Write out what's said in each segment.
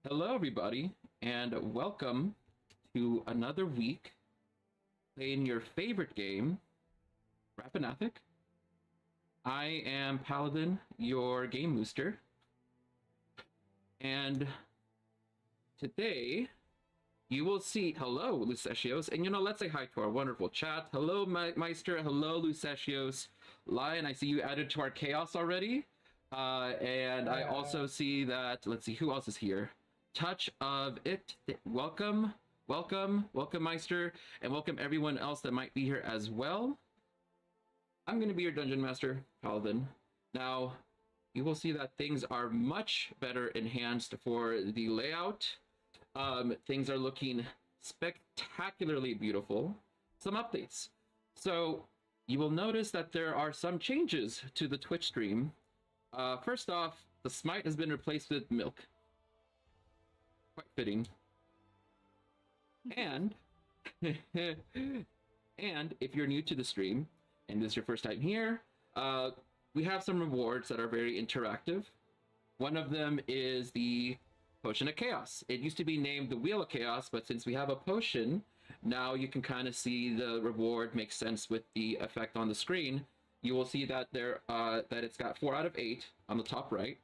Hello, everybody, and welcome to another week playing your favorite game, Rappan Athuk. I am Paladin, your game booster, and today you will see. Hello, Lucetios, and let's say hi to our wonderful chat. Hello, Meister. Hello, Lucetios. Lion, I see you added to our chaos already. And I also see that. Let's see who else is here. Touch of it. Welcome, Meister, and welcome everyone else that might be here as well. I'm going to be your dungeon master, Paladin. Now, you will see that things are much better enhanced for the layout. Things are looking spectacularly beautiful. Some updates. So you will notice that there are some changes to the Twitch stream. First off, the smite has been replaced with milk. Quite fitting. And and if you're new to the stream and this is your first time here, we have some rewards that are very interactive. One of them is the Potion of Chaos. It used to be named the Wheel of Chaos, but since we have a potion, now you can kind of see the reward makes sense with the effect on the screen. You will see that that it's got 4 out of 8 on the top right.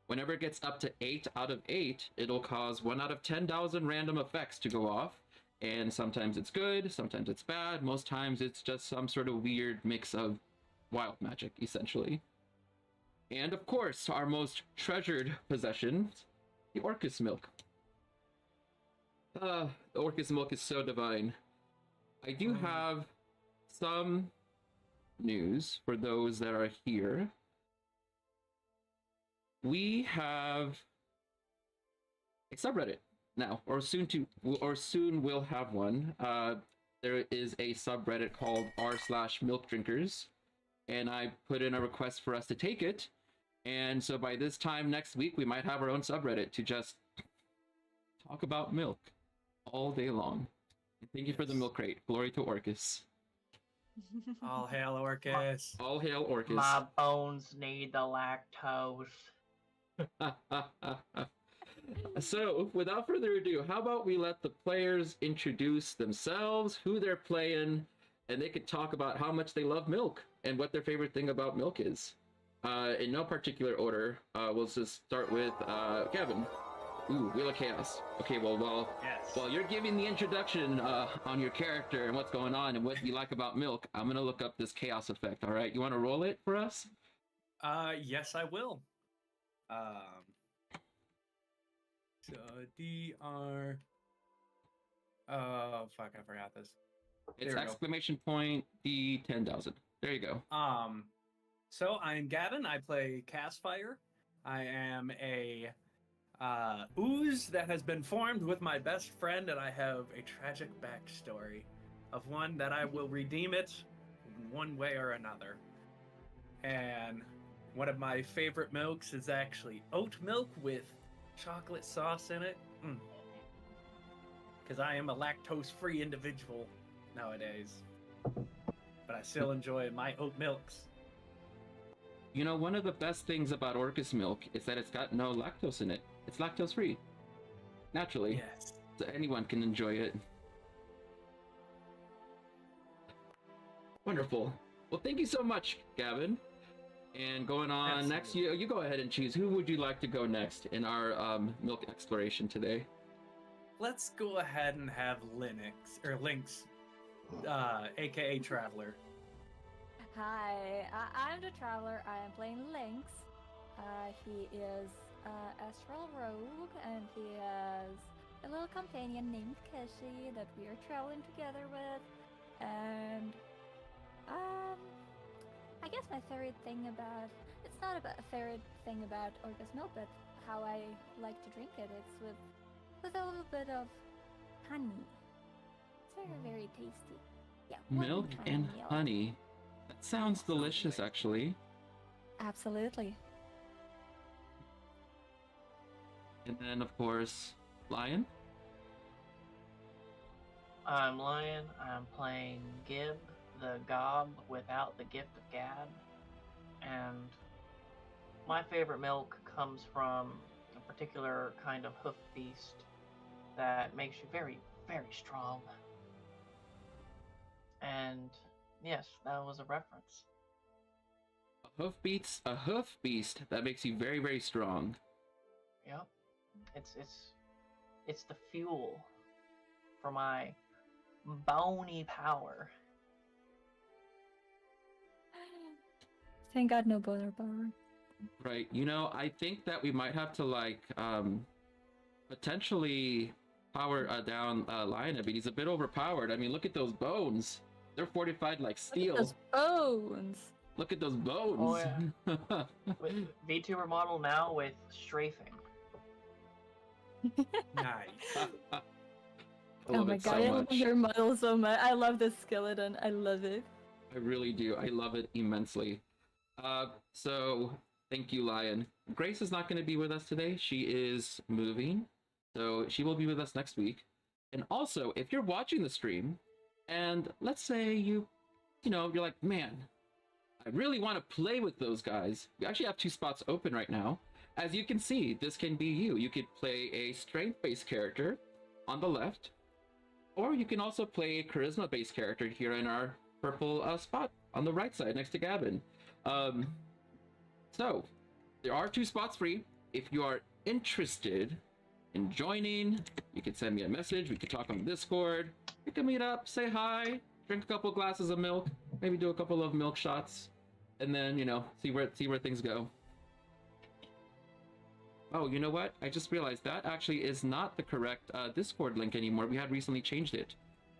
Whenever it gets up to 8 out of 8, it'll cause 1 out of 10,000 random effects to go off. And sometimes it's good, sometimes it's bad, most times it's just some sort of weird mix of wild magic, essentially. And of course, our most treasured possession, the Orcus milk. The Orcus milk is so divine. I do have some news for those that are here. We have a subreddit now, or soon we'll have one. There is a subreddit called r/milkdrinkers, and I put in a request for us to take it. And so by this time next week, we might have our own subreddit to just talk about milk all day long. And thank you for the milk crate. Glory to Orcus. All hail Orcus. All hail Orcus. My bones need the lactose. So, without further ado, how about we let the players introduce themselves, who they're playing, and they could talk about how much they love milk and what their favorite thing about milk is. In no particular order, we'll just start with Gavin. Ooh, Wheel of Chaos. Okay, well, while you're giving the introduction on your character and what's going on and what you like about milk, I'm gonna look up this chaos effect. All right, you want to roll it for us? Yes, I will. So DR. Oh fuck, I forgot this. It's exclamation point D10,000. There you go. So I'm Gavin. I play Castfire. I am a ooze that has been formed with my best friend, and I have a tragic backstory of one that I will redeem it in one way or another. And one of my favorite milks is actually oat milk with chocolate sauce in it. Because I am a lactose-free individual nowadays. But I still enjoy my oat milks. You know, one of the best things about Orcus milk is that it's got no lactose in it. It's lactose-free. Naturally. Yes. So anyone can enjoy it. Wonderful. Well, thank you so much, Gavin. And going on next, you go ahead and choose. Who would you like to go next in our milk exploration today? Let's go ahead and have Lynx, aka Traveler. Hi, I'm the Traveler. I am playing Lynx. He is Astral Rogue, and he has a little companion named Keshi that we are traveling together with. And I guess my favorite thing about it's not about a favorite thing about Orcus milk, but how I like to drink it. It's with a little bit of honey. It's very tasty. Yeah, milk and honey. That sounds delicious, actually. Absolutely. And then, of course, Lion. I'm Lion. I'm playing Gib, the Gob without the gift of gab. And my favorite milk comes from particular kind of hoof beast that makes you very, very strong. And yes, that was a reference. A hoof beast that makes you very, very strong. Yep. It's the fuel for my bony power. Thank God no boner power. Right. You know, I think that we might have to like potentially power down Lion a bit. He's a bit overpowered. I mean, look at those bones. They're fortified like steel. Look at those bones. Look at those bones. Oh, yeah. VTuber model now with strafing. Nice. I Oh love my it god, so I love much. your model so much. I love this skeleton. I love it. I really do. I love it immensely. So thank you, Lion. Grace is not going to be with us today. She is moving, so she will be with us next week. And also, if you're watching the stream, and let's say you're like, man, I really want to play with those guys. We actually have 2 spots open right now. As you can see, this can be you. You could play a strength-based character on the left, or you can also play a charisma-based character here in our purple spot on the right side next to Gavin. So there are 2 spots free. If you are interested in joining, you can send me a message. We can talk on Discord. We can meet up, say hi, drink a couple glasses of milk, maybe do a couple of milk shots, and then see where things go. Oh, you know what? I just realized that actually is not the correct Discord link anymore. We had recently changed it.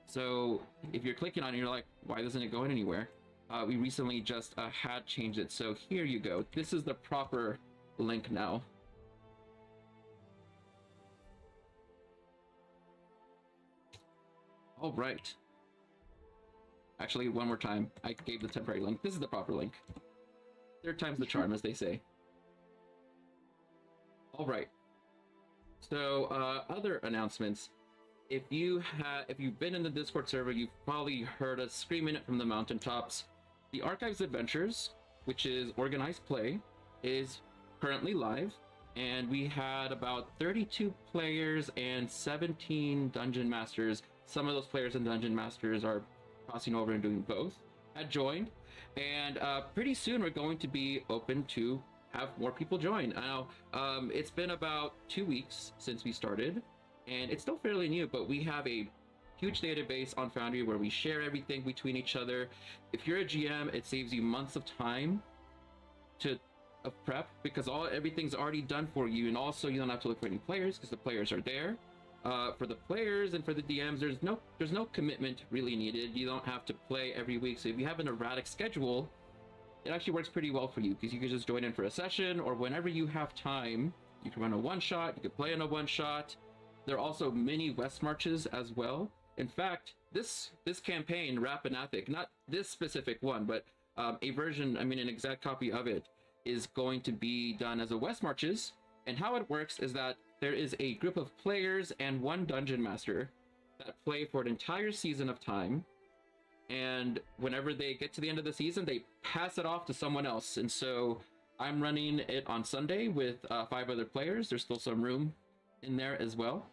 So if you're clicking on it, you're like, why doesn't it go anywhere? We recently just had changed it. So here you go. This is the proper link now. All right. Actually, one more time. I gave the temporary link. This is the proper link. 3rd time's the charm, as they say. All right. So, other announcements. If you've been in the Discord server, you've probably heard us screaming it from the mountaintops. The Archives Adventures, which is organized play, is currently live, and we had about 32 players and 17 dungeon masters. Some of those players and dungeon masters are crossing over and doing both. Had joined, and pretty soon we're going to be open to have more people join. Now, it's been about 2 weeks since we started, and it's still fairly new, but we have a huge database on Foundry where we share everything between each other. If you're a GM, it saves you months of time of prep, because everything's already done for you, and also you don't have to look for any players because the players are there. For the players and for the DMs, there's no commitment really needed. You don't have to play every week. So if you have an erratic schedule, it actually works pretty well for you, because you can just join in for a session, or whenever you have time, you can run a one-shot, you can play in a one-shot. There are also mini West Marches as well. In fact, this campaign, Rappan Athuk, not this specific one, but a version, an exact copy of it, is going to be done as a West Marches. And how it works is that there is a group of players and 1 dungeon master that play for an entire season of time. And whenever they get to the end of the season, they pass it off to someone else. And so I'm running it on Sunday with 5 other players. There's still some room in there as well.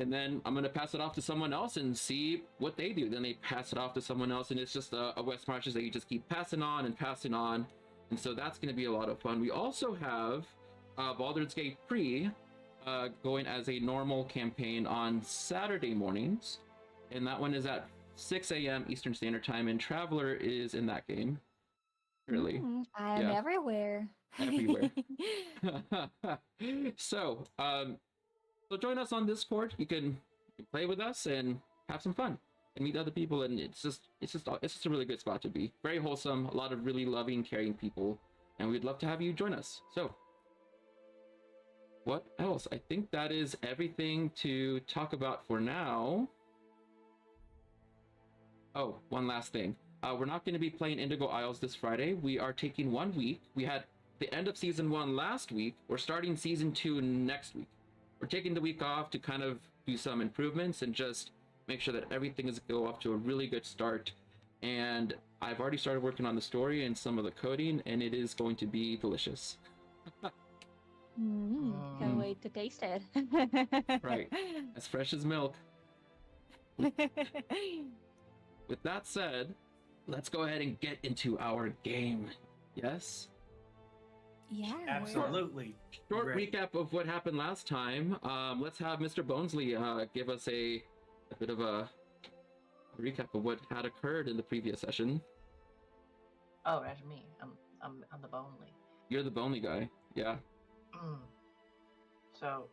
And then I'm going to pass it off to someone else and see what they do. Then they pass it off to someone else, and it's just a West Marches that you just keep passing on and passing on. And so that's going to be a lot of fun. We also have Baldur's Gate Pre going as a normal campaign on Saturday mornings. And that one is at 6 a.m. Eastern Standard Time, and Traveler is in that game. Really? I'm everywhere. Everywhere. So join us on Discord. You can play with us and have some fun and meet other people, and it's just a really good spot to be. Very wholesome, a lot of really loving, caring people, and we'd love to have you join us. So what else? I think that is everything to talk about for now. Oh, one last thing. We're not going to be playing Indigo Isles this Friday. We are taking 1 week. We had the end of season 1 last week. We're starting season 2 next week. We're taking the week off to kind of do some improvements and just make sure that everything is go off to a really good start. And I've already started working on the story and some of the coding, and it is going to be delicious. Can't wait to taste it. Right. As fresh as milk. With that said, let's go ahead and get into our game. Yes? Yeah. Absolutely. Short Great. recap of what happened last time. Let's have Mr. Bonesley give us a bit of a recap of what had occurred in the previous session. Oh, that's me. I'm the Bonely. You're the Bonely guy. Yeah. So,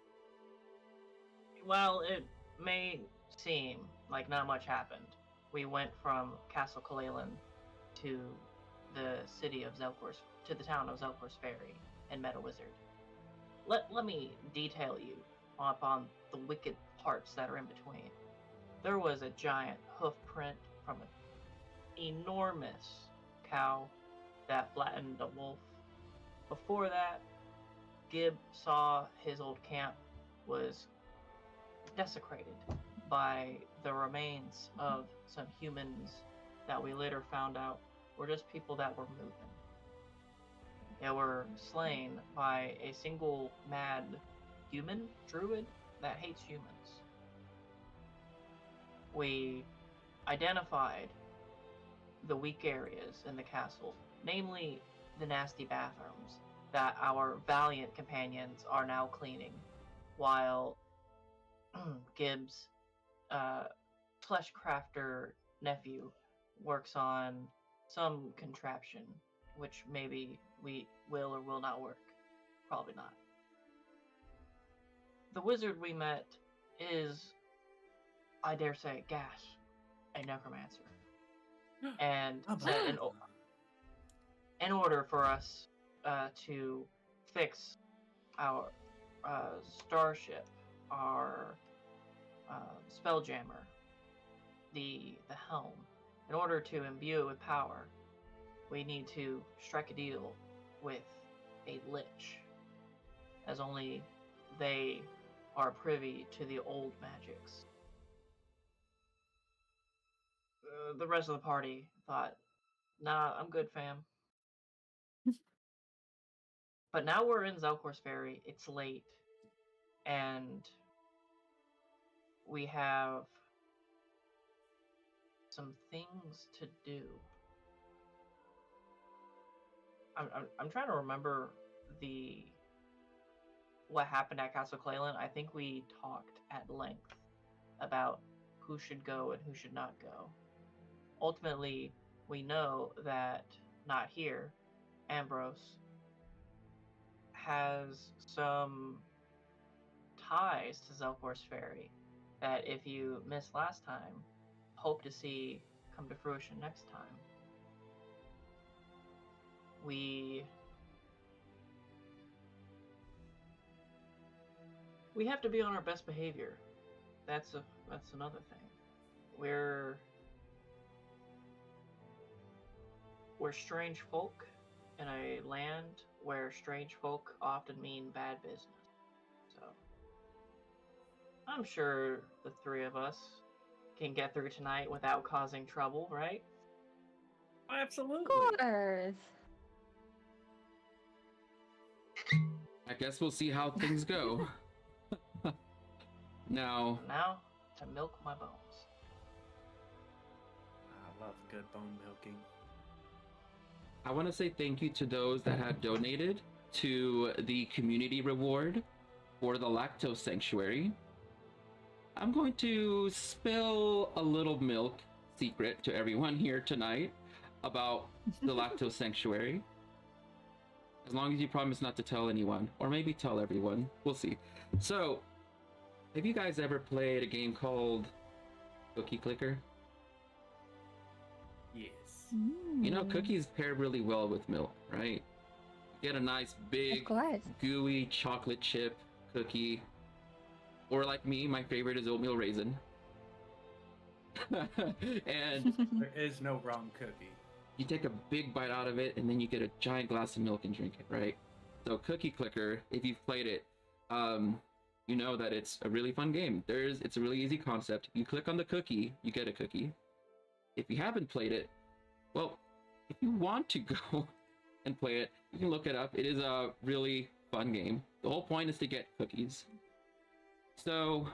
while it may seem like not much happened, we went from Castle Kalalan to the city of Zelkor's, to the town of Zelkor's Ferry and met a wizard. Let me detail you upon the wicked parts that are in between. There was a giant hoof print from an enormous cow that flattened a wolf. Before that, Gib saw his old camp was desecrated by the remains of some humans that we later found out were just people that were moving. They were slain by a single mad human druid that hates humans. We identified the weak areas in the castle, namely the nasty bathrooms that our valiant companions are now cleaning, while Gibbs' flesh crafter nephew works on some contraption, which maybe we will or will not work. Probably not. The wizard we met is, I dare say, Gash, a necromancer. And said in order for us to fix our starship, our spelljammer, the helm, in order to imbue it with power, we need to strike a deal with a lich, as only they are privy to the old magics. The rest of the party thought, nah, I'm good, fam. But now we're in Zelkor's Ferry, it's late, and we have some things to do. I'm trying to remember what happened at Castle Clayland. I think we talked at length about who should go and who should not go. Ultimately, we know that not here, Ambrose has some ties to Zelkor's Ferry that if you missed last time, hope to see come to fruition next time. We have to be on our best behavior. That's another thing. We're strange folk in a land where strange folk often mean bad business. So I'm sure the three of us can get through tonight without causing trouble, right? Absolutely. Of course. I guess we'll see how things go. Now to milk my bones. I love good bone milking. I want to say thank you to those that have donated to the community reward for the Lactose Sanctuary. I'm going to spill a little milk secret to everyone here tonight about the Lactose Sanctuary. As long as you promise not to tell anyone, or maybe tell everyone. We'll see. So, have you guys ever played a game called Cookie Clicker? Yes. You know, cookies pair really well with milk, right? Get a nice big, Of course. gooey chocolate chip cookie. Or like me, my favorite is oatmeal raisin. And There is no wrong cookie. you take a big bite out of it, and then you get a giant glass of milk and drink it, right? So Cookie Clicker, if you've played it, you know that it's a really fun game. It's a really easy concept. You click on the cookie, you get a cookie. If you haven't played it, well, if you want to go and play it, you can look it up. It is a really fun game. The whole point is to get cookies. So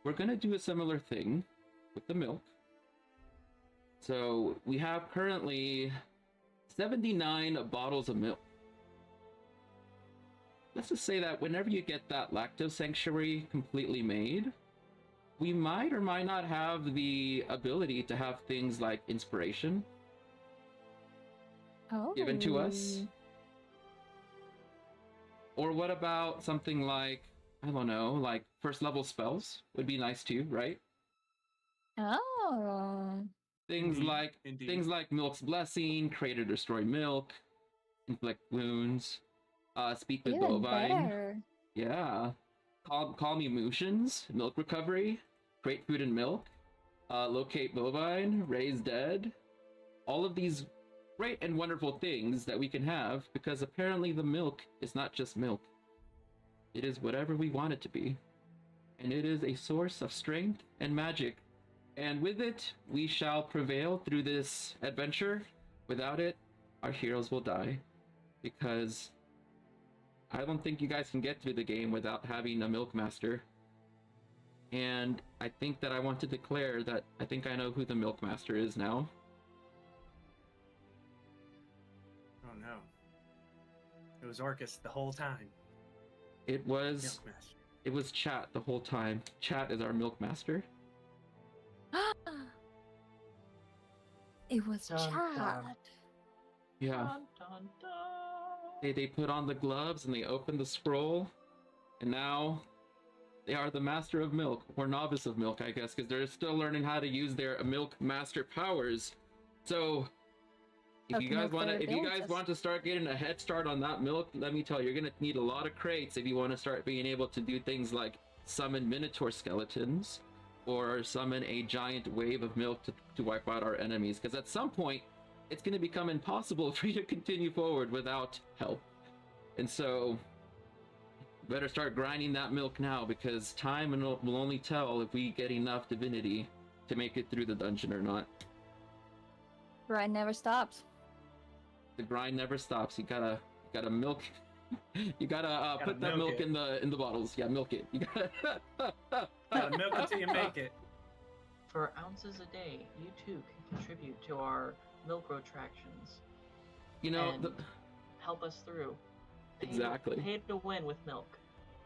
we're gonna do a similar thing with the milk. So we have currently 79 bottles of milk. Let's just say that whenever you get that lactose sanctuary completely made, we might or might not have the ability to have things like inspiration given to us. Or what about something like, I don't know, like first level spells would be nice too, right? Oh. Things Indeed. things like Milk's Blessing, create or destroy milk, inflict wounds, speak with Even bovine. better. Yeah. Calm emotions, milk recovery, create food and milk, locate bovine, raise dead. All of these great and wonderful things that we can have, because apparently the milk is not just milk. It is whatever we want it to be. And it is a source of strength and magic. And with it, we shall prevail through this adventure. Without it, our heroes will die. Because I don't think you guys can get through the game without having a milk master. And I think that I want to declare that I think I know who the milk master is now. Oh no. It was Orcus the whole time. It was Milkmaster. it was Chat the whole time. Chat is our milk master. It was Dun, Chad. dun. Yeah. Dun, dun, dun. They put on the gloves and they opened the scroll, and now they are the master of milk, or novice of milk, I guess, because they're still learning how to use their milk master powers. So if you guys want to start getting a head start on that milk, let me tell you, you're gonna need a lot of crates if you want to start being able to do things like summon minotaur skeletons or summon a giant wave of milk to wipe out our enemies, because at some point it's going to become impossible for you to continue forward without help. And so better start grinding that milk now, because time will only tell if we get enough divinity to make it through the dungeon or not. Grind never stops. The grind never stops. You gotta milk. You gotta put that milk it. in the bottles. Yeah, milk it. You Gotta milk it till you make it. For ounces a day, you too can contribute to our milk retractions. You know, and help us through. Exactly. Pay to win with milk.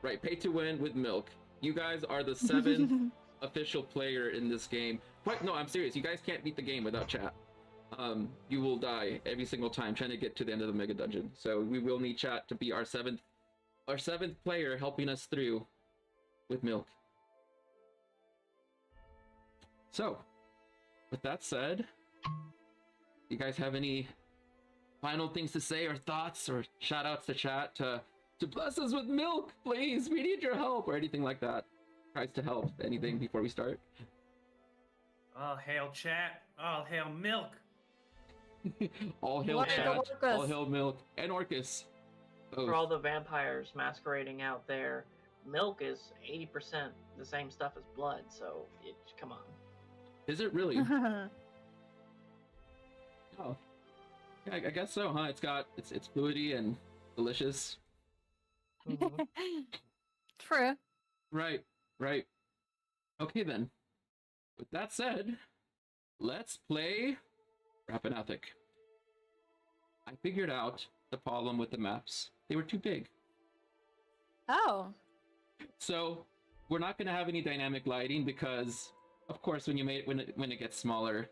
Right, pay to win with milk. You guys are the 7th official player in this game. What? No, I'm serious. You guys can't beat the game without chat. You will die every single time trying to get to the end of the mega dungeon. So we will need chat to be our seventh player helping us through with milk. So, with that said, you guys have any final things to say or thoughts or shout outs to chat to bless us with milk, please? We need your help, or anything like that. Tries to help anything before we start. All hail chat. All hail milk. All hail What chat, Orcus? all hail milk, and Orcus. Both. For all the vampires masquerading out there, milk is 80% the same stuff as blood, so come on. Is it really? Oh, yeah, I guess so, huh? It's fluidy and delicious. Mhm. True. Right. Okay then. With that said, let's play Rappan Athuk. I figured out the problem with the maps. They were too big. Oh. So we're not going to have any dynamic lighting because, of course, when it gets smaller,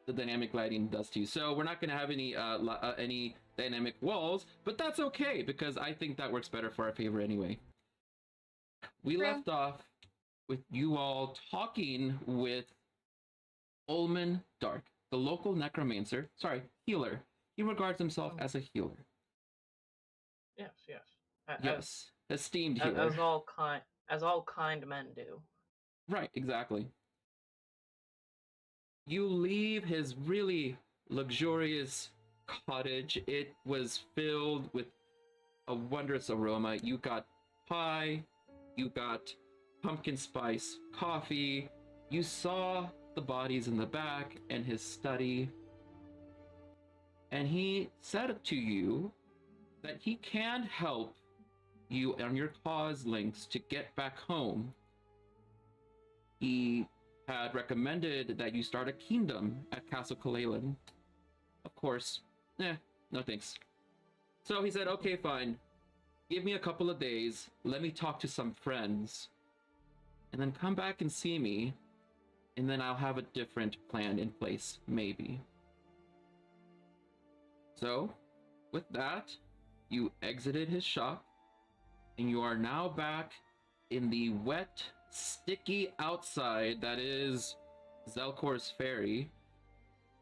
the dynamic lighting does too. So we're not going to have any dynamic walls, but that's okay because I think that works better for our favor anyway. We True. left off with you all talking with Ullman Dark, the local necromancer. Sorry, healer. He regards himself as a healer. Yes. Yes, esteemed healer. As all kind men do. Right, exactly. You leave his really luxurious cottage. It was filled with a wondrous aroma. You got pie, you got pumpkin spice coffee, you saw the bodies in the back and his study. And he said to you that he can help you on your cause, Lynx, to get back home. He had recommended that you start a kingdom at Castle Kalalan. Of course, no thanks. So he said, okay, fine. Give me a couple of days. Let me talk to some friends. And then come back and see me. And then I'll have a different plan in place, maybe. So, with that, you exited his shop. And you are now back in the wet, sticky outside that is Zelkor's Ferry.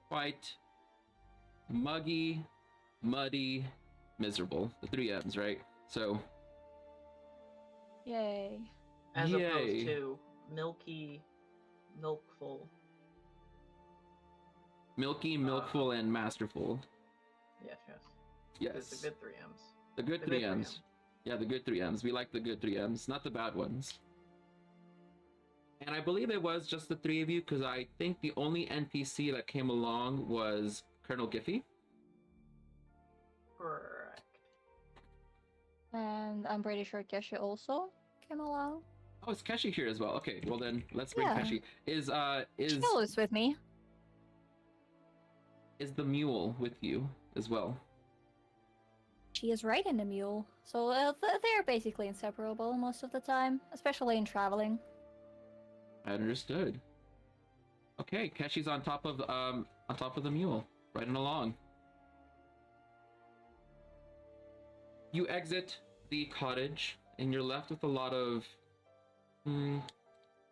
Quite muggy, muddy, miserable. The 3 M's, right? So, Yay. As yay. opposed to milky, milkful. Milky, milkful, and masterful. Yes, yes. Yes. It's the good 3 M's. The good 3 M's. Yeah, the good 3 M's. We like the good 3 M's, not the bad ones. And I believe it was just the 3 of you, because I think the only NPC that came along was Colonel Giffy. Correct. And I'm pretty sure Keshi also came along. Oh, is Keshi here as well? Okay, well then, let's bring Yeah. Keshi. Is Chill is with me. the mule with you as well? She is riding the mule, so they're basically inseparable most of the time, especially in traveling. I understood. Okay, Keshi's on top of the mule, riding along. You exit the cottage, and you're left with a lot of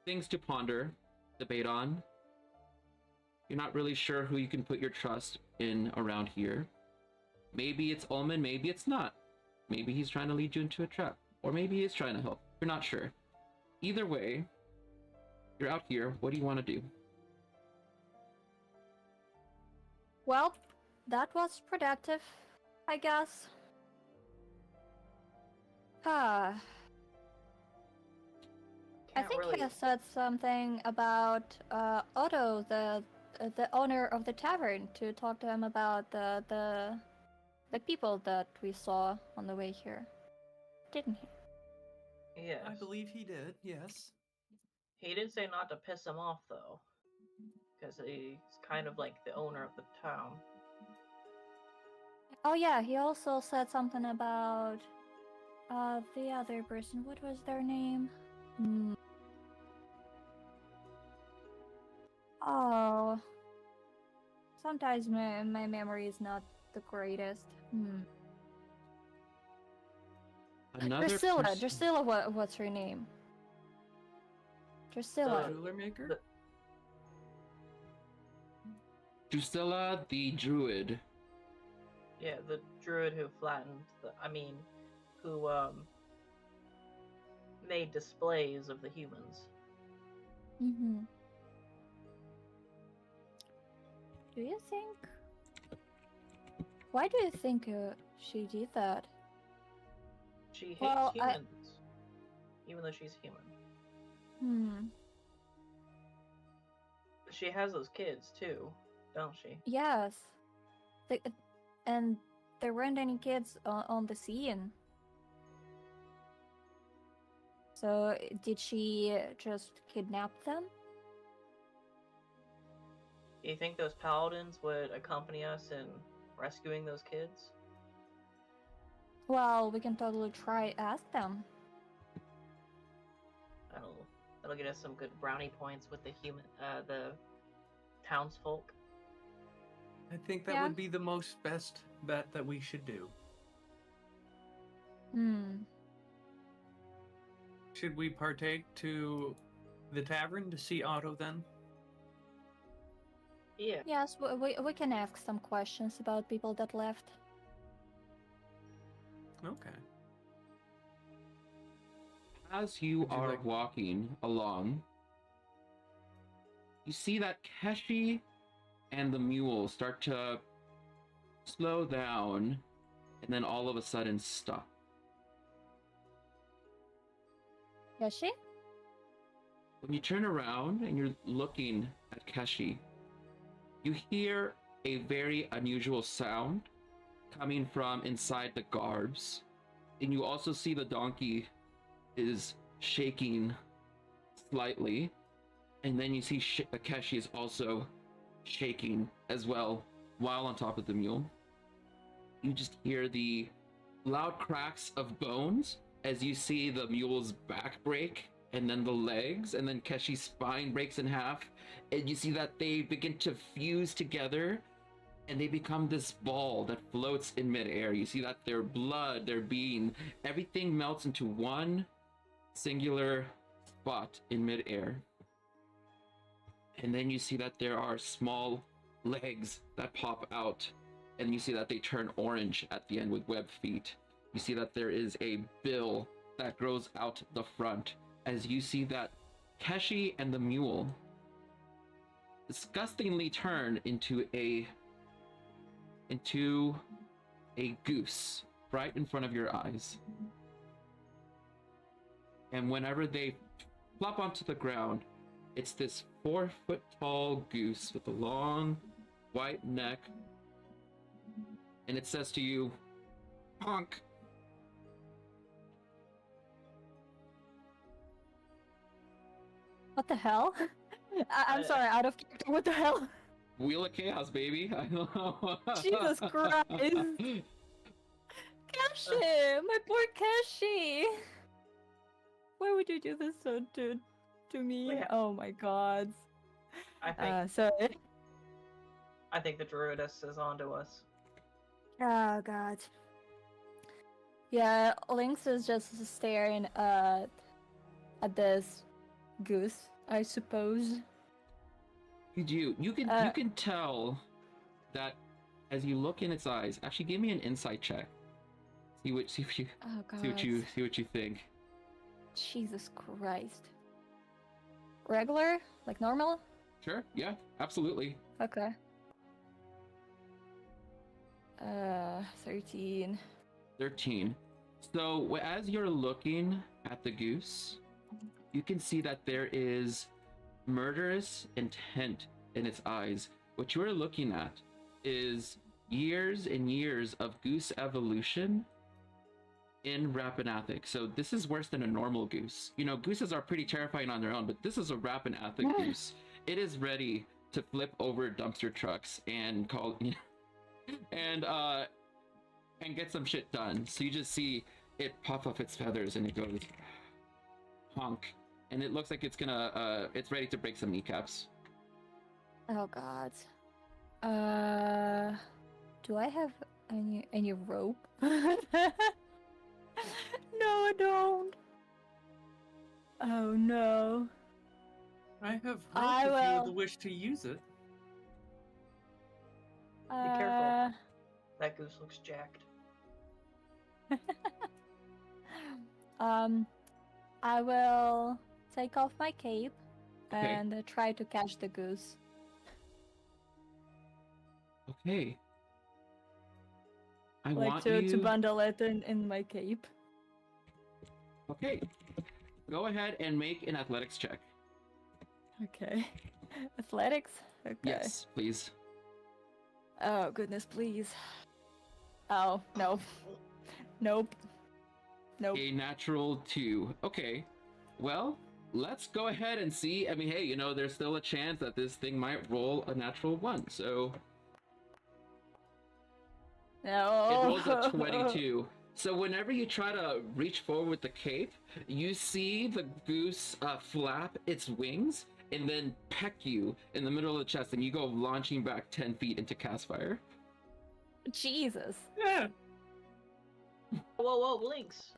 things to ponder, debate on. You're not really sure who you can put your trust in around here. Maybe it's Ullman, maybe it's not. Maybe he's trying to lead you into a trap, or maybe he is trying to help. You're not sure. Either way, you're out here. What do you want to do? Well, that was productive, I guess. I Can't think really... he said something about Otto, the owner of the tavern, to talk to him about the people that we saw on the way here. Didn't he? Yes. I believe he did, yes. He did say not to piss him off, though. Because he's kind of like the owner of the town. Oh yeah, he also said something about the other person. What was their name? Oh, sometimes my memory is not the greatest. Another Drusilla. person- Drusilla, what's her name? Drusilla. The ruler maker? Drusilla the druid. Yeah, the druid who flattened who made displays of the humans. Mm-hmm. Do you think? Why do you think she did that? She hates Well, humans, even though she's human. She has those kids too, don't she? Yes. And there weren't any kids on the scene. So did she just kidnap them? Do you think those paladins would accompany us in rescuing those kids? Well, we can totally try ask them. That'll get us some good brownie points with the townsfolk. I think that would be the most best bet that we should do. Should we partake to the tavern to see Otto then? Yeah. Yes, we can ask some questions about people that left. Okay. As you Would you are like- walking along, you see that Keshi and the mule start to slow down and then all of a sudden stop. Keshi? When you turn around and you're looking at Keshi, you hear a very unusual sound coming from inside the garbs. And you also see the donkey is shaking slightly. And then you see Akeshi is also shaking as well while on top of the mule. You just hear the loud cracks of bones as you see the mule's back break, and then the legs, and then Keshi's spine breaks in half, and you see that they begin to fuse together, and they become this ball that floats in midair. You see that their blood, their being, everything melts into one singular spot in midair. And then you see that there are small legs that pop out, and you see that they turn orange at the end with webbed feet. You see that there is a bill that grows out the front, as you see that Keshi and the mule disgustingly turn into a goose right in front of your eyes. And whenever they plop onto the ground, it's this 4-foot tall goose with a long white neck, and it says to you, "Honk." What the hell? I'm sorry, out of character. What the hell? Wheel of Chaos, baby. I don't know. Jesus Christ. Keshi! My poor Keshi! Why would you do this to me? Yeah. Oh my god. I Sorry. think the druidess is onto us. Oh god. Yeah, Lynx is just staring at this goose, I suppose. You can tell that as you look in its eyes. Actually, give me an insight check. See what you think. Jesus Christ. Regular? Like normal? Sure. Yeah. Absolutely. Okay. 13. 13. So as you're looking at the goose, you can see that there is murderous intent in its eyes. What you are looking at is years and years of goose evolution in Rappan Athuk. So this is worse than a normal goose. You know, gooses are pretty terrifying on their own, but this is a Rappan Athuk goose. It is ready to flip over dumpster trucks and and get some shit done. So you just see it puff up its feathers and it goes honk, and it looks like it's gonna it's ready to break some kneecaps. Oh god. Do I have any rope? No, I don't. Oh no. I have rope I if you will- wish to use it. careful. That goose looks jacked. I will take off my cape Okay. and try to catch the goose. Okay. I Like want to you... bundle it in my cape. Okay. Go ahead and make an athletics check. Okay. Athletics? Okay. Yes, please. Oh, goodness, please. Oh, no. Nope. Nope. A natural 2. Okay. Well, let's go ahead and see. I mean, hey, you know, there's still a chance that this thing might roll a natural 1. So No. it rolls a 22. So whenever you try to reach forward with the cape, you see the goose flap its wings and then peck you in the middle of the chest, and you go launching back 10 feet into cast fire. Jesus. Yeah. Whoa, Lynx!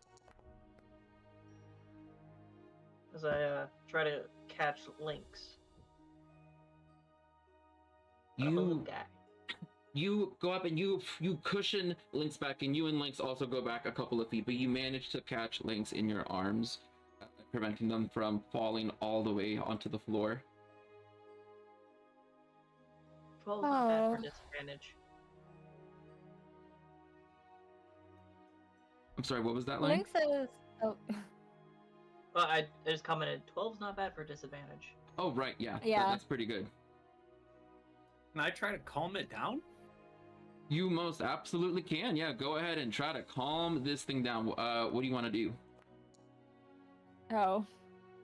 As I try to catch Lynx. You go up and you cushion Lynx back, and you and Lynx also go back a couple of feet, but you manage to catch Lynx in your arms, preventing them from falling all the way onto the floor. 12 not bad for Oh. disadvantage. I'm sorry, what was that line? Lynx is... Oh. Well, I just commented, 12's not bad for disadvantage. Oh, right, yeah. Yeah. That's pretty good. Can I try to calm it down? You most absolutely can. Yeah, go ahead and try to calm this thing down. What do you want to do? Oh.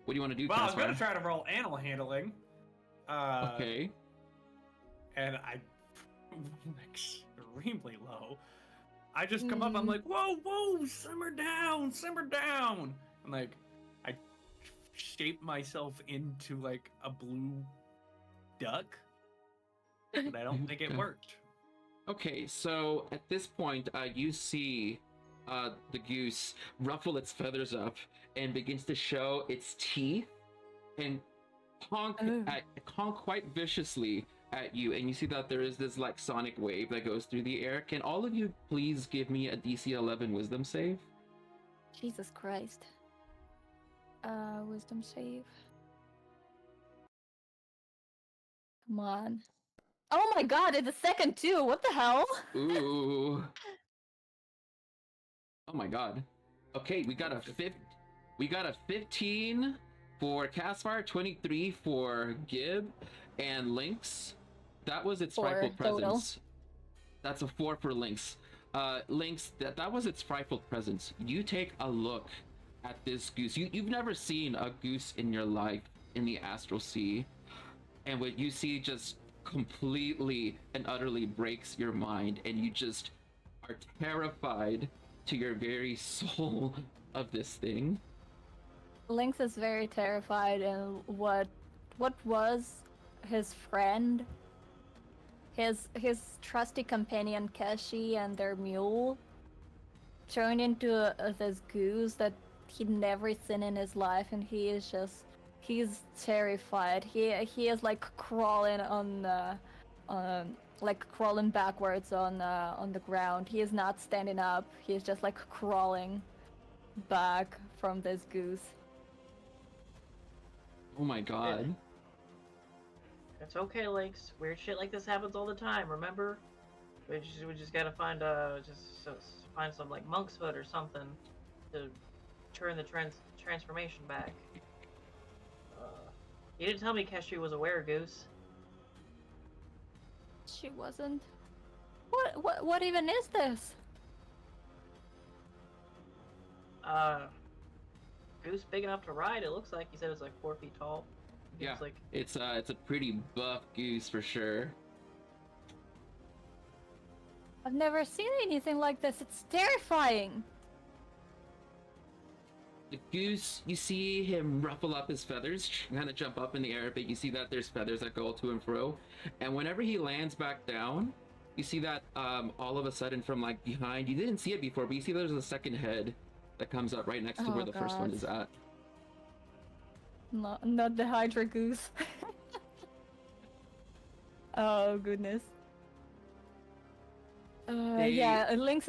What do you want to do, Well, I was Caspar? gonna try to roll animal handling. Okay. And I extremely low. I just come up, I'm like, whoa, simmer down. I'm like, I shape myself into like a blue duck, but I don't think it worked. Okay, so at this point, you see the goose ruffle its feathers up and begins to show its teeth and honk quite viciously at you, and you see that there is this like sonic wave that goes through the air. Can all of you please give me a DC 11 wisdom save? Jesus Christ. Wisdom save. Come on. Oh my god, it's a second too. What the hell? Ooh. Oh my god. Okay, we got a 15 for Caspar, 23 for Gib, and Lynx. That was its frightful presence. That's a 4 for Lynx. Lynx, that was its frightful presence. You take a look at this goose. You've never seen a goose in your life in the astral sea, and what you see just completely and utterly breaks your mind, and you just are terrified to your very soul of this thing. Lynx is very terrified, and what was his friend, his trusty companion Keshi and their mule, turned into this goose that he'd never seen in his life, and he's terrified. He is like crawling crawling backwards on the ground. He is not standing up. He is just like crawling back from this goose. Oh my god. It's okay, Lynx. Weird shit like this happens all the time. Remember? We just gotta find find some like monk's foot or something to turn the transformation back. You didn't tell me Keshi was a weregoose. She wasn't. What even is this? Goose big enough to ride. It looks like. He said it's like 4 feet tall. Yeah, like... it's a pretty buff goose for sure. I've never seen anything like this. It's terrifying. The goose, you see him ruffle up his feathers, kind of jump up in the air a bit. You see that there's feathers that go to and fro, and whenever he lands back down, you see that all of a sudden from like behind, you didn't see it before, but you see there's a second head that comes up right next to where the first one is at. Not the Hydra goose. Oh goodness. Yeah, Lynx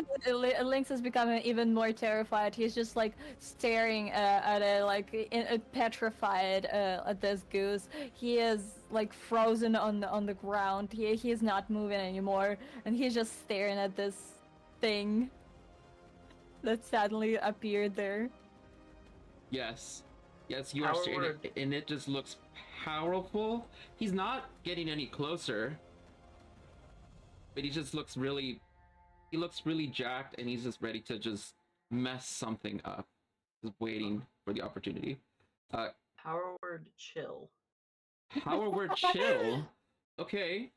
is becoming even more terrified. He's just like staring at it, like petrified at this goose. He is like frozen on the ground. He is not moving anymore, and he's just staring at this thing that suddenly appeared there. Yes, you are staring at it, and it just looks powerful. He's not getting any closer, but he just looks really. He looks really jacked, and he's just ready to just mess something up. Just waiting for the opportunity. Power word chill. Power word chill. Okay.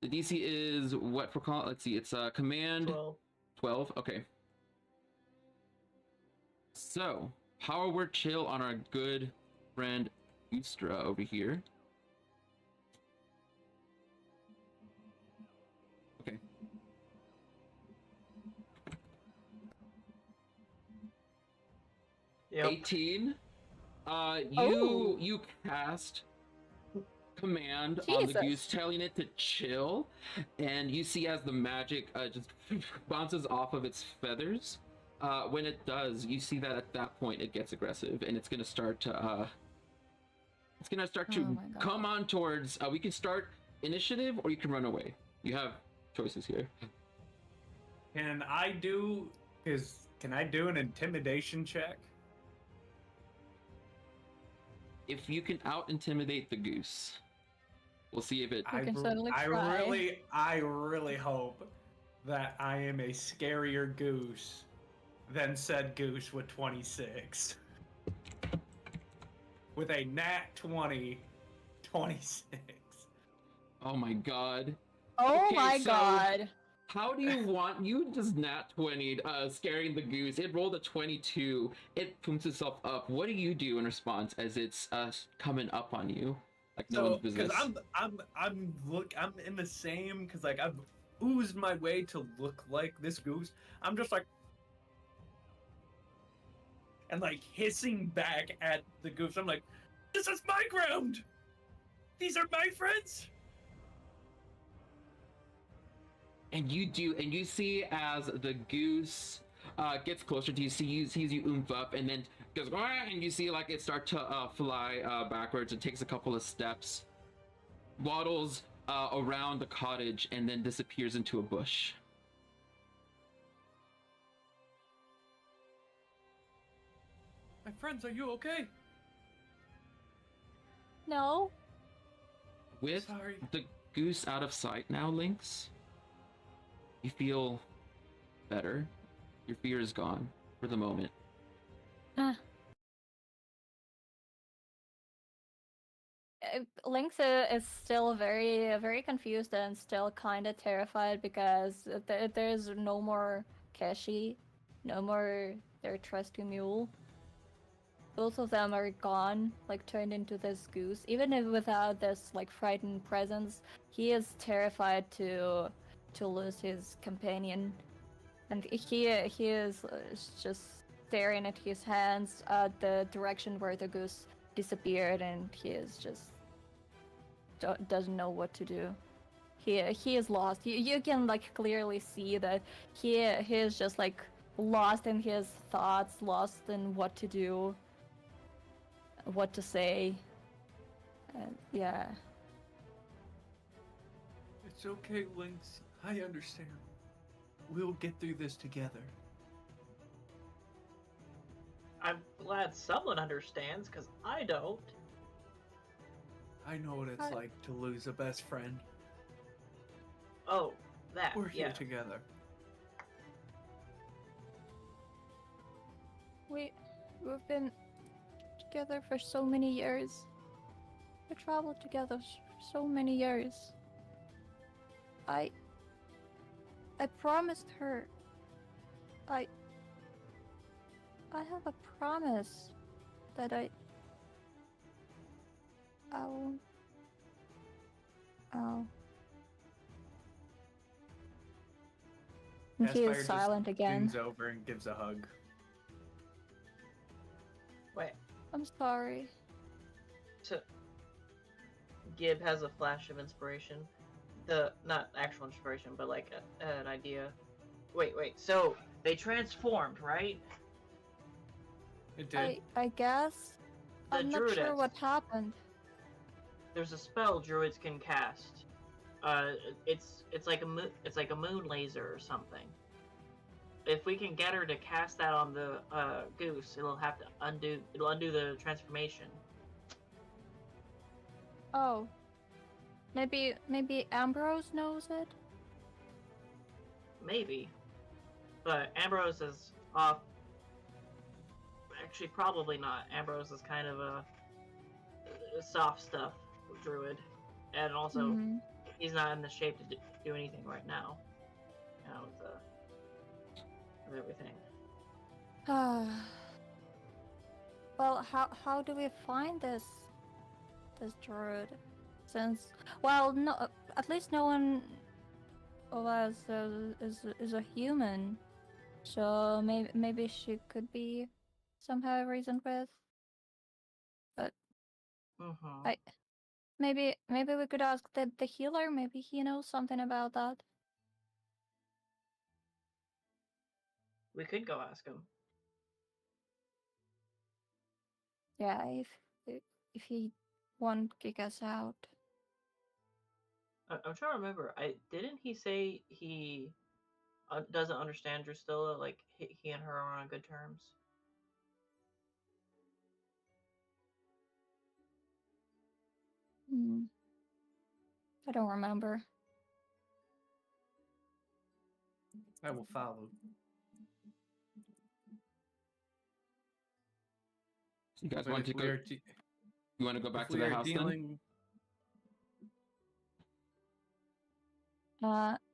The DC is what for call? Let's see. It's command 12. Okay. So power word chill on our good friend Ustra over here. Okay. Yep. 18. You cast command on the goose, telling it to chill, and you see as the magic just bounces off of its feathers. When it does, you see that at that point it gets aggressive, and it's gonna start to come on towards. We can start initiative, or you can run away. You have choices here. Can I do an intimidation check? If you can out intimidate the goose. We'll see if it. We can certainly I try. I really hope that I am a scarier goose than said goose with 26. With a nat 20, 26. Oh my god. Oh Okay, my so- god. How do you want you just nat 20 scaring the goose? It rolled a 22. It pumps itself up. What do you do in response as it's coming up on you? Like no one's Because business. I'm in the same, because like I've oozed my way to look like this goose. I'm just like, and like hissing back at the goose. I'm like, this is my ground. These are my friends. And you see as the goose gets closer to you, sees you oomph up, and then goes, "Wah," and you see like it start to fly backwards. It takes a couple of steps, waddles around the cottage, and then disappears into a bush. My friends, are you okay? No. With Sorry. the goose out of sight now, Lynx, you feel better. Your fear is gone for the moment. Lynx is still very confused and still kind of terrified because there's no more Keshi, no more their trusty mule. Both of them are gone, like turned into this goose. Even if without this like frightened presence, he is terrified to lose his companion, and he is just staring at his hands at the direction where the goose disappeared, and he is just doesn't know what to do. He is lost. You can like clearly see that he is just like lost in his thoughts, lost in what to do, what to say. Yeah. It's okay, Lynx. I understand. We'll get through this together. I'm glad someone understands, because I don't. I know what it's like to lose a best friend. Oh, that, We're here yeah. together. We've been together for so many years. We traveled together for so many years. I promised her. I have a promise that I'll. And he Aspire is just silent again. leans over and gives a hug. Wait, I'm sorry. so Gib has a flash of inspiration. Not actual inspiration, but like an idea. Wait, so they transformed, right? It did. I guess. The I'm not sure druidess. what happened. There's a spell druids can cast. It's like a moon laser or something. If we can get her to cast that on the goose, it'll undo the transformation. Oh. Maybe Ambrose knows it? Maybe. But Ambrose is off. Actually, probably not. Ambrose is kind of a soft stuff druid. And also, Mhm. he's not in the shape to do anything right now. You know, with everything. Well, how do we find this druid? Since, well, no, at least no one of us is a human, so maybe she could be somehow reasoned with. But Mm-hmm. maybe we could ask the healer. Maybe he knows something about that. We could go ask him. Yeah, if he won't kick us out. I'm trying to remember. Didn't he say he doesn't understand Drusilla? Like he and her are on good terms. Hmm. I don't remember. I will follow. So you guys But want to if we go? are You want to go back if to we the are house then? dealing,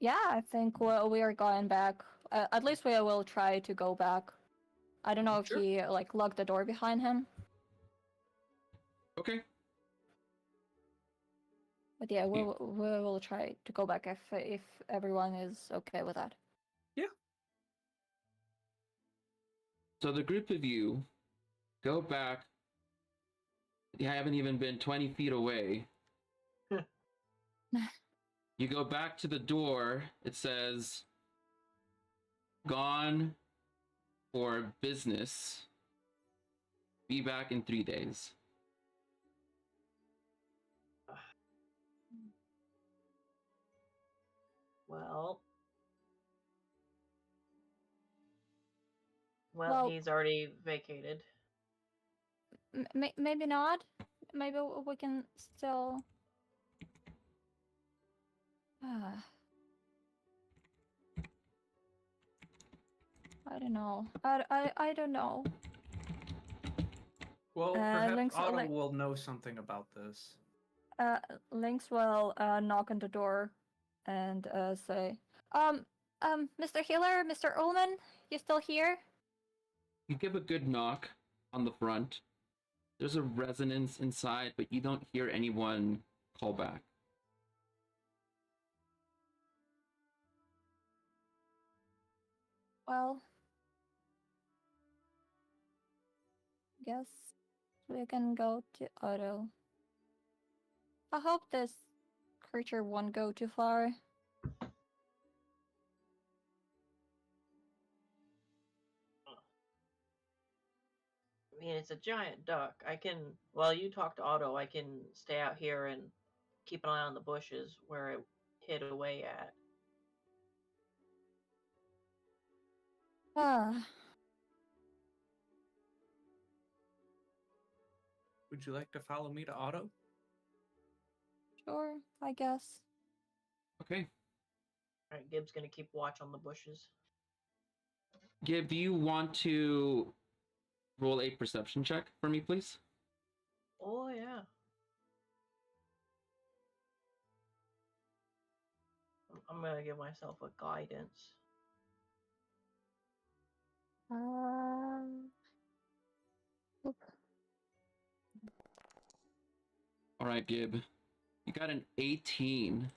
Yeah, I think we are going back. At least we will try to go back. I don't know if Sure. he like locked the door behind him, Okay. but yeah, we will try to go back if everyone is okay with that. So the group of you go back. You haven't even been 20 feet away. You go back to the door. It says, "Gone for business. Be back in 3 days." Well, Well- he's already vacated. Maybe not. Maybe we can still. I don't know. I don't know. well, perhaps Lynx, Otto like- will know something about this. Lynx will knock on the door and say, Mr. Healer, Mr. Ullman, you still here? You give a good knock on the front. There's a resonance inside, but you don't hear anyone call back. Well, guess we can go to Otto. I hope this creature won't go too far. I mean, it's a giant duck. While you talk to Otto, I can stay out here and keep an eye on the bushes where it hid away at. Ah, Would you like to follow me to Otto? sure, I guess. Okay. Alright, Gib's gonna keep watch on the bushes. Gib, do you want to roll a perception check for me, please? Oh, yeah. I'm gonna give myself a guidance. Oop. All right, Gib. You got an 18.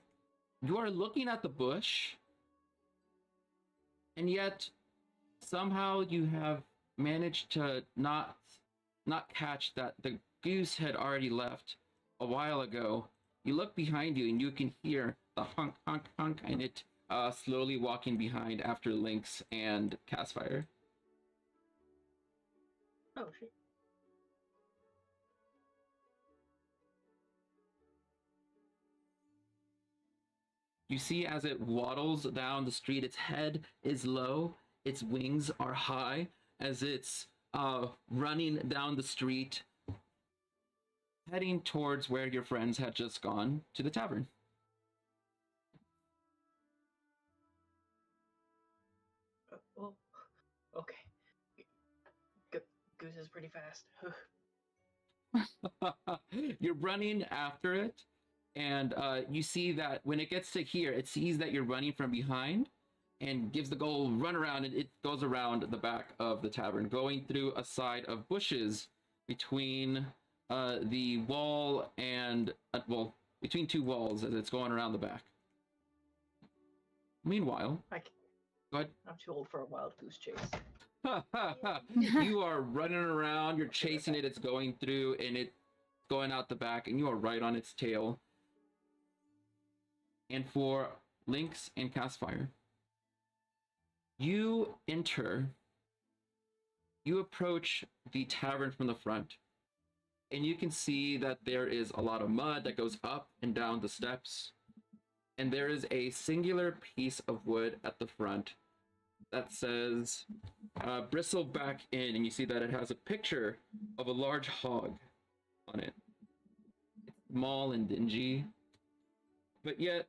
You are looking at the bush, and yet somehow you have managed to not catch that the goose had already left a while ago. You look behind you, and you can hear the honk, honk, honk, and it slowly walking behind after Lynx and Castfire. Oh, shit. You see as it waddles down the street, its head is low, its wings are high, as it's running down the street, heading towards where your friends had just gone, to the tavern. Oh, okay. Goose is pretty fast. You're running after it, and you see that when it gets to here, it sees that you're running from behind and gives the goal run around, and it goes around the back of the tavern, going through a side of bushes between the wall and, between two walls as it's going around the back. Meanwhile, go ahead. I'm too old for a wild goose chase. You are running around, you're chasing it, it's going through, and it's going out the back, and you are right on its tail. And for Lynx and Castfire, you approach the tavern from the front, and you can see that there is a lot of mud that goes up and down the steps, and there is a singular piece of wood at the front that says bristle back in, and you see that it has a picture of a large hog on it. It's small and dingy, but yet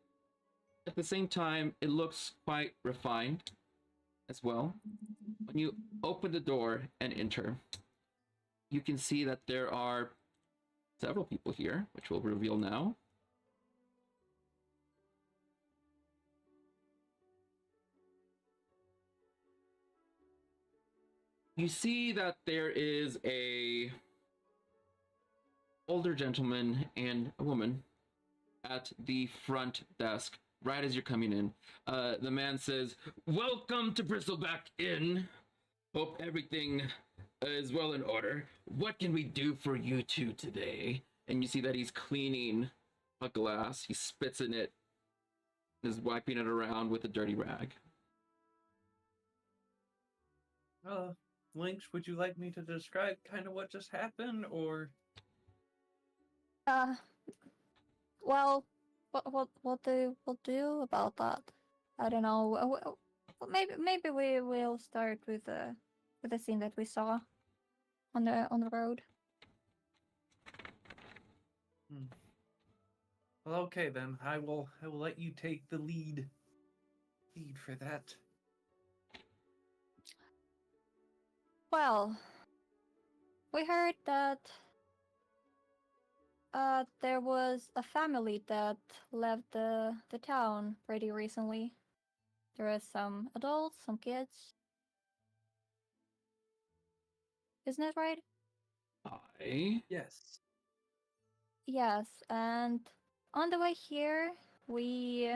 at the same time it looks quite refined as well. When you open the door and enter, you can see that there are several people here, which we'll reveal now. You see that there is a older gentleman and a woman at the front desk right as you're coming in. The man says, "Welcome to Bristleback Inn. Hope everything is well in order. What can we do for you two today?" And you see that he's cleaning a glass. He spits in it, is wiping it around with a dirty rag. Lynx, would you like me to describe kind of what just happened, or? Well, what do about that? I don't know. Well, maybe we will start with the scene that we saw on the road. Well, okay then. I will let you take the lead for that. Well, we heard that there was a family that left the town pretty recently. There are some adults, some kids. Isn't it right? Yes. Yes, and on the way here, we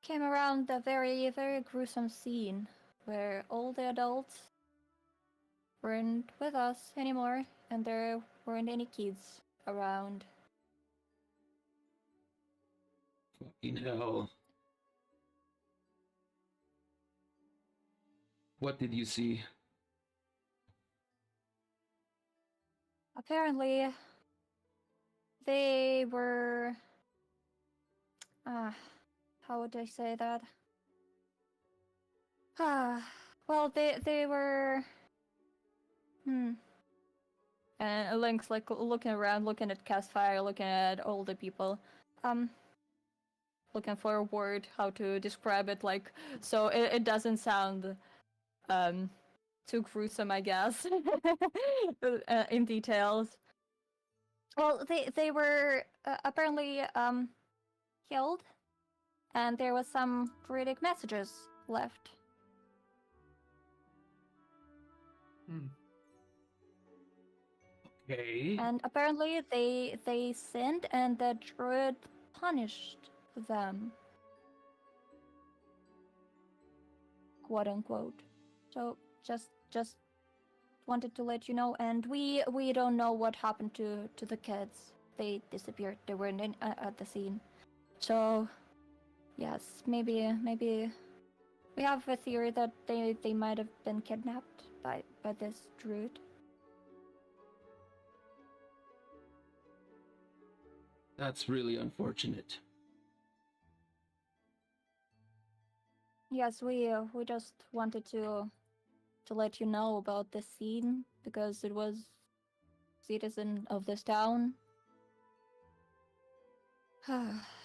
came around a very, very gruesome scene where all the adults weren't with us anymore, and there weren't any kids around. Fucking hell. What did you see? Apparently, they were... how would I say that? Well, they were... And Link's like looking around, looking at Castfire, looking at all the people. Looking for a word how to describe it, like, so it doesn't sound too gruesome, I guess. In details. Well, they were apparently killed, and there was some cryptic messages left. Okay. And apparently they sinned, and the druid punished them, quote unquote. So just wanted to let you know. And we don't know what happened to the kids. They disappeared. They weren't at the scene. So yes, maybe we have a theory that they might have been kidnapped by this druid. That's really unfortunate. Yes, we just wanted to let you know about this scene because it was citizen of this town.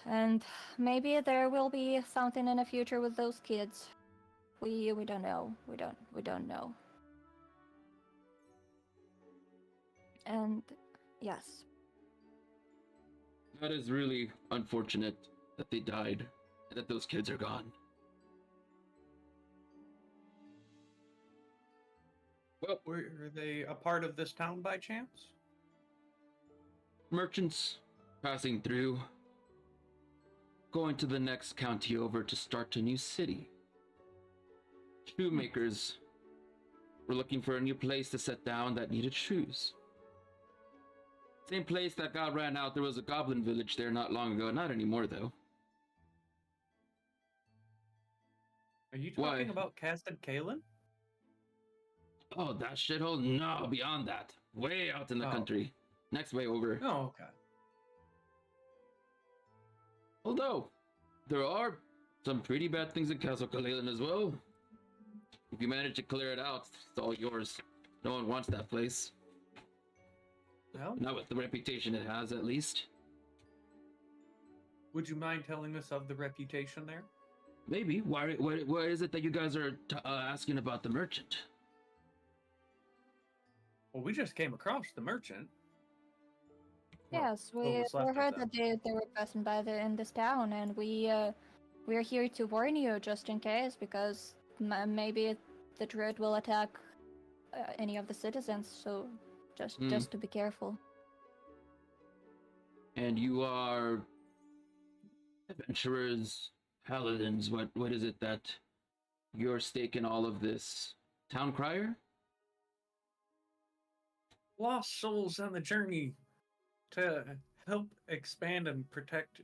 And maybe there will be something in the future with those kids. We don't know. We don't know. And yes. That is really unfortunate that they died and that those kids are gone. Well, Were they a part of this town by chance? merchants passing through, going to the next county over to start a new city. Shoemakers were looking for a new place to set down that needed shoes. Same place that got ran out. There was a goblin village there not long ago. Not anymore, though. Are you talking about Casted Kalen? Oh, that shithole? No, beyond that. Way out in the country. Next way over. Oh, okay. Although, there are some pretty bad things in Castle Kalalan as well. If you manage to clear it out, it's all yours. No one wants that place. Well, Not with the reputation it has, at least. Would you mind telling us of the reputation there? Maybe. Why is it that you guys are asking about the merchant? Well, we just came across the merchant. Yes, what we was left of heard them. that they were passing by in this town, and we're here to warn you just in case, because maybe the druid will attack any of the citizens. So just to be careful. And you are adventurers, paladins. What is it that your stake in all of this? Town crier? Lost souls on the journey to help expand and protect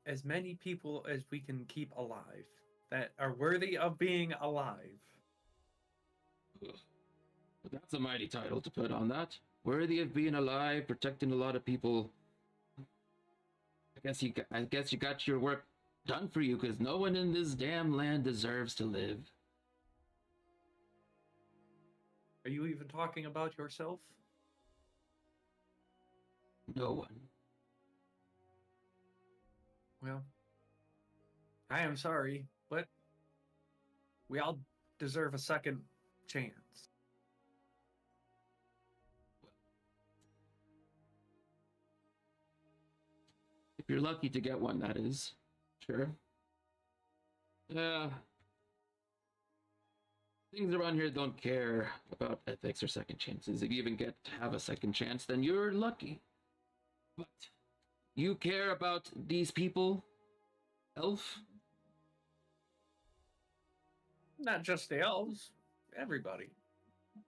as many people as we can keep alive that are worthy of being alive. Ugh. That's a mighty title to put on that. Worthy of being alive, protecting a lot of people. I guess you got your work done for you, because no one in this damn land deserves to live. Are you even talking about yourself? No one. Well, I am sorry, but we all deserve a second chance. If you're lucky to get one, that is. Sure. Things around here don't care about ethics or second chances. If you even get to have a second chance, then you're lucky. But you care about these people, Elf? Not just the elves, everybody.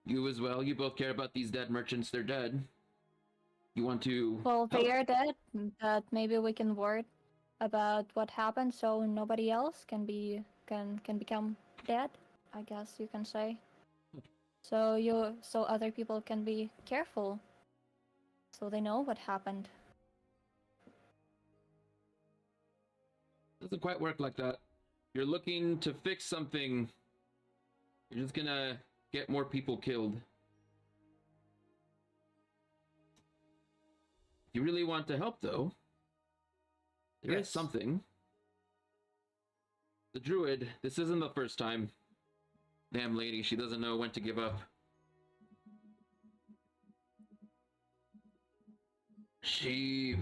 You as well? You both care about these dead merchants? They're dead. You want to Well, they help? are dead, but maybe we can word about what happened so nobody else can become dead, I guess you can say. So other people can be careful, so they know what happened. Doesn't quite work like that. You're looking to fix something. You're just gonna get more people killed. If you really want to help, though, there is Yes. something. The druid, this isn't the first time. Damn lady, she doesn't know when to give up. She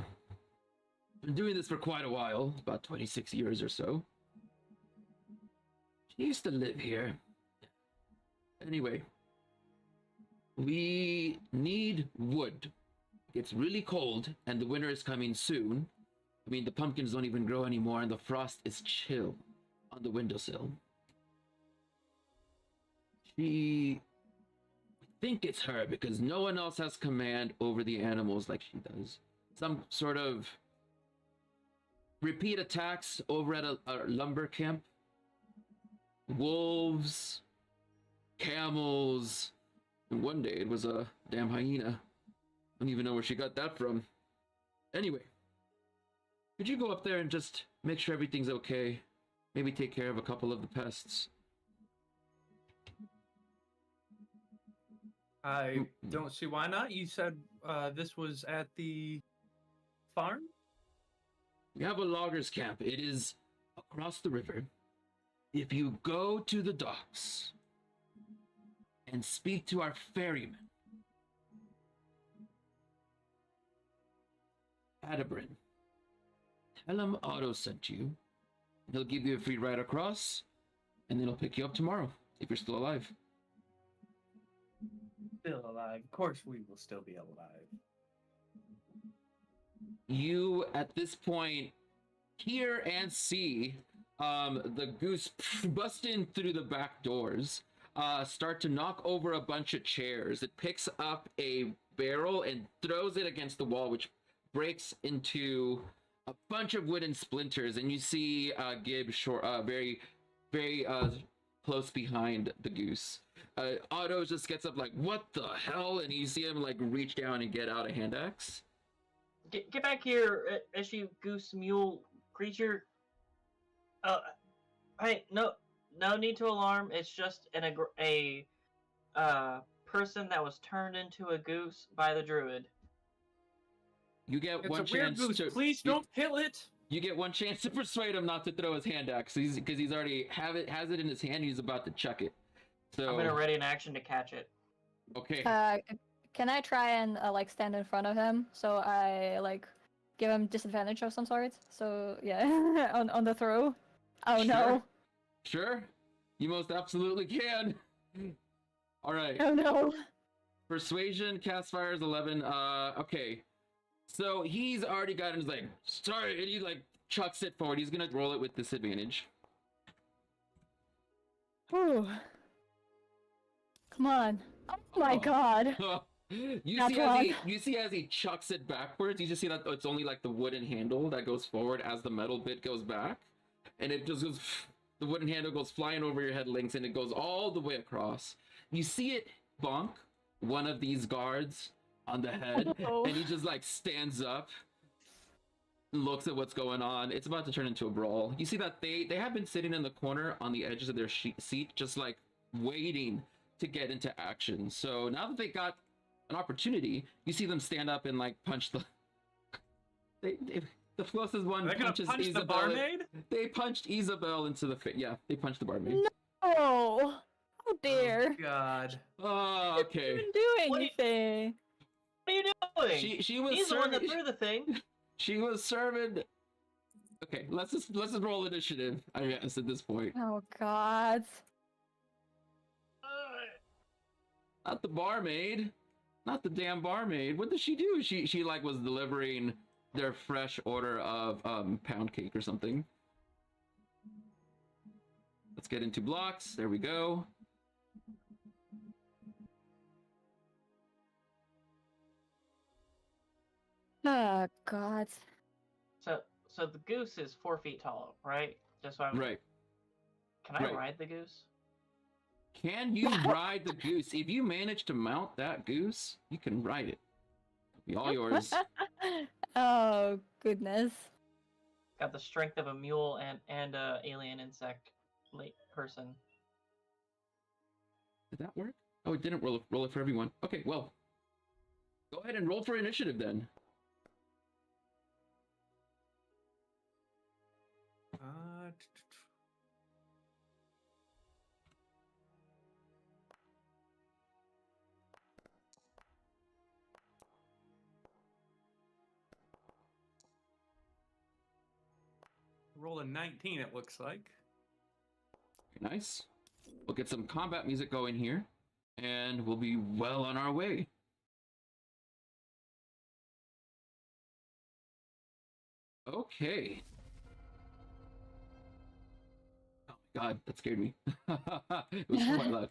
been doing this for quite a while, about 26 years or so. She used to live here. Anyway, we need wood. It's really cold, and the winter is coming soon. I mean, the pumpkins don't even grow anymore, and the frost is chill on the windowsill. I think it's her, because no one else has command over the animals like she does. Some sort of repeat attacks over at a lumber camp. Wolves, camels, and one day it was a damn hyena. I don't even know where she got that from. Anyway, could you go up there and just make sure everything's okay? Maybe take care of a couple of the pests. I don't see why not. You said this was at the farm? We have a loggers camp. It is across the river. If you go to the docks and speak to our ferryman, Adabrin, tell him Otto sent you. He'll give you a free ride across, and then he'll pick you up tomorrow, if you're still alive. Still alive. Of course we will still be alive. You, at this point, hear and see the goose bust in through the back doors, start to knock over a bunch of chairs. It picks up a barrel and throws it against the wall, which breaks into a bunch of wooden splinters, and you see Gib very close behind the goose. Otto just gets up like, what the hell? And you see him like reach down and get out a hand axe. Get back here, issue goose mule creature. Hey, no need to alarm. It's just a person that was turned into a goose by the druid. You get It's one a weird chance goose. to. Please don't kill it. You get one chance to persuade him not to throw his hand axe, because he's already has it in his hand. And he's about to chuck it. So I'm gonna ready an action to catch it. okay. Can I try and like stand in front of him so I like give him disadvantage of some sort? So yeah, on the throw. Oh no! Sure. You most absolutely can. All right. Oh no! Persuasion, cast fire is 11. Okay. So he's already got his like, sorry, and he like chucks it forward. He's gonna roll it with disadvantage. Ooh. Come on! Oh my god! You see as he chucks it backwards, you just see that it's only like the wooden handle that goes forward as the metal bit goes back, and it just goes. The wooden handle goes flying over your head, Lynx, and it goes all the way across. You see it bonk one of these guards on the head, and he just like stands up, looks at what's going on. It's about to turn into a brawl. You see that they have been sitting in the corner on the edges of their seat, just like waiting to get into action. So now that they got an opportunity, you see them stand up and like punch the. The closest one punches punch Isabel. the barmaid? They punched Isabel into the face. Yeah, they punched the barmaid. No! Oh dear! Oh, God. Oh, okay. Didn't do anything. What are you doing? She was He's the one serving. that threw the thing. She was serving. Okay, let's just roll initiative. I guess at this point. Oh god! Not the barmaid. Not the damn barmaid. What did she do? She like was delivering their fresh order of pound cake or something. Let's get into blocks. There we go. Oh god! So the goose is 4 feet tall, right? Just so I'm Right. Can I right. ride the goose? Can you ride the goose? If you manage to mount that goose, you can ride it. It'll be all yours. Oh goodness! Got the strength of a mule and a alien insect person. Did that work? Oh, it didn't roll it for everyone. Okay, well, go ahead and roll for initiative then. Roll a 19, it looks like. Very nice. We'll get some combat music going here, and we'll be well on our way. Okay. Oh my god, that scared me. It was quite loud.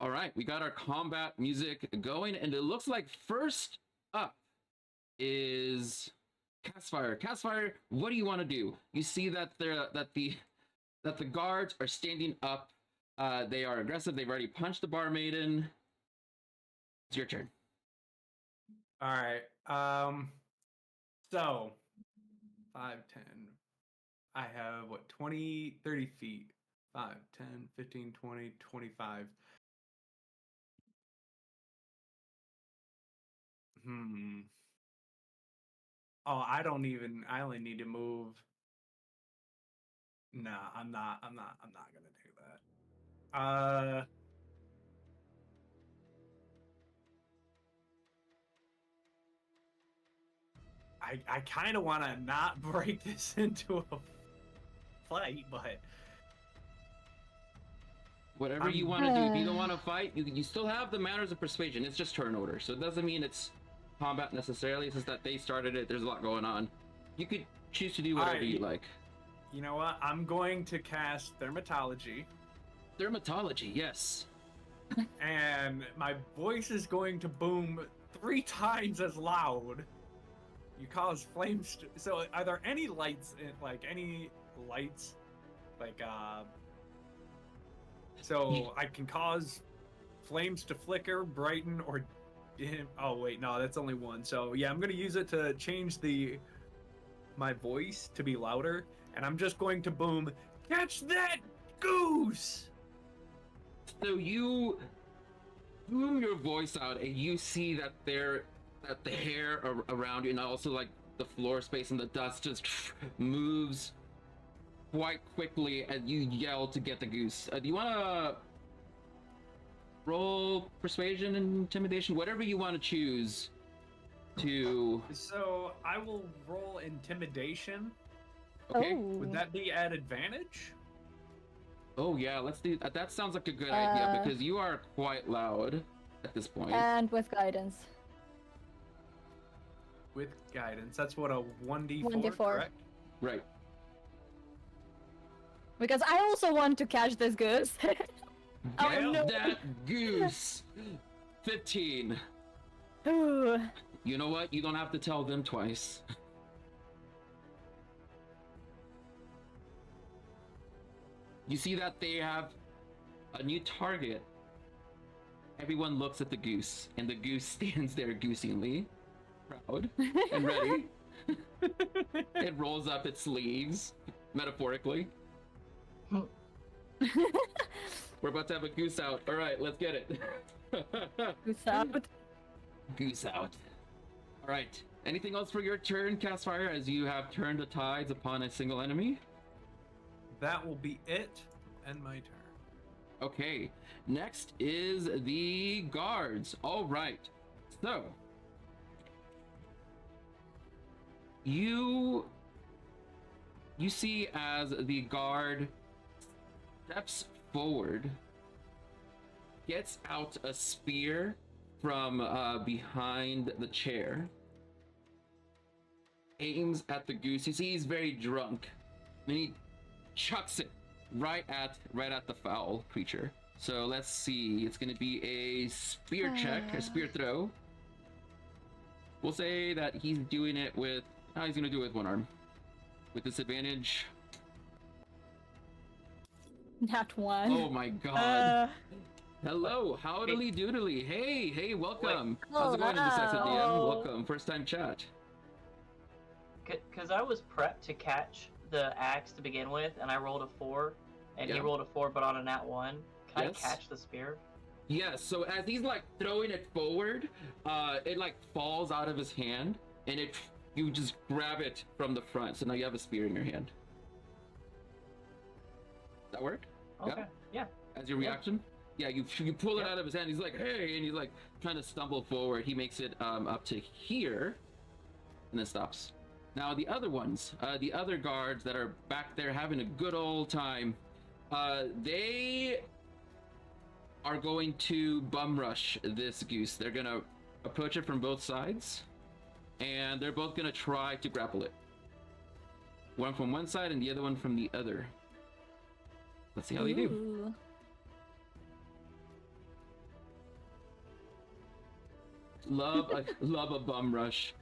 All right, we got our combat music going, and it looks like first up is Castfire. Castfire, what do you want to do? You see that the guards are standing up. They are aggressive. They've already punched the barmaiden. It's your turn. All right. So 5, 10. I have what, 20, 30 feet. 5, 10, 15, 20, 25. Oh, I only need to move. Nah, I'm not gonna do that. I kind of want to not break this into a fight, but whatever you want to do. If you don't want to fight, you still have the manners of persuasion. It's just turn order, so it doesn't mean it's combat necessarily. It's just that they started it. There's a lot going on. You could choose to do whatever you like. You know what? I'm going to cast Dermatology. Dermatology, yes. And my voice is going to boom 3 times as loud. You cause flames. So, are there any lights? So I can cause flames to flicker, brighten, or dim. Oh wait, no, that's only one. So yeah, I'm gonna use it to change my voice to be louder, and I'm just going to boom, catch that goose! So you boom your voice out, and you see that that the hair around you, and also like the floor space and the dust just moves quite quickly as you yell to get the goose. Do you want to roll persuasion and intimidation, whatever you want to choose to? So I will roll intimidation. Okay. Would that be at advantage? Oh yeah, let's do that. That sounds like a good idea because you are quite loud at this point. And with guidance. With guidance. That's what, a 1d4, 1d4. correct? Right. Because I also want to catch this goose. Oh, Get no. that goose. 15. Ooh. You know what? You don't have to tell them twice. You see that they have a new target. Everyone looks at the goose, and the goose stands there goosingly, proud and ready. It rolls up its sleeves, metaphorically. We're about to have a goose out. All right, let's get it. Goose out. Goose out. All right. Anything else for your turn, Castfire, as you have turned the tides upon a single enemy? That will be it and my turn. Okay. Next is the guards. All right. So, you see as the guard steps forward, gets out a spear from behind the chair, aims at the goose. You see he's very drunk, and he chucks it right at the foul creature. So let's see, it's gonna be a spear check, a spear throw. We'll say that he's doing it with, he's gonna do it with one arm. With disadvantage. Not one. Oh my god. Hello, howdily doodly. Hey, welcome. How's it going, Indecisive DM? Welcome, first time chat. Because I was prepped to catch the axe to begin with, and I rolled a 4, and he rolled a 4, but on a nat 1. Can I catch the spear? Yes, so as he's like throwing it forward, it like falls out of his hand, and you just grab it from the front, so now you have a spear in your hand. That work? Okay, yeah. As your reaction? Yeah, you pull it out of his hand, he's like, hey, and he's like trying to stumble forward. He makes it up to here, and then stops. Now the other ones, the other guards that are back there having a good old time, they are going to bum rush this goose. They're gonna approach it from both sides, and they're both gonna try to grapple it. One from one side and the other one from the other. Let's see how they do. Love a bum rush.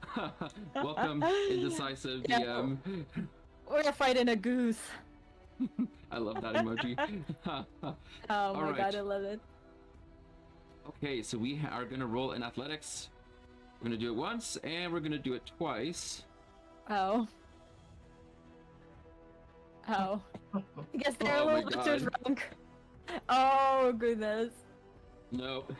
Welcome, Indecisive DM. We're fighting a goose. I love that emoji. Oh my god, I love it. Okay, so we are gonna roll in athletics. We're gonna do it once, and we're gonna do it twice. Oh. I guess they're a little bit too drunk. Oh goodness. Nope.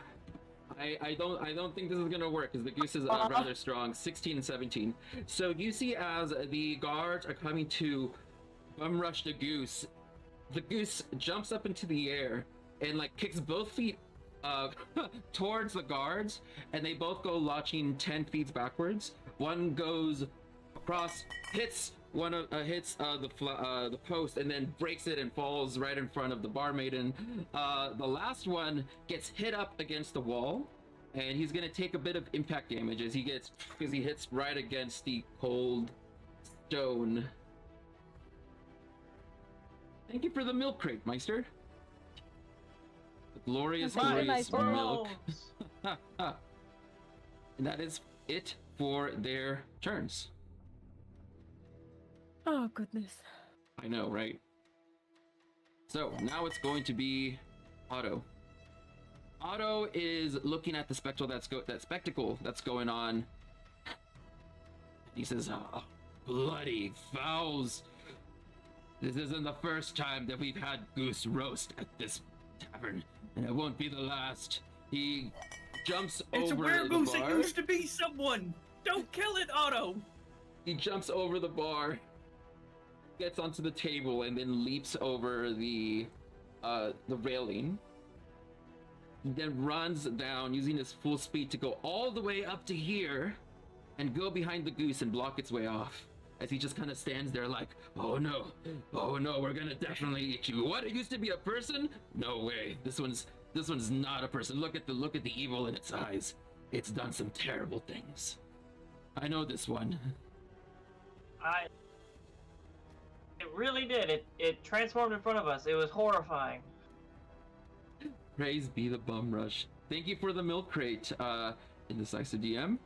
I don't think this is gonna work because the goose is rather strong. 16 and 17. So you see as the guards are coming to bum rush the goose jumps up into the air and like kicks both feet towards the guards, and they both go launching 10 feet backwards. One goes across, hits the post, and then breaks it and falls right in front of the bar maiden. The last one gets hit up against the wall, and he's gonna take a bit of impact damage as he hits right against the cold stone. Thank you for the milk crate, Meister. The glorious milk. And that is it for their turns. Oh goodness. I know, right? So now it's going to be Otto. Otto is looking at the spectacle that's going on. He says, "Oh, bloody fowls! This isn't the first time that we've had goose roast at this tavern, and it won't be the last." He jumps It's a over the werewolf. It bar. used to be someone. Don't kill it, Otto. He jumps over the bar, gets onto the table, and then leaps over the railing. He then runs down using his full speed to go all the way up to here and go behind the goose and block its way off. As he just kind of stands there like, oh no, we're gonna definitely eat you. What, it used to be a person? No way. This one's not a person. Look at the evil in its eyes. It's done some terrible things. I know this one. It really did. It transformed in front of us. It was horrifying. Praise be the bum rush. Thank you for the milk crate, Indecisive DM.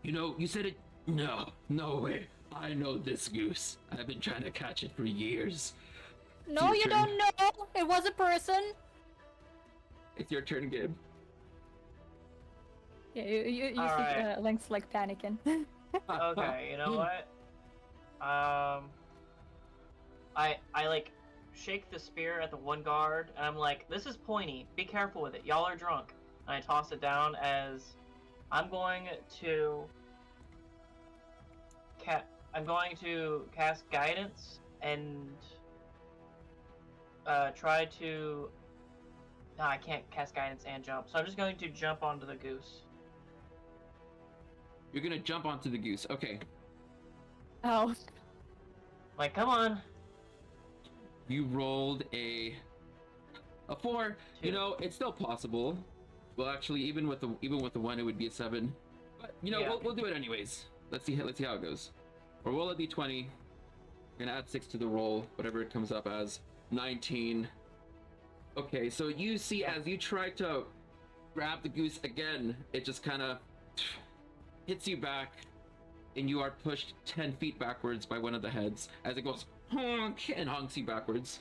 You know, you said it. No way. I know this goose. I've been trying to catch it for years. No, you don't know. It was a person. It's your turn, Gabe. Yeah, you see Alright. Link's like panicking. Okay, you know what? I like shake the spear at the one guard, and I'm like, this is pointy. Be careful with it. Y'all are drunk. And I toss it down as I'm going to cast guidance and try to. No, I can't cast guidance and jump, so I'm just going to jump onto the goose. You're gonna jump onto the goose. Okay. Oh. Like, come on. You rolled a 4. You Two. know, it's still possible. Well, actually, even with the 1, it would be a 7. But you know, Yeah. we'll do it anyways. Let's see how it goes. Or roll a d20. We're gonna add 6 to the roll, whatever it comes up as. 19. Okay, so you see as you try to grab the goose again, it just kind of hits you back, and you are pushed 10 feet backwards by one of the heads as it goes honk and honks you backwards.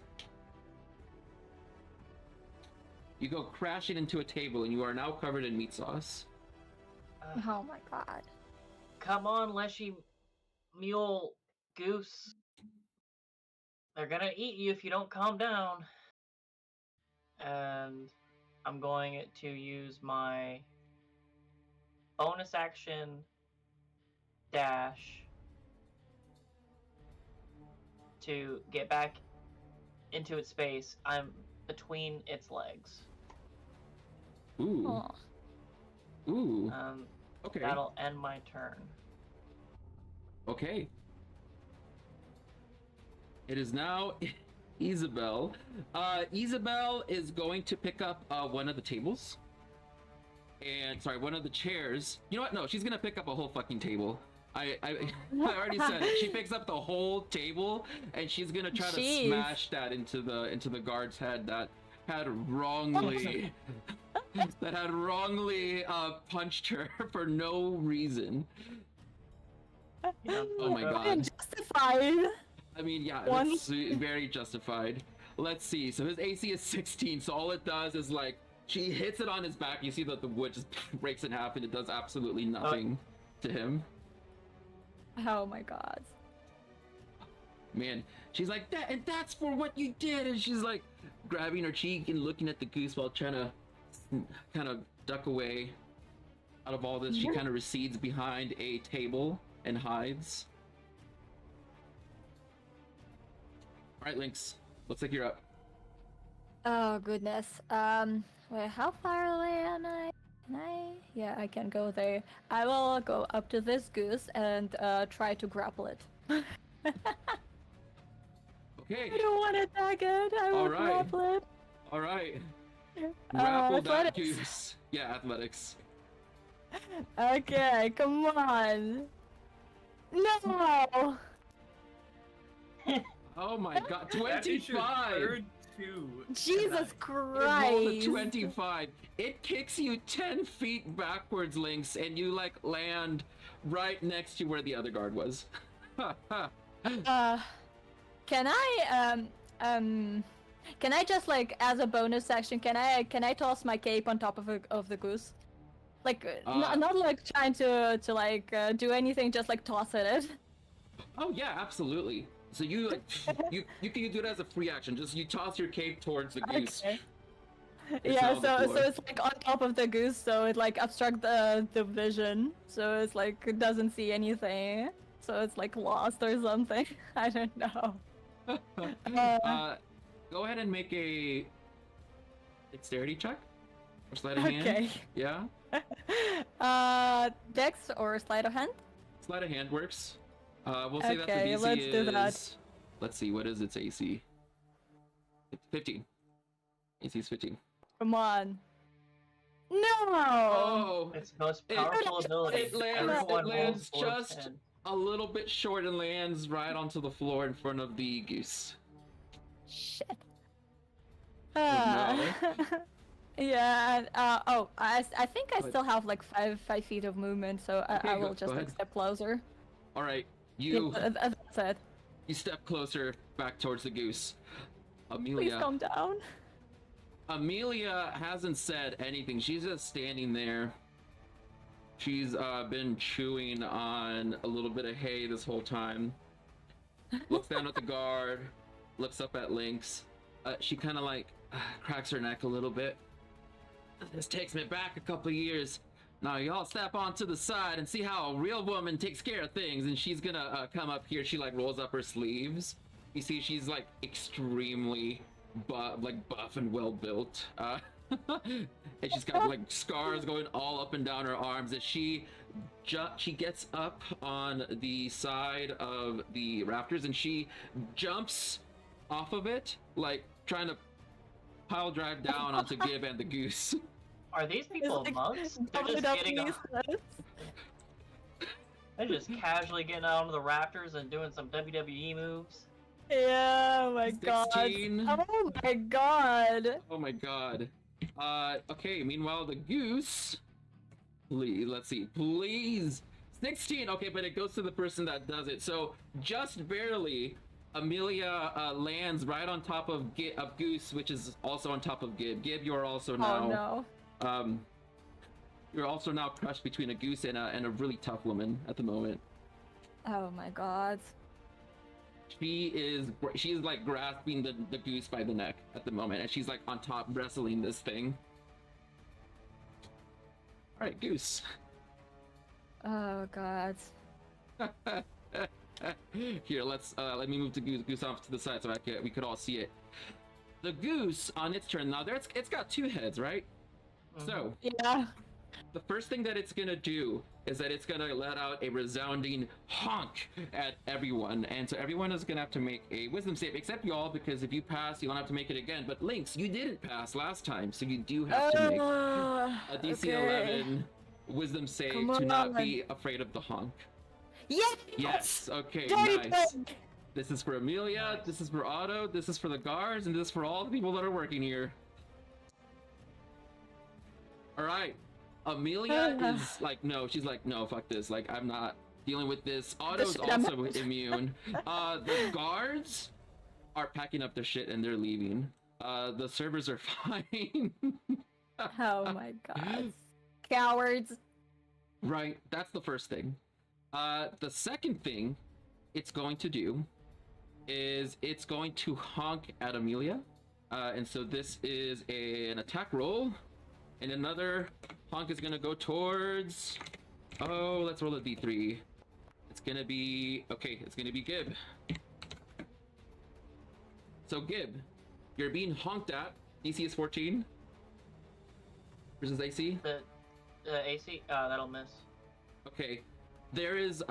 You go crashing into a table, and you are now covered in meat sauce. Oh my god. Come on, Leshy Mule Goose. They're gonna eat you if you don't calm down. And I'm going to use my bonus action dash to get back into its space. I'm between its legs. Ooh. Oh. Ooh. Okay. That'll end my turn. Okay. It is now Isabel. Isabel is going to pick up one of the tables. And sorry, one of the chairs. You know what? No, she's gonna pick up a whole fucking table. I already said it. She picks up the whole table, and she's gonna try to smash that into the guard's head that had wrongly punched her for no reason. Oh my god. Justified. I mean, yeah, that's very justified. Let's see. So his AC is 16. So all it does is like she hits it on his back. You see that the wood just breaks in half, and it does absolutely nothing to him. Oh my god. Man, she's like that, and that's for what you did. And she's like grabbing her cheek and looking at the goose while trying to kind of duck away out of all this. She kind of recedes behind a table and hides. All right, Lynx. Looks like you're up. Oh goodness. Wait, how far away am I? Yeah, I can go there. I will go up to this goose and try to grapple it. Okay. I don't want to attack it. I will grapple it. All right. Grapple that athletics. goose. Yeah, athletics. Okay, come on. No. Oh my god, That is your 25! third two Jesus tonight. It rolled a Christ. 25. It kicks you 10 feet backwards, Lynx, and you like land right next to where the other guard was. Can I just like as a bonus action? Can I toss my cape on top of the goose? Like not like trying to like do anything, just like toss it. Oh yeah, absolutely. So you like you can do it as a free action. Just you toss your cape towards the goose. Okay. It's Yeah, now on the so floor. it's like on top of the goose, so it like obstruct the vision. So it's like it doesn't see anything. So it's like lost or something. I don't know. Go ahead and make a dexterity check or sleight of hand. Okay. Yeah, Dex or sleight of hand? sleight of hand works. We'll say that the Okay, DC let's is. do that. Let's see, what is its AC? 15. AC is 15. Come on. No. Oh, Its most It- powerful ability. it lands Everyone rolls just 10. a little bit short and lands right onto the floor in front of the goose. Shit. Oh, Yeah. I think I But- still have like 5 feet of movement, so Okay, I go- will go just like ahead. step closer. All right, Yeah, you that's it. you step closer back towards the goose. Please Amelia. calm down. Amelia hasn't said anything. She's just standing there. She's been chewing on a little bit of hay this whole time. Looks down at the guard, looks up at Lynx. She kind of like cracks her neck a little bit. This takes me back a couple years. Now y'all step onto the side and see how a real woman takes care of things. And she's gonna come up here. She like rolls up her sleeves. You see, she's like extremely buff and well built. And she's got like scars going all up and down her arms. As she gets up on the side of the rafters and she jumps off of it, like trying to pile drive down onto Gib and the goose. Are these people like monks? They're just getting WWE on, says. they're just casually getting out onto the rafters and doing some WWE moves. Yeah, oh my 16. god. Oh my god. Oh my god. Okay, meanwhile the goose. Please, let's see. Please. 16. Okay, but it goes to the person that does it. So just barely, Amelia lands right on top of Goose, which is also on top of Gib. Gib, you are also now. Oh no. You're also now crushed between a goose and a really tough woman at the moment. Oh my god. She's like grasping the goose by the neck at the moment, and she's like on top wrestling this thing. All right, goose. Oh god. Here, let me move the goose off to the side so we could all see it. The goose on its turn now. It's got two heads, right? So Yeah. the first thing that it's gonna do is that it's gonna let out a resounding honk at everyone, and so everyone is gonna have to make a wisdom save, except y'all, because if you pass, you don't have to make it again. But Lynx, you didn't pass last time, so you do have to make a DC 11 wisdom save Come to not on. be afraid of the honk. Yes. Yes. Okay. Dirty Nice. pig. This is for Amelia. Nice. This is for Otto. This is for the guards, and this is for all the people that are working here. All right. Amelia is like, no. She's like, no, fuck this. Like, I'm not dealing with this. Otto's shit I'm also immune. The guards are packing up their shit and they're leaving. The servers are fine. Oh my god. Cowards. Right. That's the first thing. The second thing it's going to do is it's going to honk at Amelia. And so this is an attack roll. And another honk is gonna go towards... Oh, let's roll a d3. It's gonna be... Okay, it's gonna be Gib. So Gib, you're being honked at. DC is 14. Versus AC. The AC, that'll miss. Okay. There is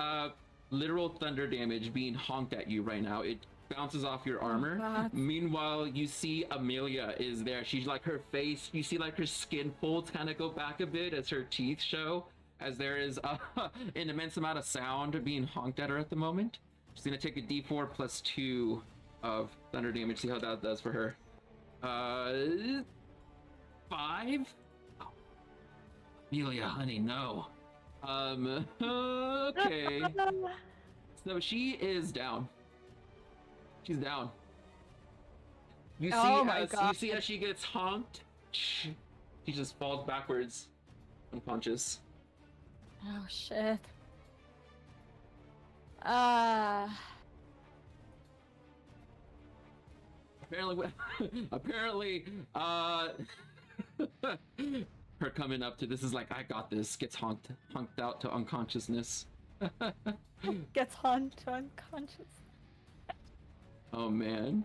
literal thunder damage being honked at you right now. It bounces off your armor. God. Meanwhile, you see Amelia is there. She's like, her face, you see like her skin folds kind of go back a bit as her teeth show, as there is an immense amount of sound being honked at her at the moment. She's gonna take a d4 plus 2 of thunder damage. See how that does for her. 5? Oh. Amelia, honey, no. Okay. So she is down. She's down. You see, Oh my you God. see as she gets honked, she just falls backwards, unconscious. Oh shit. Apparently, Her coming up to this is like, I got this. Gets honked out to unconsciousness. Gets haunted to unconscious. Oh man.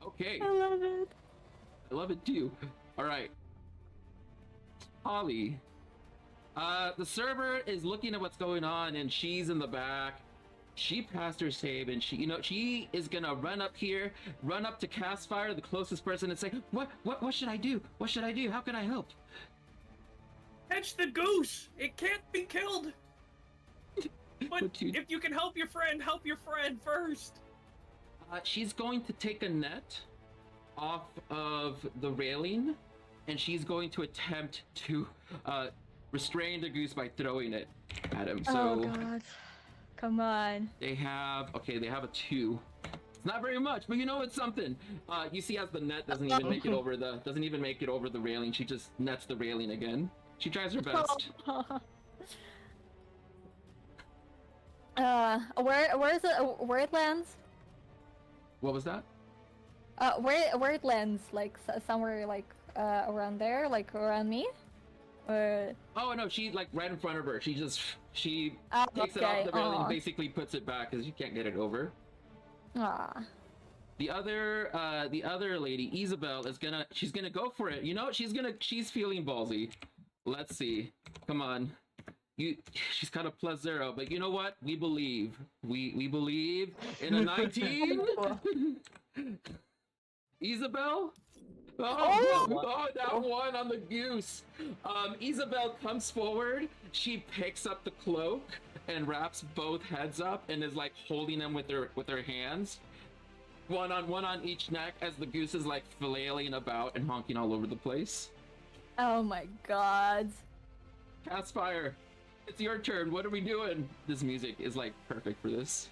Okay. I love it. I love it too. All right. Holly. The server is looking at what's going on, and she's in the back. She passed her save, and she is gonna run up here, run up to Castfire, the closest person, and say, What should I do? What should I do? How can I help? Catch the goose! It can't be killed! But if you can help your friend first! She's going to take a net off of the railing, and she's going to attempt to restrain the goose by throwing it at him. So, oh god. Come on. They have a 2. It's not very much, but you know it's something. You see, as the net doesn't even make it over the railing, she just nets the railing again. She tries her best. Where is it? Where it lands? What was that? Where it lands? Like somewhere like around there, like around me. Oh no, she like right in front of her. She takes it okay. off the railing and basically puts it back because you can't get it over. Ah. The other lady, Isabel, she's gonna go for it. You know, she's feeling ballsy. Let's see. Come on. She's got a +0, but you know what? We believe. We believe in a 19. Isabel? Oh, that one on the goose. Isabel comes forward. She picks up the cloak and wraps both heads up and is like holding them with her hands. One on each neck as the goose is like flailing about and honking all over the place. Oh my god. Castfire, it's your turn. What are we doing? This music is like perfect for this.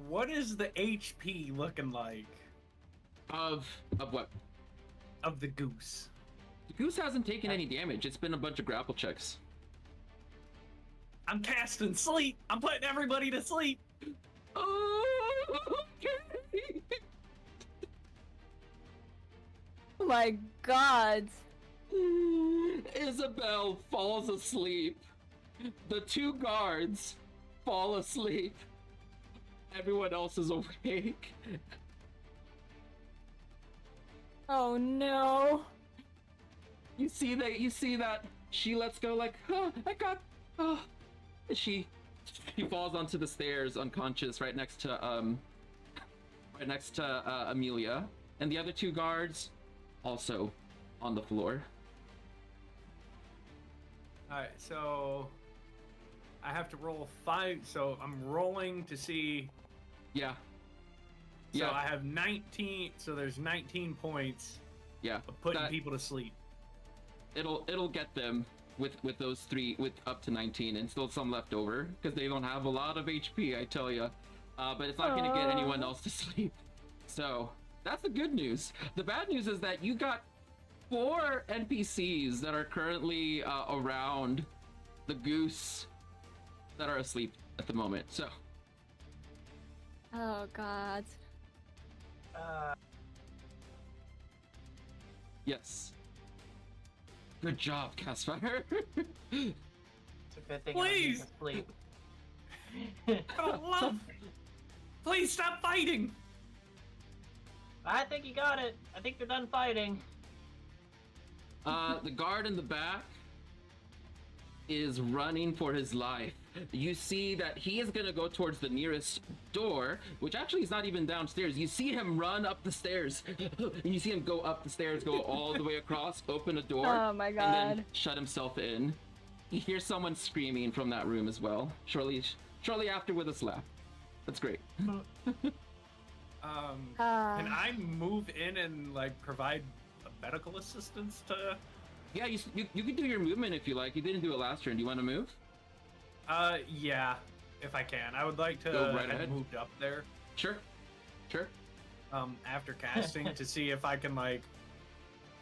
What is the HP looking like? Of what? Of the goose. The goose hasn't taken any damage. It's been a bunch of grapple checks. I'm casting sleep. I'm putting everybody to sleep. Oh, okay. Oh my god. Isabel falls asleep. The 2 guards fall asleep. Everyone else is awake. Oh no. You see that she lets go like, she falls onto the stairs unconscious right next to Amelia, and the other 2 guards also on the floor. Alright, so I have to roll 5, so I'm rolling to see. Yeah. So I have 19, so there's 19 points. Yeah. Of putting people to sleep. It'll get them with those 3 with up to 19 and still some left over because they don't have a lot of HP, I tell you. But it's not going to get anyone else to sleep. So that's the good news. The bad news is that you got 4 NPCs that are currently around the goose that are asleep at the moment. So. Oh god. Yes. Good job, Castfire. It's a good thing Please! I don't need to sleep. Oh, love! Please stop fighting! I think you got it. I think you're done fighting. The guard in the back is running for his life. You see that he is gonna go towards the nearest door, which actually is not even downstairs. You see him run up the stairs, and you see him go up the stairs, go all the way across, open a door, Oh my god. and then shut himself in. He hears someone screaming from that room as well. Shortly after with a slap. That's great. Can I move in and like provide medical assistance to? Yeah, you can do your movement if you like. You didn't do it last turn. Do you want to move? Yeah, if I can. I would like to Go right have ahead. moved up there. Sure. After casting to see if I can like,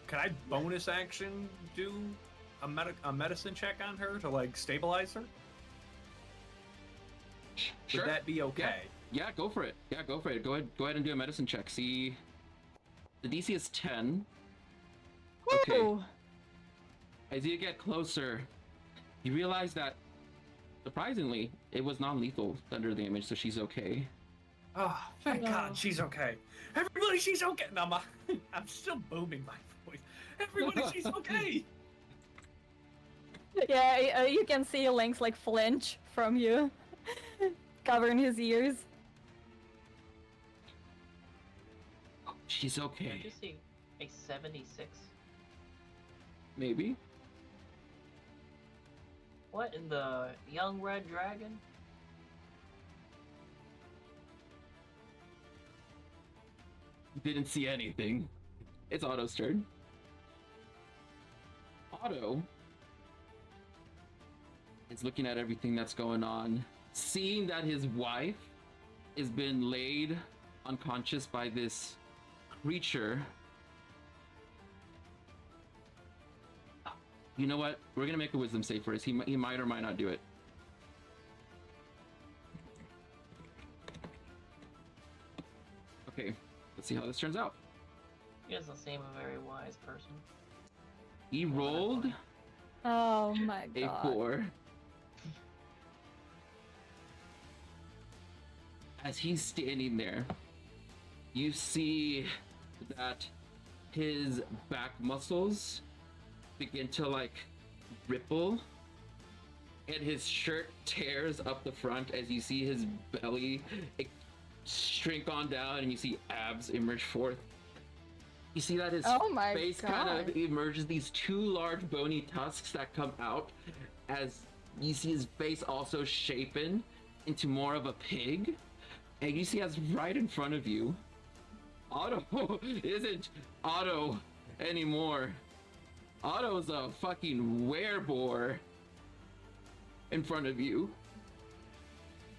can I bonus action do a medicine check on her to like stabilize her? Sure. Would that be okay? Yeah, go for it. Go ahead and do a medicine check. See The DC is 10. Okay. Ooh. As you get closer, you realize that, surprisingly, it was non-lethal thunder damage, so she's okay. Oh, thank Hello. God she's okay. Everybody, she's okay. No, I'm still booming my voice. Everybody, she's okay. Yeah, you can see Lynx like flinch from you, covering his ears. She's Can I okay. just see a 76? Maybe. What in the young red dragon? Didn't see anything. It's Otto's turn. Otto is looking at everything that's going on, seeing that his wife has been laid unconscious by this creature. You know what? We're gonna make a wisdom save first. He might or might not do it. Okay, let's see how this turns out. He doesn't seem a very wise person. He rolled Oh my a god. 4. As he's standing there, you see that his back muscles begin to like ripple, and his shirt tears up the front as you see his belly shrink on down, and you see abs emerge forth. You see that his Oh my face kind of God. emerges, these 2 large bony tusks that come out, as you see his face also shapen into more of a pig. And you see, as right in front of you, Otto isn't Otto anymore. Otto's a fucking wereboar in front of you.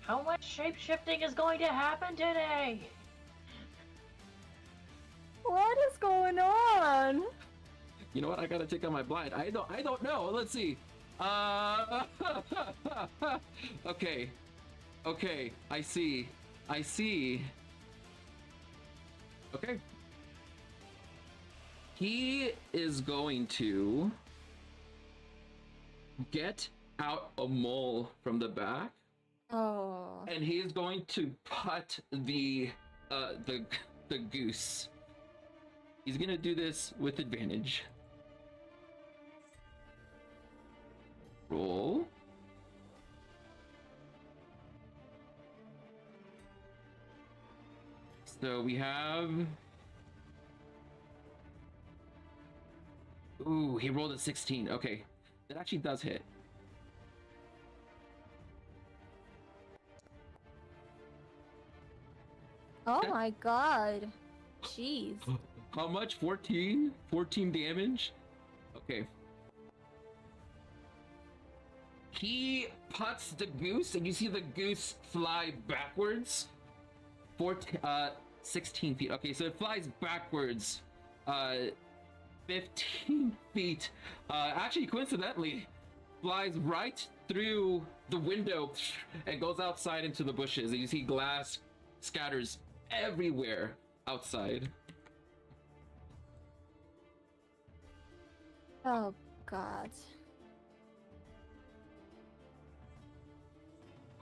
How much shape-shifting is going to happen today? What is going on? You know what? I gotta take out my blind. I don't know. Let's see. Okay. Okay. I see. Okay. He is going to get out a mole from the back, Oh. and he is going to putt the goose. He's gonna do this with advantage. Roll. So we have... Ooh, he rolled a 16. Okay, that actually does hit. Oh my god. Jeez. How much? 14? 14 damage? Okay. He puts the goose, and you see the goose fly backwards. 16 feet. Okay, so it flies backwards 15 feet. Actually, coincidentally, flies right through the window and goes outside into the bushes. And you see glass scatters everywhere outside. Oh god.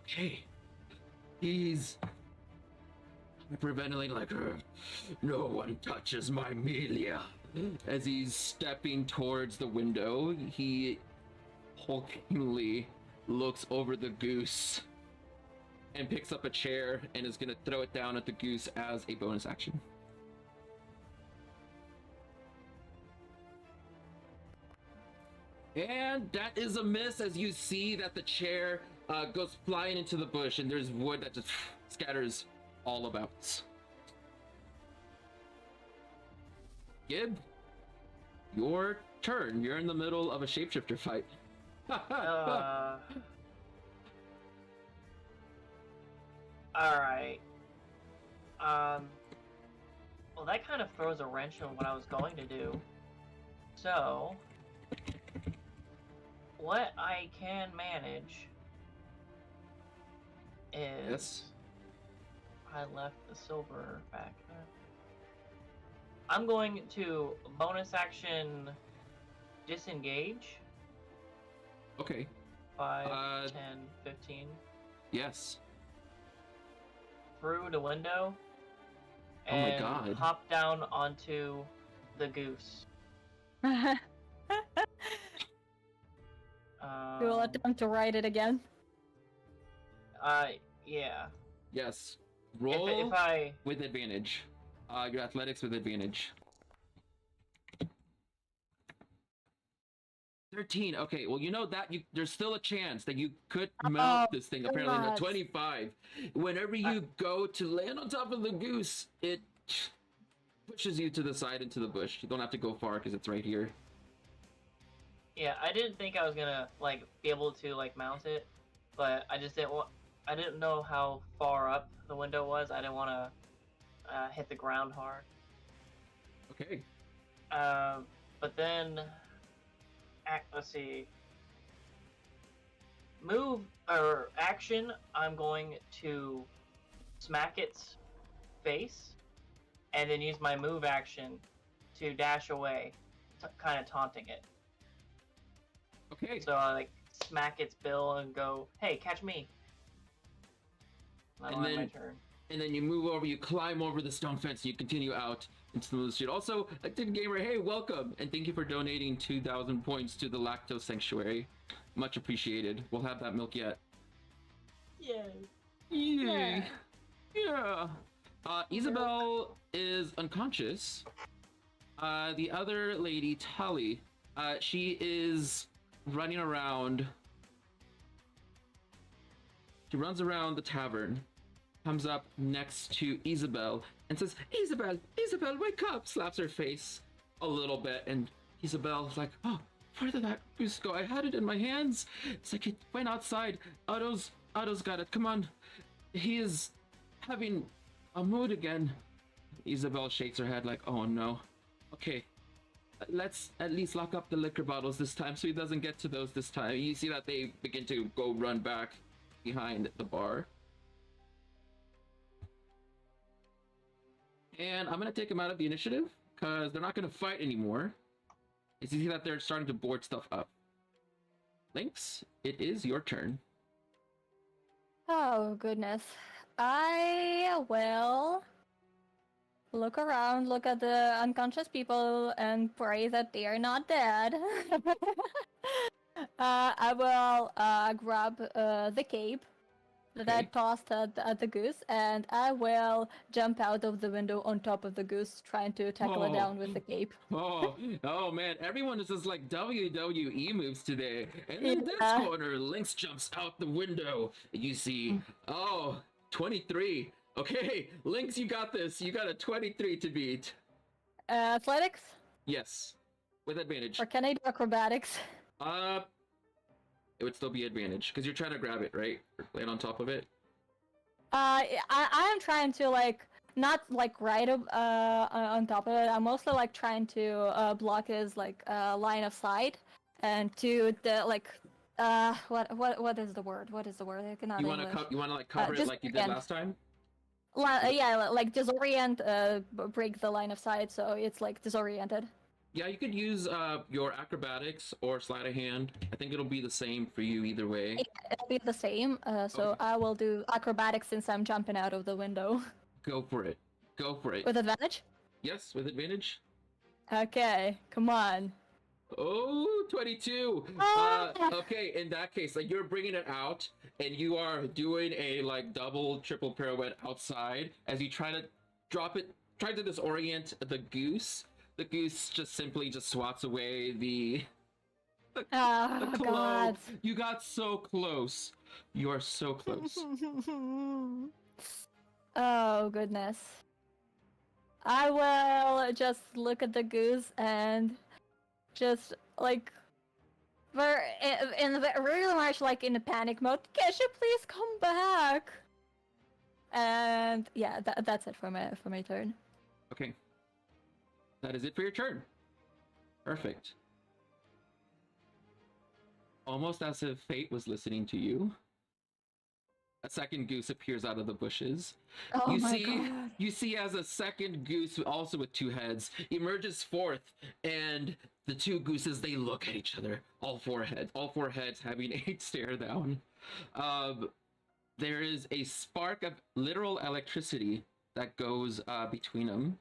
Okay. He's hyperventilating like, no one touches my Melia. As he's stepping towards the window, he hulkingly looks over the goose and picks up a chair and is gonna throw it down at the goose as a bonus action. And that is a miss, as you see that the chair goes flying into the bush, and there's wood that just scatters all about. Gib, your turn. You're in the middle of a shapeshifter fight. Alright. Well, that kind of throws a wrench in what I was going to do. So, what I can manage is... Yes. I left the silver back there. I'm going to bonus action disengage. Okay. 5, 10, 15. Yes. Through the window. Oh my And God. hop down onto the goose. You will attempt to ride it again. Yeah. Yes. Roll If I with advantage. Your athletics with advantage. 13. Okay, well, you know that there's still a chance that you could mount this thing. Apparently, in a God. 25. Whenever you go to land on top of the goose, it pushes you to the side into the bush. You don't have to go far because it's right here. Yeah, I didn't think I was gonna like be able to like mount it, but I just didn't want. I didn't know how far up the window was. I didn't want to hit the ground hard. Okay. But then, let's see. Move or action. I'm going to smack its face, and then use my move action to dash away, kind of taunting it. Okay. So I like smack its bill and go, "Hey, catch me!" That'll end my turn. And then you move over, you climb over the stone fence, and you continue out into the street. Also, Active Gamer, hey, welcome, and thank you for donating 2,000 points to the Lactose Sanctuary. Much appreciated. We'll have that milk yet. Yay! Yay! Yeah. Isabel is unconscious. The other lady, Tali, she is running around. She runs around the tavern, comes up next to Isabel, and says, Isabel, wake up! Slaps her face a little bit, and Isabel's like, oh, where did that goose go? I had it in my hands. It's like it went outside. Otto's got it. Come on. He is having a mood again. Isabel shakes her head like, oh no. Okay, let's at least lock up the liquor bottles this time so he doesn't get to those this time. You see that they begin to go run back behind the bar. And I'm gonna take them out of the initiative because they're not gonna fight anymore. You see that they're starting to board stuff up. Lynx, it is your turn. Oh, goodness. I will look around, look at the unconscious people, and pray that they are not dead. I will grab the cape that I tossed at the goose, and I will jump out of the window on top of the goose, trying to tackle it down with the cape. Oh man, everyone is just like WWE moves today. And in this corner, Lynx jumps out the window. You see, 23. Okay, Lynx, you got this. You got a 23 to beat. Athletics? Yes, with advantage. Or can I do acrobatics? It would still be advantage because you're trying to grab it, right? Or land on top of it. I am trying to not right on top of it. I'm mostly trying to block his line of sight, and to the what is the word? What is the word? I cannot. You want to cover it like you did last time? Yeah, disorient, break the line of sight, so it's disoriented. Yeah, you could use your acrobatics or sleight of hand. I think it'll be the same for you either way. Yeah, it'll be the same. So Okay. I will do acrobatics since I'm jumping out of the window. Go for it. Go for it. With advantage? Yes, with advantage. Okay, come on. Oh, 22. Okay, in that case, you're bringing it out, and you are doing a double, triple pirouette outside as you try to drop it, try to disorient the goose. The goose just simply swats away the cloak. God. You got so close. You are so close. Oh, goodness. I will just look at the goose and just really much in a panic mode. Can you please come back? And yeah, that's it for my turn. Okay. That is it for your turn. Perfect. Almost as if fate was listening to you. a second goose appears out of the bushes. Oh you my see, god. you see as a second goose, also with 2 heads, emerges forth, and the 2 gooses, they look at each other. All four heads having a stare down. There is a spark of literal electricity that goes between them,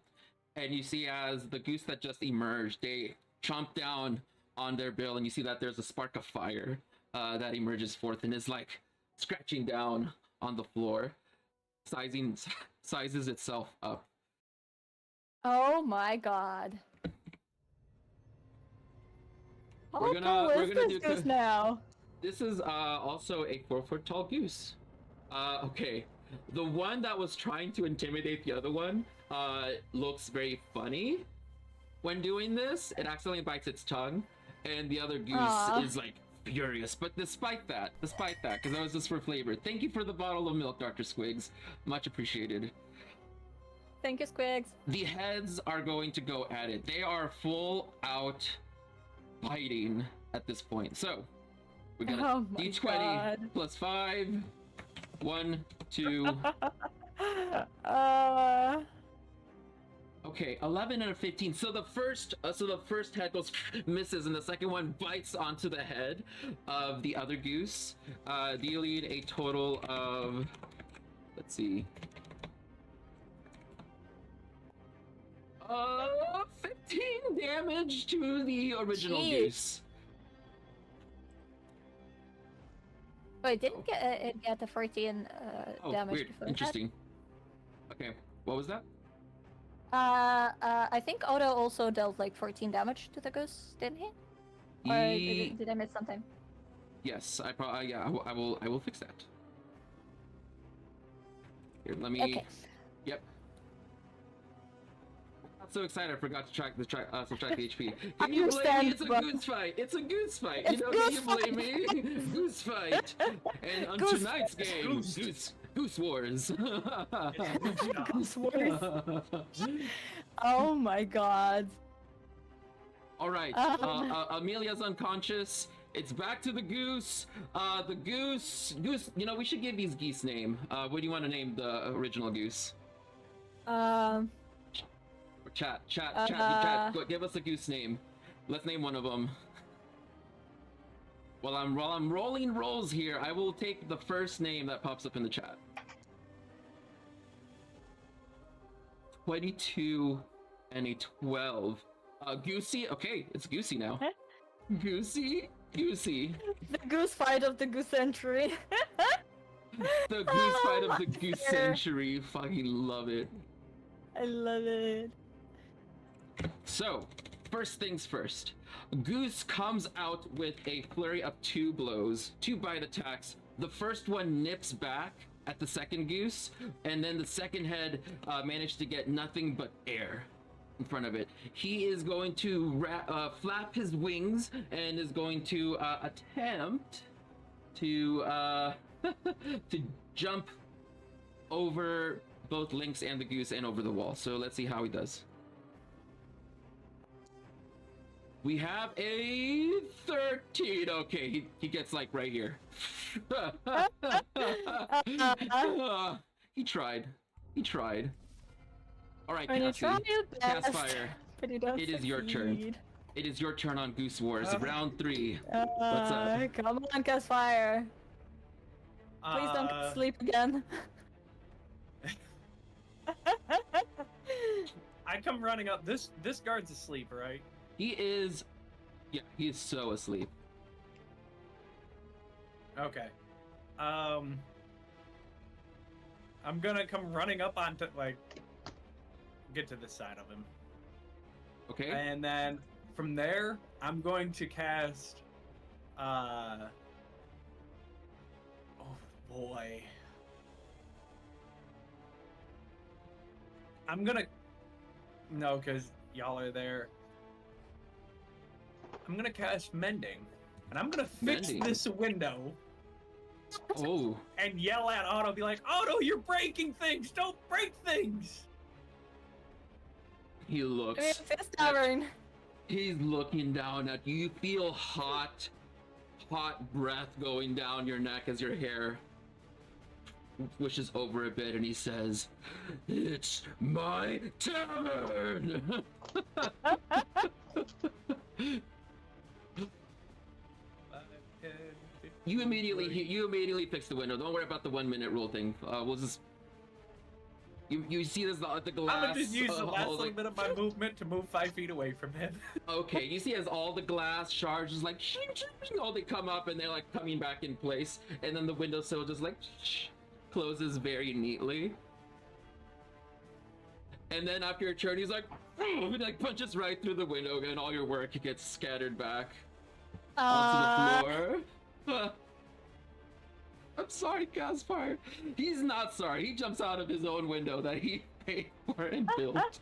and you see as the goose that just emerged, they chomp down on their bill, and you see that there's a spark of fire that emerges forth and is like scratching down on the floor, sizes itself up. Oh my god. We're How gonna- cool we're is gonna this do goose now? This is also a 4-foot tall goose. Okay, the one that was trying to intimidate the other one looks very funny when doing this. It accidentally bites its tongue, and the other goose Aw. is like furious. But despite that, because that was just for flavor. Thank you for the bottle of milk, Dr. Squigs. Much appreciated. Thank you, Squigs. The heads are going to go at it. They are full out biting at this point. So we got Oh my D20 god. plus 5. 1, 2. Okay, 11 and a 15. So the first head goes misses, and the second one bites onto the head of the other goose, dealing a total of, let's see, 15 damage to the original Jeez. goose. Wait, didn't it get the 14 Oh, damage weird. before that? Interesting. Okay, what was that? I think Odo also dealt like 14 damage to the goose, didn't he? Or did I miss something? Yes, I probably, yeah, I will fix that. Here, let me. Okay. Yep. Not so excited, I forgot to subtract the HP. Can you blame me? It's a Understand, goose fight. It's a goose fight. It's You know, goose can you blame me? Goose fight. And on Goose tonight's game, Goose Wars. Goose Wars. Oh my god. All right. Amelia's unconscious. It's back to the goose. The goose. You know, we should give these geese name. What do you want to name the original goose? Chat. Go, give us a goose name. Let's name one of them. While I'm rolling rolls here, I will take the first name that pops up in the chat. 22 and a 12. Goosey. Okay, it's Goosey now. Huh? Goosey. The goose fight of the goose century. The goose fight of my the goose dear. century. Fucking love it. I love it. So, first things first. Goose comes out with a flurry of 2 blows, 2 bite attacks. The first one nips back at the second goose, and then the second head managed to get nothing but air in front of it. He is going to flap his wings and is going to attempt to to jump over both Lynx and the goose and over the wall. So let's see how he does. We have a 13. Okay, he gets like right here. He tried. All right, When you Cassie. try your best, Fire. but you don't It is your turn. succeed. It is your turn on Goose Wars, round 3. What's up? Come on, Fire. Please don't sleep again. I come running up. This guard's asleep, right? He is, yeah, he is so asleep. Okay. I'm gonna come running up onto get to the side of him. Okay. And then from there, I'm going to cast. Oh boy. I'm gonna. No, because y'all are there. I'm gonna cast Mending, and I'm gonna fix Mending. this window Oh, and yell at Otto, be like, Otto, you're breaking things! Don't break things! he looks. Fist tavern. He's looking down at you. You feel hot breath going down your neck as your hair wishes over a bit and he says, "It's my tavern." You immediately fix the window. Don't worry about the 1 minute rule thing. We'll just you see this the glass. I'm gonna just use the last little bit of my movement to move 5 feet away from him. Okay, you see as all the glass shards just like shing, shing, shing, all they come up and they're like coming back in place, and then the windowsill just like closes very neatly. And then after your turn, he's like, punches right through the window, and all your work gets scattered back onto the floor. I'm sorry, Caspar. He's not sorry. He jumps out of his own window that he paid for and built.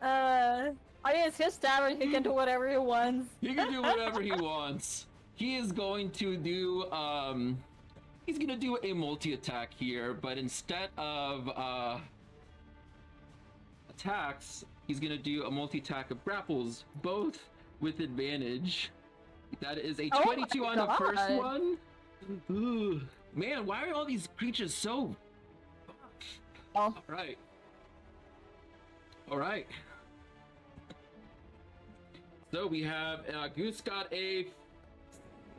I mean, it's his tavern. He can do whatever he wants. He can do whatever he wants. He is going to do, he's gonna do a multi-attack here, but instead of, attacks, he's gonna do a multi-attack of grapples, both with advantage. That is a 22 on the first one. Ooh, man, why are all these creatures so... Oh. Alright. So we have Goose got a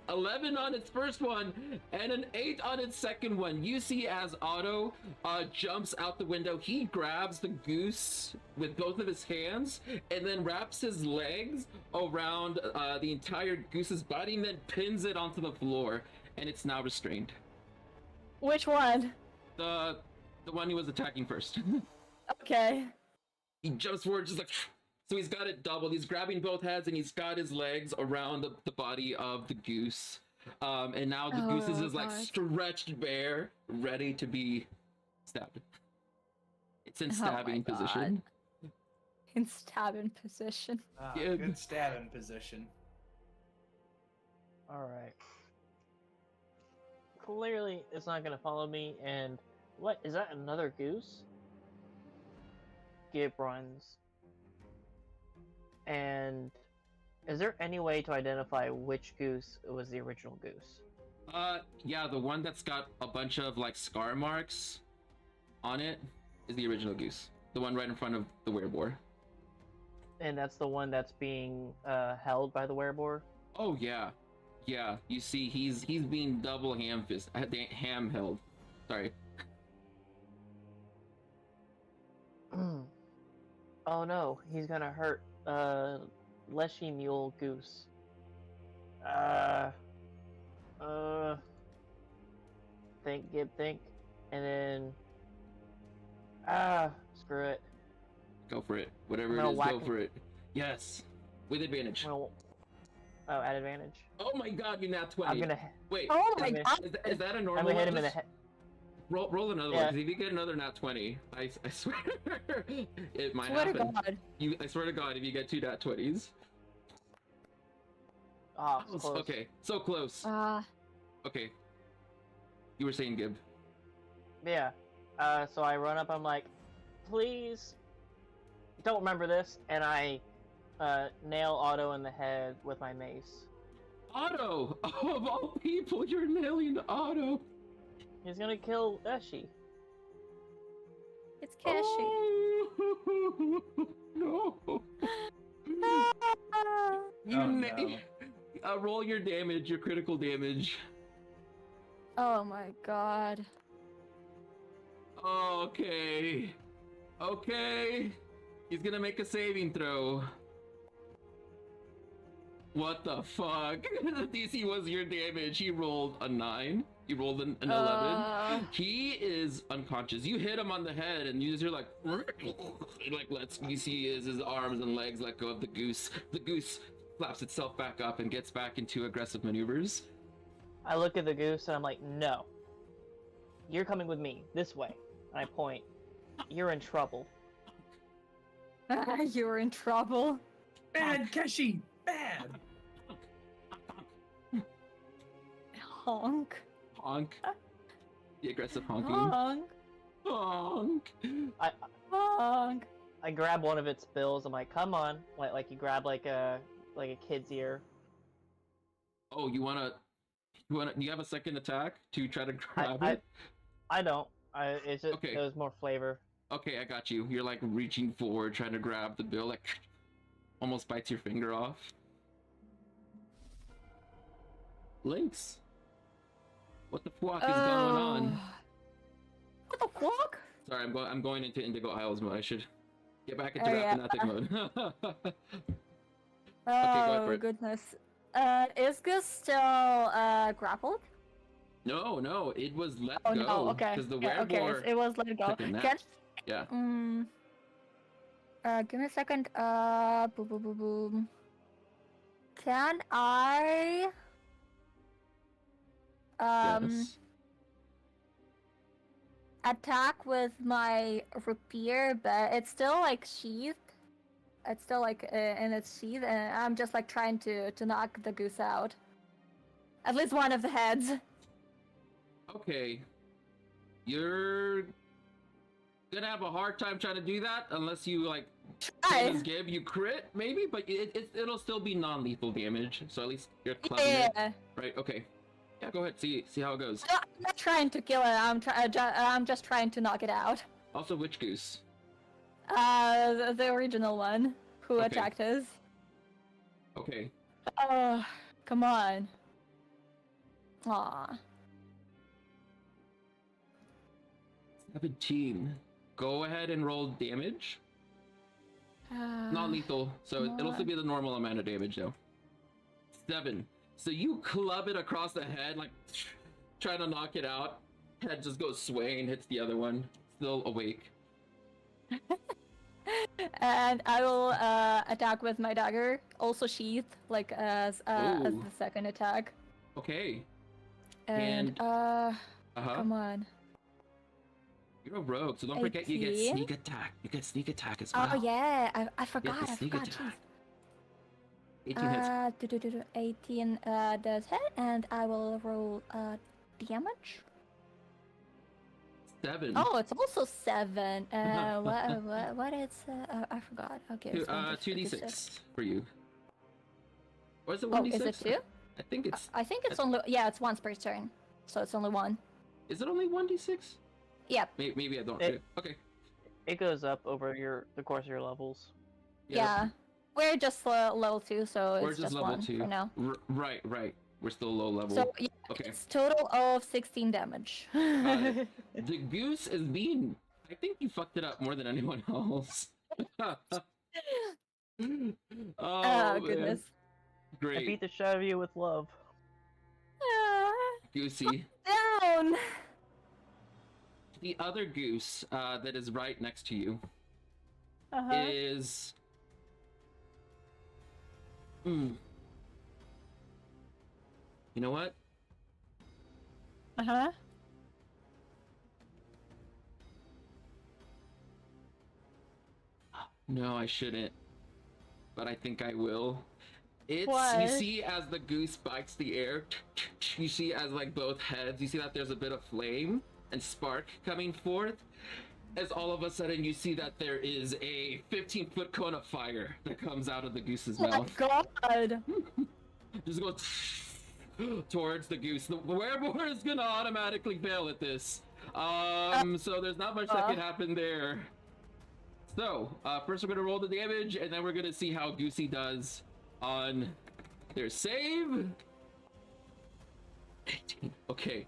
11 on its first one and an 8 on its second one. You see as Otto jumps out the window, he grabs the goose with both of his hands and then wraps his legs around the entire goose's body and then pins it onto the floor, and it's now restrained. Which one? The one he was attacking first. Okay. He jumps forward just like... So he's got it doubled. He's grabbing both heads and he's got his legs around the body of the goose. And now the goose is like stretched bare, ready to be stabbed. It's in stabbing position. In stabbing position. Good stabbing position. Alright. Clearly, it's not gonna follow me, and... What? Is that another goose? Gib runs. And is there any way to identify which goose was the original goose? Yeah, the one that's got a bunch of like scar marks on it is the original goose. The one right in front of the wereboar. And that's the one that's being held by the wereboar? Oh yeah. Yeah, you see he's being double ham held. Sorry. Oh no, he's gonna hurt Leshy Mule Goose. Think, Gib, think. And then... screw it. Go for it. Whatever it is, go for it. Yes. With advantage. Well, oh, at advantage? Oh my god, you're not 20. I'm gonna... Wait. Oh my god! Is that a normal I'm gonna hit him in the head. Roll another one, because if you get another nat 20, I swear it might happen. God. I swear to God, if you get 2 nat 20s. Oh, close. Okay, so close. Okay. You were saying, Gib. Yeah. So I run up, I'm like, please, don't remember this, and I nail Otto in the head with my mace. Otto! Of all people, you're nailing Otto! He's gonna kill Eshi. It's Kashi. Oh, no. Roll your damage, your critical damage. Oh my god. Okay. Okay. He's gonna make a saving throw. What the fuck? The DC was your damage. He rolled a 9. You rolled an 11. He is unconscious. You hit him on the head, and you hear like you see his arms and legs let go of the goose. The goose flaps itself back up and gets back into aggressive maneuvers. I look at the goose and I'm like, no. You're coming with me, this way. And I point. You're in trouble. You're in trouble. Bad, Keshi! Bad! Honk. Honk. The aggressive honking. Honk. Honk. Honk. I grab one of its bills. I'm like, come on. Like you grab like a kid's ear. Oh, you wanna? Do you have a second attack to try to grab it? I don't. It's just Okay. there's more flavor. Okay, I got you. You're like reaching forward, trying to grab the bill, like almost bites your finger off. Lynx, what the fuck is going on? What the fuck? Sorry, I'm going into Indigo Isles mode. I should get back into Oh, Rappan yeah. Athuk mode. Oh, ahead for it. goodness. Is Gus still grappled? No, it was let Oh go. no, okay. Because the Yeah, okay, werebore it was let go. took a nap. Can Yeah. give me a second. Boom, boom, boom, boom. Can I Yes. attack with my rapier, but it's still like sheathed. It's still like in its sheath, and I'm just like trying to knock the goose out. At least one of the heads. Okay. You're gonna have a hard time trying to do that unless you like Try. give you crit maybe, but it'll still be non-lethal damage. So at least you're clubbing it. Yeah. Right. Okay. Yeah. Go ahead. See how it goes. I'm not trying to kill it. I'm just trying to knock it out. Also, which goose? The original one who Okay. attacked us. Okay. Oh, come on. Aw. 17. Go ahead and roll damage. Non-lethal, so come it'll still on. be the normal amount of damage though. 7. So you club it across the head, like trying to knock it out. Head just goes swaying, hits the other one. Still awake. And I will attack with my dagger, also sheathed, like as the Ooh. second attack. Okay. And Uh-huh. come on. You're a rogue, so don't forget you get 18. sneak attack. You get sneak attack as well. Oh yeah, I You forgot. get the I sneak forgot. attack. Jeez. 18 hits. 18 does hit, and I will roll damage. 7. Oh, it's also 7. What is I forgot. Okay, it's 2d6 for you. Or is it Oh, 1d6? is it 2? I think it's. I think it's only it's once per turn, so it's only 1. Is it only 1d6? Yep. Maybe I don't. Okay. It goes up over the course of your levels. Yeah. We're just level 2, so We're it's just just level 1 2 for now. Right. We're still low level. So yeah, Okay. it's total of 16 damage. The goose is being. I think you fucked it up more than anyone else. Oh, goodness. I Great. beat the shit out of you with love. Goosey. Down. The other goose that is right next to you Uh-huh. is. You know what? Uh-huh. No, I shouldn't. But I think I will. It's What? you see as the goose spikes the air, you see as like both heads, you see that there's a bit of flame and spark coming forth. As all of a sudden you see that there is a 15-foot cone of fire that comes out of the goose's Oh my mouth. god. Just goes towards the goose. The werebore is gonna automatically fail at this. So there's not much that can happen there. So, first we're gonna roll the damage, and then we're gonna see how Goosey does on their save. 18. Okay.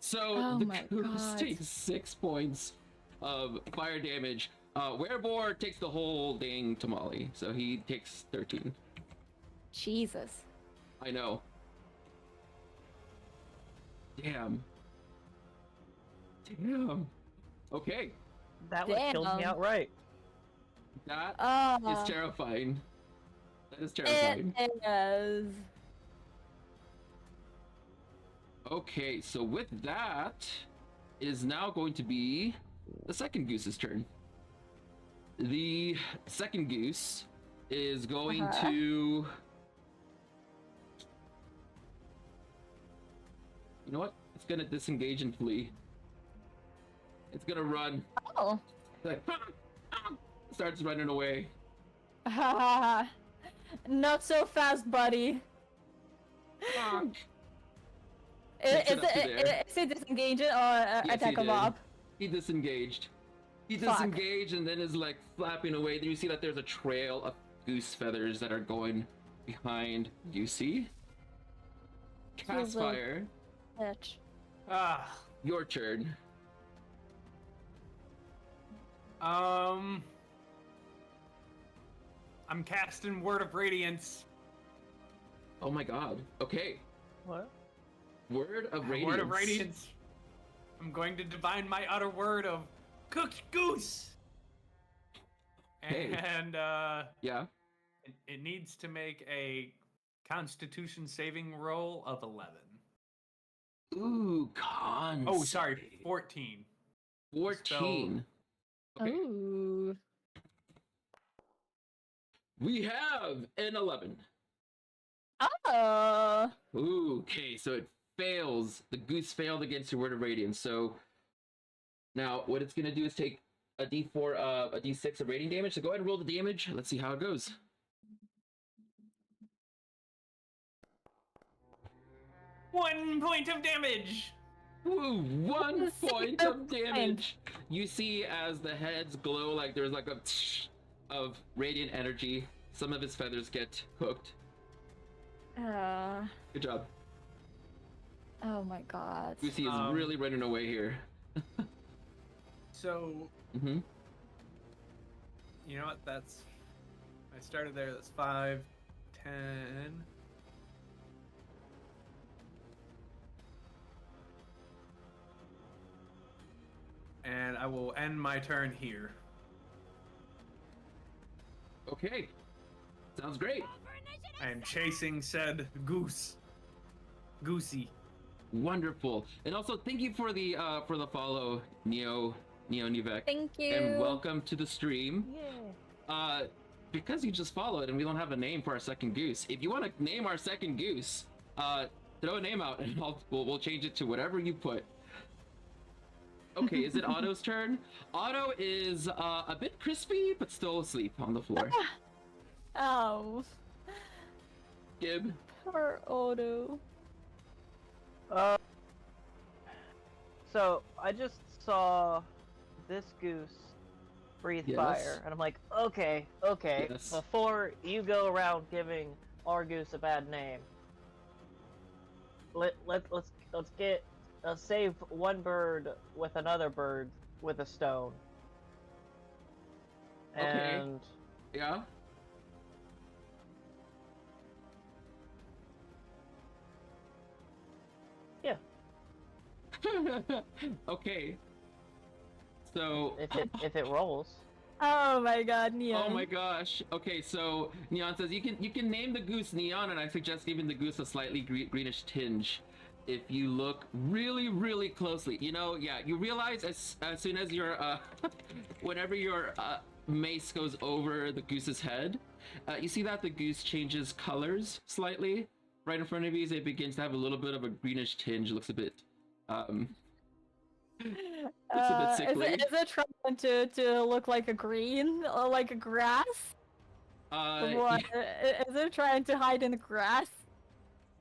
So Oh the my goose God. takes 6 points of fire damage. Werebore takes the whole dang tamale, so he takes 13. Jesus. I know. Damn. Okay. That one killed me Damn. outright. That Oh. is terrifying. That is terrifying. It is. Okay, so with that, it is now going to be the second goose's turn. The second goose is going to... You know what? It's gonna disengage and flee. It's gonna run. Oh. Like, starts running away. Not so fast, buddy. Takes it up to there. Is it disengaging or Yes, he attack a did. mob? He disengaged. He Fuck. disengaged and then is like flapping away. Then you see that there's a trail of goose feathers that are going behind Goosey. Castfire, Bitch. your turn. I'm casting Word of Radiance. Oh my god. Okay. What? Word of Radiance. Word of Radiance. I'm going to divine my utter word of cooked goose. Hey. And Yeah. it needs to make a Constitution saving roll of 11. Ooh, con. Oh, sorry, 14. 14. Okay. Ooh. We have an 11. Oh. Ooh, okay, so it fails. The goose failed against your Word of Radiance. So now what it's gonna do is take a d4, a d6 of radiant damage. So go ahead and roll the damage. Let's see how it goes. 1 point of damage. Ooh, 1 point Zero of damage. You see as the heads glow like there's like a tsh of radiant energy. Some of his feathers get cooked. Good job. Oh my god. Goosey is really running away here. So, Mm-hmm. you know what? That's. I started there. That's 5, 10. And I will end my turn here. Okay. Sounds great. I am chasing said goose. Goosey. Wonderful. And also thank you for the follow, Neo Nivek. Thank you. And welcome to the stream. Yeah. Because you just followed and we don't have a name for our second goose. If you want to name our second goose, throw a name out and we'll change it to whatever you put. Okay, is it Otto's turn? Otto is a bit crispy, but still asleep on the floor. Oh. Gib. Poor Odo. So I just saw this goose breathe Yes. fire, and I'm like, okay. Yes. Before you go around giving our goose a bad name, let's get save one bird with another bird with a stone. Okay. And Yeah? yeah, Okay. So if it rolls. Oh my god, Neon. oh my gosh. Okay, so Neon says you can name the goose Neon, and I suggest giving the goose a slightly greenish tinge. If you look really, really closely, yeah, you realize as soon as your whenever your mace goes over the goose's head, you see that the goose changes colors slightly right in front of you. As it begins to have a little bit of a greenish tinge. Looks a bit it's a bit sickly. Is it trying to look like a green or like a grass? What? Is it trying to hide in the grass?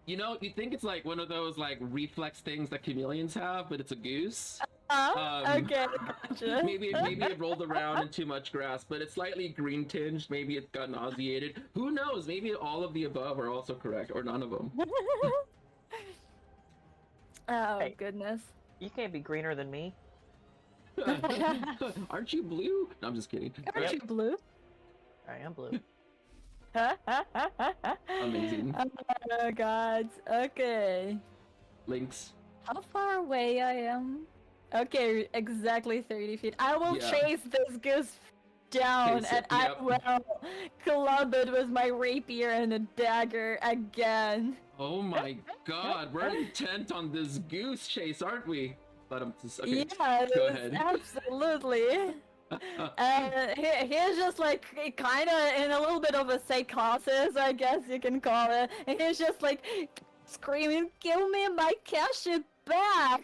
You think it's like one of those like reflex things that chameleons have, but it's a goose. Okay, gotcha. Maybe it rolled around in too much grass, but it's slightly green tinged. Maybe it got nauseated. Who knows? Maybe all of the above are also correct, or none of them. Oh Hey. goodness. You can't be greener than me. Aren't you blue? No, I'm just kidding. Aren't you blue? I am blue. Amazing. Oh god. Okay. Links. How far away I am? Okay, exactly 30 feet. I will Yeah. chase this goose down, Chase and it, I yep. will club it with my rapier and a dagger again. Oh my god, we're intent on this goose chase, aren't we? Let him just. Okay, Yeah, go it is ahead. absolutely. He's just like kind of in a little bit of a psychosis, I guess you can call it. And he's just like screaming, "Give me my cash back!"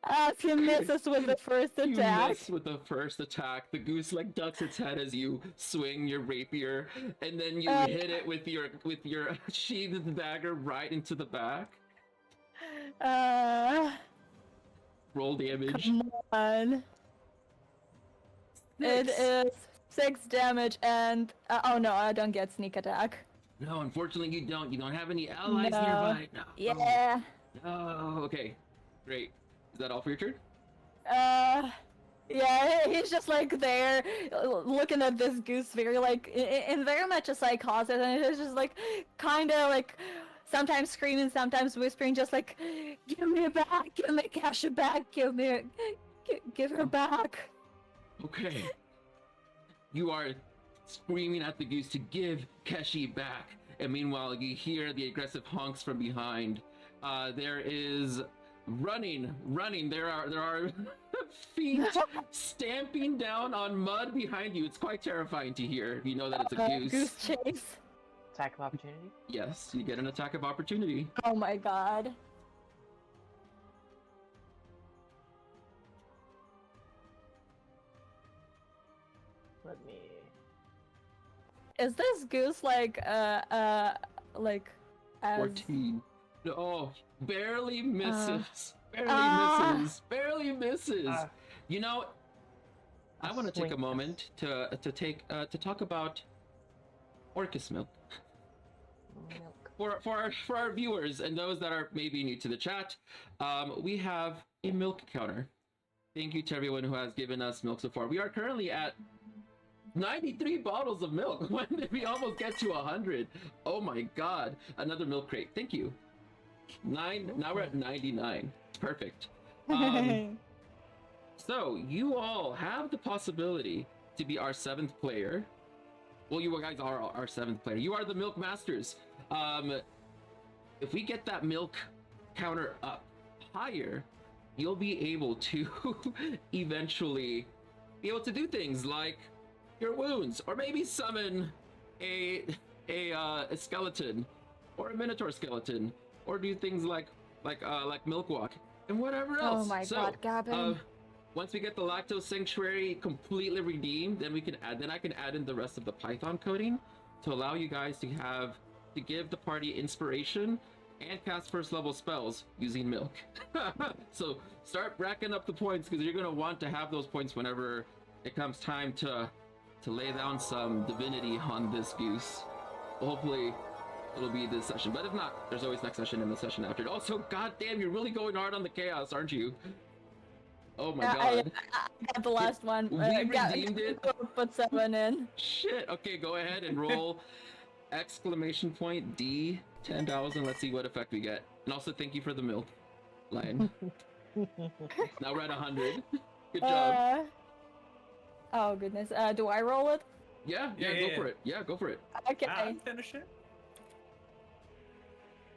As he misses with the first You attack. miss with the first attack. The goose like ducks its head as you swing your rapier, and then you hit it with your sheathed dagger right into the back. Roll damage. Come on. It Six. is 6 damage and oh no, I don't get sneak attack. No, unfortunately you don't. You don't have any allies No. nearby. No. Yeah. Oh, okay. Great. Is that all for your turn? Yeah, he's just like there, looking at this goose very like in very much a psychosis, and it's just like kind of like sometimes screaming, sometimes whispering, just like, "Give me it back, give me Kasha back, give her back." Okay. You are screaming at the goose to give Keshi back, and meanwhile you hear the aggressive honks from behind. There is running. There are feet stamping down on mud behind you. It's quite terrifying to hear. You know that it's a goose. Goose chase. Attack of opportunity. Yes, you get an attack of opportunity. Oh my god. Let me. Is this goose like like as 14. Oh, barely misses. Barely misses. You know, I want to take a swing. moment to talk about Orcus milk. Milk. For our viewers and those that are maybe new to the chat, we have a milk counter. Thank you to everyone who has given us milk so far. We are currently at 93 bottles of milk. When did we almost get to 100? Oh my god. Another milk crate. Thank you. Now we're at 99. Perfect. So you all have the possibility to be our 7th player. Well, you guys are our 7th player. You are the milk masters. If we get that milk counter up higher, you'll be able to eventually be able to do things like your wounds, or maybe summon a skeleton, or a minotaur skeleton, or do things like milk walk and whatever else. Oh my god, Gavin. Once we get the lactose sanctuary completely redeemed, then I can add in the rest of the python coding to allow you guys to give the party inspiration and cast first level spells using milk. So start racking up the points, because you're going to want to have those points whenever it comes time to lay down some divinity on this goose. Well, hopefully it'll be this session, but if not, there's always next session and the session after. Also, goddamn, you're really going hard on the chaos, aren't you? Oh my god. I got the last one. We redeemed it. Put 7 in. Shit. Okay, go ahead and roll exclamation point D 10,000. Let's see what effect we get. And also thank you for the milk, Lion. Now we're at 100. Good job. Oh goodness. Do I roll it? Yeah, go for it. Yeah, go for it. Okay. Finish it.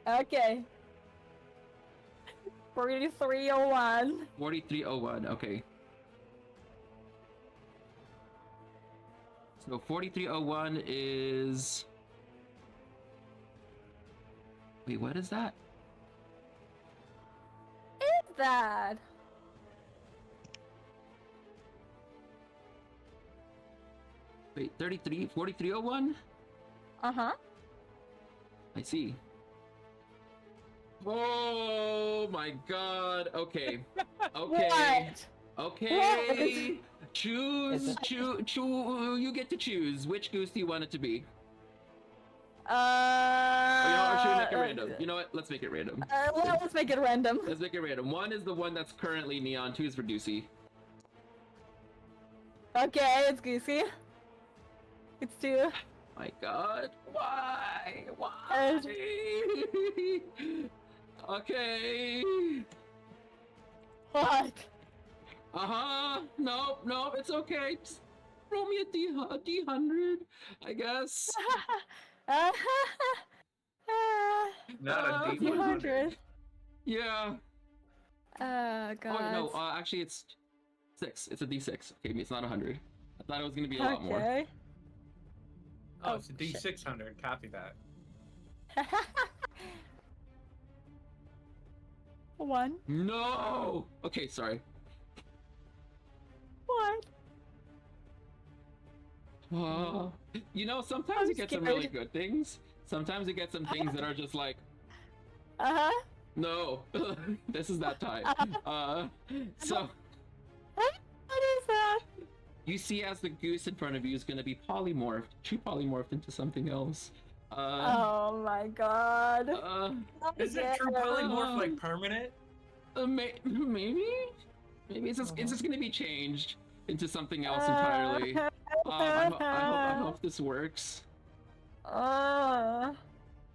Okay. 4301. 4301. Okay. So 4301 is. Wait, what is that? Is that? Wait, 4301? Uh-huh. I see. Oh my god. Okay. Okay. What? Okay. Choose. You get to choose. Which goose do you want it to be? Or should we make it random? You know what? Let's make it random. Well, let's make it random. Let's make it random. 1 is the one that's currently neon. 2 is for Goosey. Okay, it's Goosey. It's 2. My god. Why? Okay. What? Nope, it's okay. Just roll me a D100, I guess. Not a D100. 200. Yeah. Oh god. Oh no, actually it's 6. It's a D6. Okay, it's not 100. I thought it was gonna be a lot more. Okay. Oh, it's a D600. Copy that. 1. No. Okay, sorry. What? You know, sometimes I'm you get some really scared. good things. Sometimes you get some things that are just like, Uh-huh. No, this is that time. So What is that? you see, as the goose in front of you is going to be polymorphed. She polymorphed into something else. Oh my god. Not Is it true again. polymorph like permanent? Maybe it's just going to be changed into something else entirely. I hope this works. Oh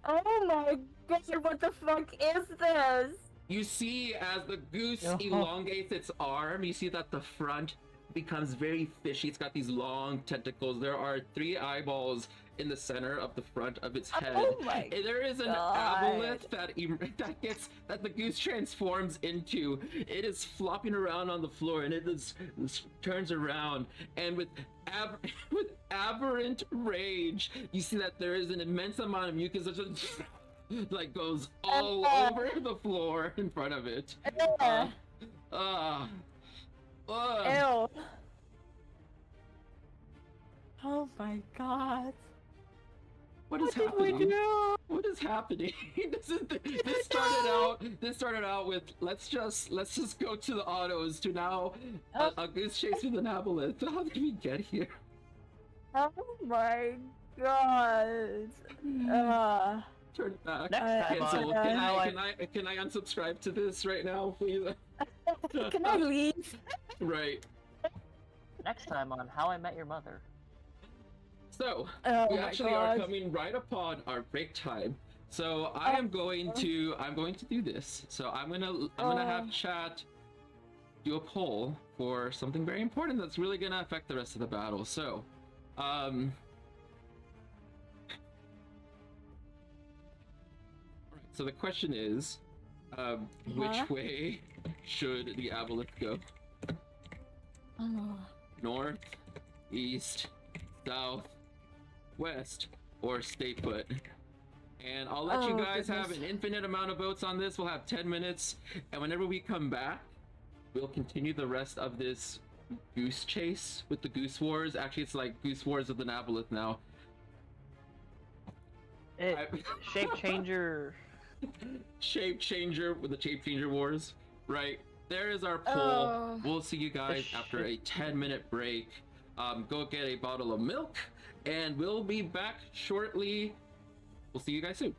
my god, what the fuck is this? You see, as the goose elongates its arm, you see that the front becomes very fishy. It's got these long tentacles. There are 3 eyeballs in the center of the front of its head. Oh my And there is an God. aboleth that the goose transforms into. It is flopping around on the floor, and it turns around, and with aberrant rage, you see that there is an immense amount of mucus that just like goes all over the floor in front of it. Ew. Oh my god. What is What did we happening? do? What is happening? This started out with let's just go to the autos to now a goose chase with an aboleth. How did we get here? Oh my god. Turn it back. Next time Cancel. on Can I unsubscribe to this right now, please? Can I leave? Right. Next time on How I Met Your Mother. So Oh we my actually god. are coming right upon our break time. So I'm going to do this. So I'm gonna have chat do a poll for something very important that's really gonna affect the rest of the battle. So alright, so the question is, which way should the aboleth go? North, east, south, west, or stay put? And I'll let you Oh, guys have goodness. an infinite amount of votes on this. We'll have 10 minutes, and whenever we come back, we'll continue the rest of this goose chase with the goose wars. Actually, it's like goose wars with an aboleth now. Shape changer. Shape changer with the shape changer wars, right? There is our poll. Oh. We'll see you guys after a 10-minute break. Go get a bottle of milk, and we'll be back shortly. We'll see you guys soon.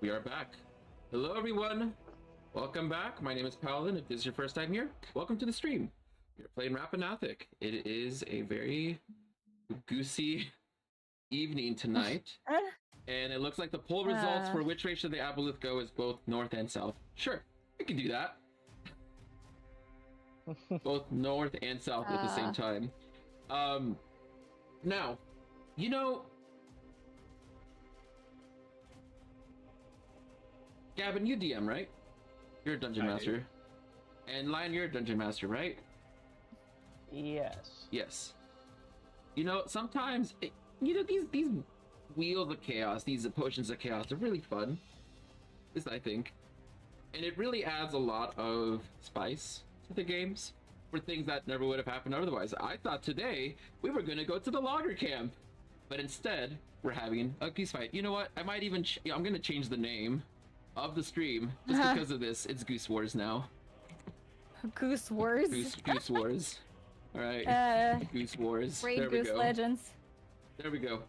We are back. Hello, everyone. Welcome back. My name is Paladin. If this is your first time here, welcome to the stream. You're playing Rappan Athuk. It is a very goosey evening tonight. And it looks like the poll results for which way should the aboleth go is both north and south. Sure, we can do that. Both north and south at the same time. Now, you know, Gavin, you DM, right? You're a dungeon master. And Lion, you're a dungeon master, right? Yes. Yes. You know, sometimes, these wheels of chaos, these potions of chaos are really fun. This, I think. And it really adds a lot of spice to the games for things that never would have happened otherwise. I thought today we were going to go to the logger camp, but instead we're having a goose fight. You know what? I might even, I'm going to change the name of the stream just because of this. It's Goose Wars now. Goose Wars? Goose Wars. All right. Goose Wars. Raid there we Goose go. Legends. There we go.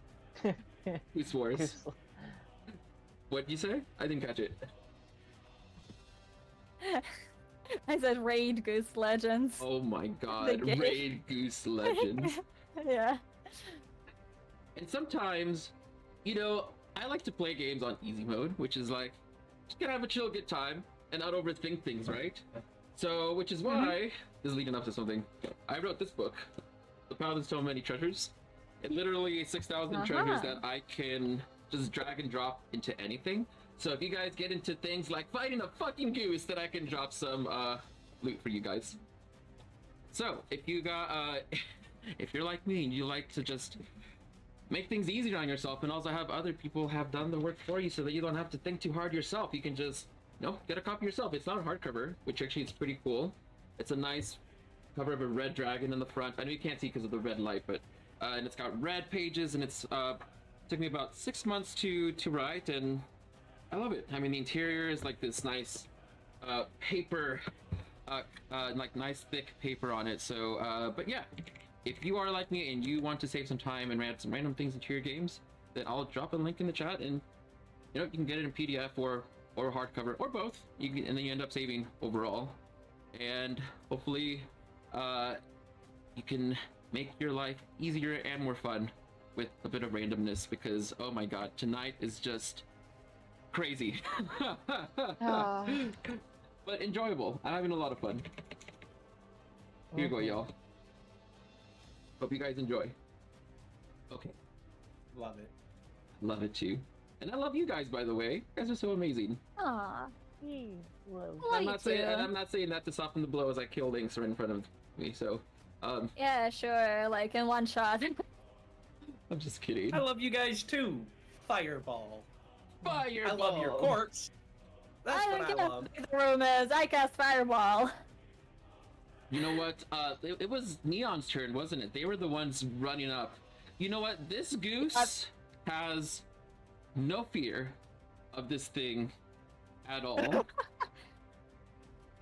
Goose Wars. What'd you say? I didn't catch it. I said Raid Goose Legends. Oh my god. Raid Goose Legends. Yeah. And sometimes, you know, I like to play games on easy mode, which is like, just gonna have a chill, good time, and not overthink things, right? So, which is why, this is leading up to something, I wrote this book, The Paladin's So Many Treasures. It literally is 6,000 treasures that I can just drag and drop into anything. So if you guys get into things like fighting a fucking goose, then I can drop some loot for you guys. So if you got, if you're like me and you like to just make things easier on yourself and also have other people have done the work for you so that you don't have to think too hard yourself, you can just, you know, get a copy yourself. It's not a hardcover, which actually is pretty cool. It's a nice cover of a red dragon in the front. I know you can't see because of the red light, but and it's got red pages, and it's took me about 6 months to write, and I love it. I mean, the interior is like this nice paper, like nice thick paper on it. So, but yeah, if you are like me and you want to save some time and add some random things into your games, then I'll drop a link in the chat, and you know, you can get it in PDF or hardcover or both. You can, and then you end up saving overall, and hopefully, you can make your life easier and more fun with a bit of randomness, because oh my god, tonight is just crazy. But enjoyable. I'm having a lot of fun. Here you go, y'all. Hope you guys enjoy. Okay. Love it. Love it too. And I love you guys, by the way. You guys are so amazing. Aww. Well, I'm not saying that to soften the blow as I kill Lynx right in front of me, so Yeah, sure, like in one shot. I'm just kidding. I love you guys too. Fireball. Fireball! I love your corpse. That's I what don't I care love. what the room is. I cast Fireball. You know what? It was Neon's turn, wasn't it? They were the ones running up. You know what? This goose has no fear of this thing at all.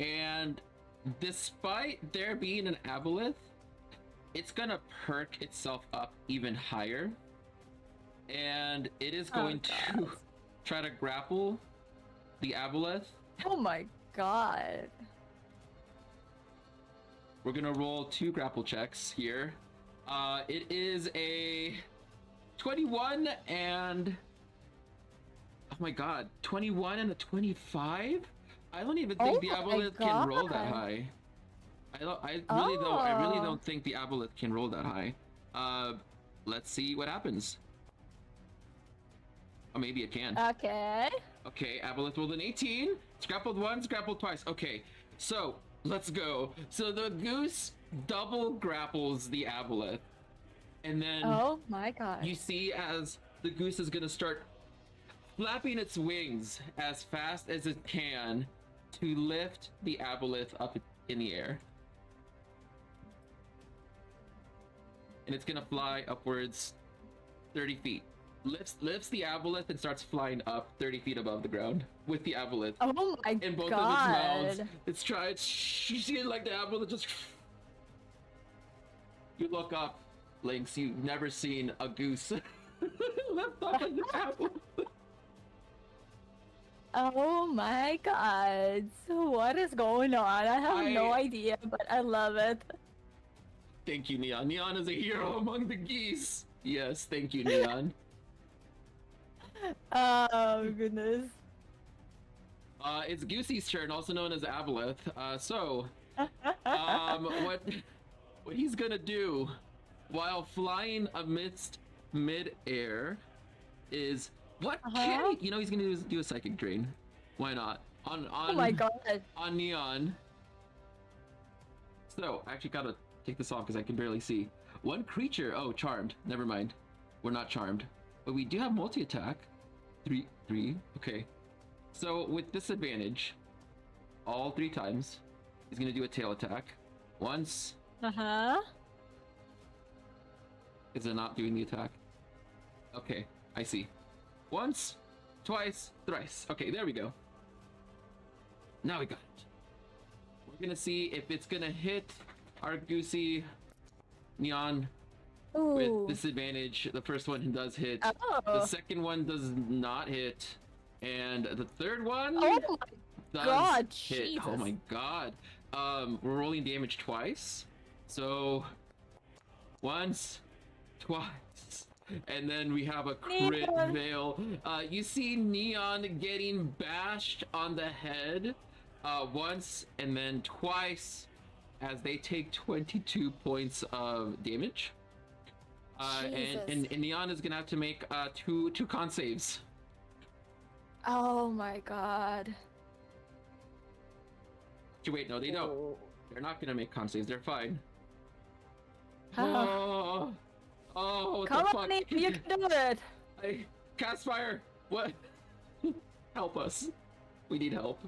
And despite there being an aboleth, it's gonna perk itself up even higher. And it is going to try to grapple the aboleth. Oh my god. We're gonna roll 2 grapple checks here. It is a 21 and oh my god, 21 and a 25? I don't even think the aboleth can roll that high. I really don't think the aboleth can roll that high. Let's see what happens. Oh, maybe it can. Okay. Okay, aboleth rolled an 18. It's grappled once, grappled twice. Okay, so let's go. So the goose double grapples the aboleth, and then oh my god. you see as the goose is gonna start flapping its wings as fast as it can to lift the aboleth up in the air. And it's gonna fly upwards 30 feet. Lifts the aboleth and starts flying up 30 feet above the ground with the aboleth. Oh my in both god. of its mouths. It's trying. You see it like the aboleth just. You look up, Lynx. You've never seen a goose lift up like the aboleth. Oh my god. So what is going on? I have no idea, but I love it. Thank you, Neon. Neon is a hero among the geese. Yes, thank you, Neon. Oh goodness. It's Goosey's turn, also known as Aboleth. What he's gonna do while flying amidst mid-air is he's gonna do a psychic drain. Why not? Oh my god. On Neon. So I actually gotta take this off because I can barely see. One creature. Oh, charmed. Never mind. We're not charmed, but we do have multi-attack. Three. Okay. So with disadvantage, all 3 times, he's gonna do a tail attack. Once. Is it not doing the attack? Okay, I see. Once, twice, thrice. Okay, there we go. Now we got it. We're gonna see if it's gonna hit our Goosey Neon with disadvantage. The first one does hit. Oh. The second one does not hit. And the third one Oh my god, hit. Jesus. Oh my god. We're rolling damage twice. So once, twice, and then we have a crit fail. You see Neon getting bashed on the head once and then twice as they take 22 points of damage. And Neon is gonna have to make two con saves. Oh my god. Wait, no, they don't. They're not gonna make con saves. They're fine. What Come the fuck? on, Nick, you can do it. Cast fire. What? Help us. We need help.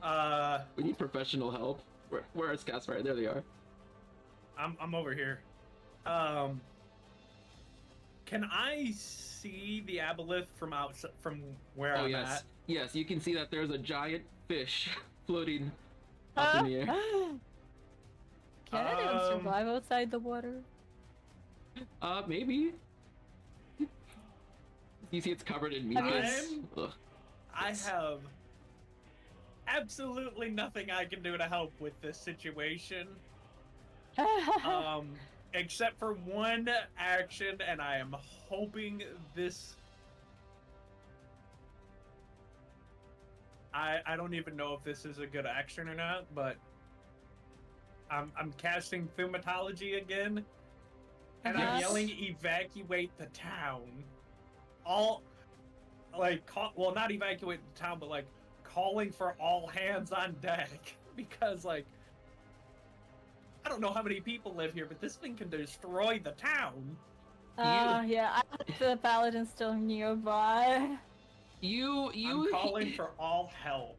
We need professional help. Where is cast fire? There they are. I'm over here. Can I see the aboleth from where I'm yes. at? Yes, you can see that there's a giant fish floating up in the air. Can anyone survive outside the water? Maybe. You see it's covered in mucus. I have absolutely nothing I can do to help with this situation. Except for one action, and I am hoping this... I don't even know if this is a good action or not, but I'm casting Thaumatology again, and I'm yelling, evacuate the town. Not evacuate the town, but like calling for all hands on deck, because like, I don't know how many people live here, but this thing can destroy the town. Yeah, I think the paladin's still nearby. I'm calling for all help.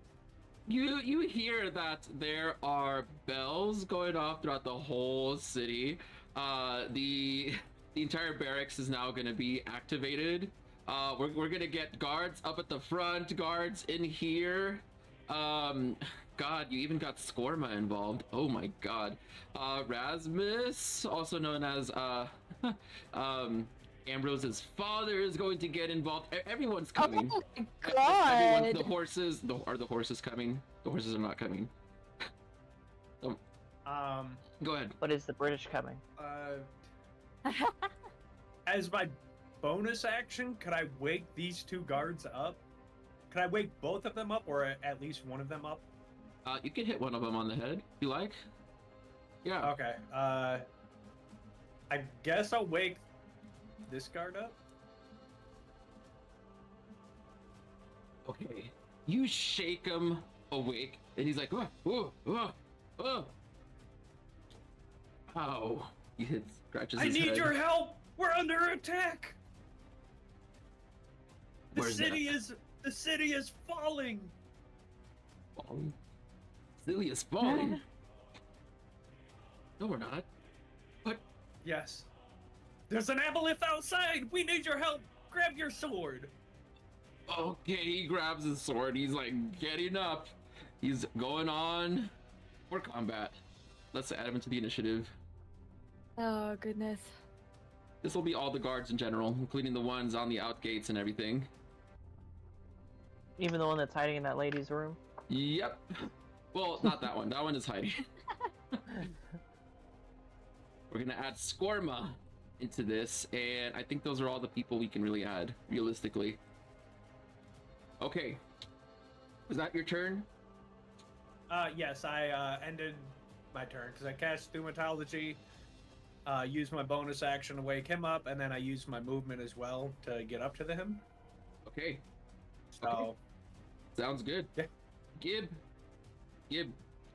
You hear that there are bells going off throughout the whole city. The entire barracks is now going to be activated. We're going to get guards up at the front, guards in here. God, you even got Skorma involved. Oh my god. Rasmus, also known as Ambrose's father, is going to get involved. Everyone's coming. Oh my god. The horses, are the horses coming? The horses are not coming. Go ahead. But is the British coming? As my bonus action, could I wake these 2 guards up? Could I wake both of them up, or at least one of them up? You can hit one of them on the head, if you like. Yeah. Okay. I guess I'll wake this guard up. Okay. You shake him awake, and he's like, oh. Ow. He scratches his head. I need your help! We're under attack! The Where's city that? is falling! Falling? City is falling? No, we're not. What? Yes. There's an aboleth outside! We need your help! Grab your sword! Okay, he grabs his sword. He's like getting up. He's going on for combat. Let's add him into the initiative. Oh goodness. This will be all the guards in general, including the ones on the out gates and everything. Even the one that's hiding in that lady's room? Yep. Well, not that one. That one is hiding. We're gonna add Skorma into this, and I think those are all the people we can really add, realistically. Okay. Was that your turn? Yes, I ended my turn because I cast Thaumatology, used my bonus action to wake him up, and then I used my movement as well to get up to him. Okay. So, Okay. Sounds good. Yeah. Gib,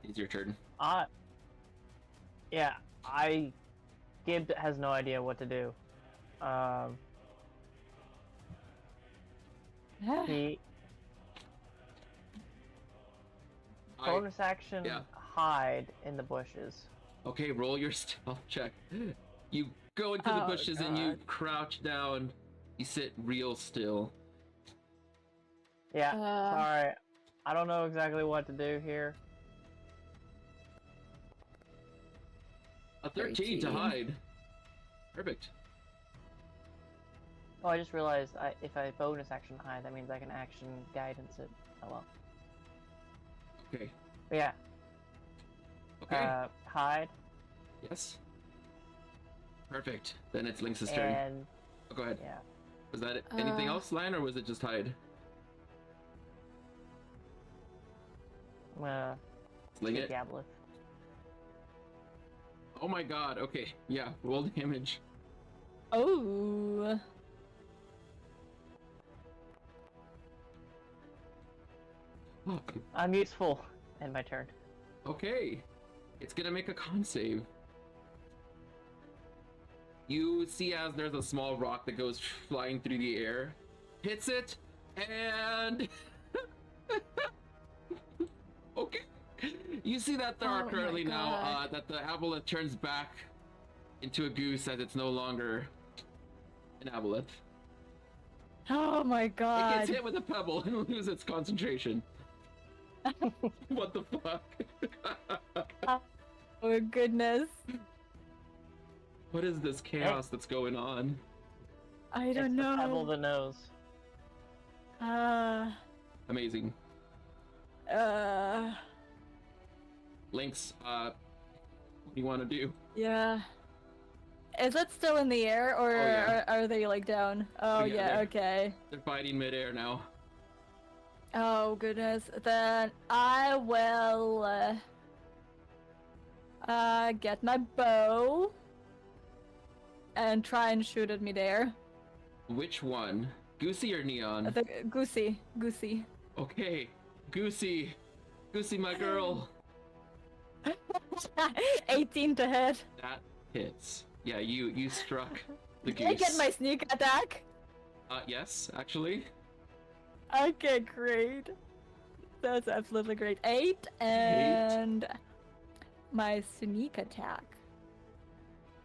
it's your turn. Yeah, Gib has no idea what to do. He bonus action yeah. hide in the bushes. Okay, roll your stealth check. You go into the bushes and you crouch down. You sit real still. Yeah, sorry. I don't know exactly what to do here. A 13 to hide. Perfect. Oh, I just realized if I bonus action hide, that means I can action guidance it. Oh well. Okay. But yeah. Okay. Hide. Yes. Perfect. Then it's Lynx's turn. And Oh, go ahead. yeah. Was that it? Anything else, Lion, or was it just hide? I'm gonna Sling it. Gableth. Oh my god. Okay. Yeah. Roll damage. Oh. I'm useful. End my turn. Okay. It's gonna make a con save. You see as there's a small rock that goes flying through the air, hits it, and okay. You see that there are currently now that the aboleth turns back into a goose as it's no longer an aboleth. Oh my god. It gets hit with a pebble and loses its concentration. What the fuck? Oh goodness. What is this chaos that's going on? I don't It's know. The pebble the nose. Amazing. Lynx, what do you want to do? Yeah. Is it still in the air, or yeah. are they like down? Oh, yeah, yeah, okay. They're fighting midair now. Oh goodness. Then I will get my bow and try and shoot at me there. Which one? Goosey or Neon? I think Goosey. Okay, Goosey, my girl. 18 to hit. That hits. Yeah, you struck the goose. Did I get my sneak attack? Yes, actually. Okay, great. That's absolutely great. 8 and my sneak attack.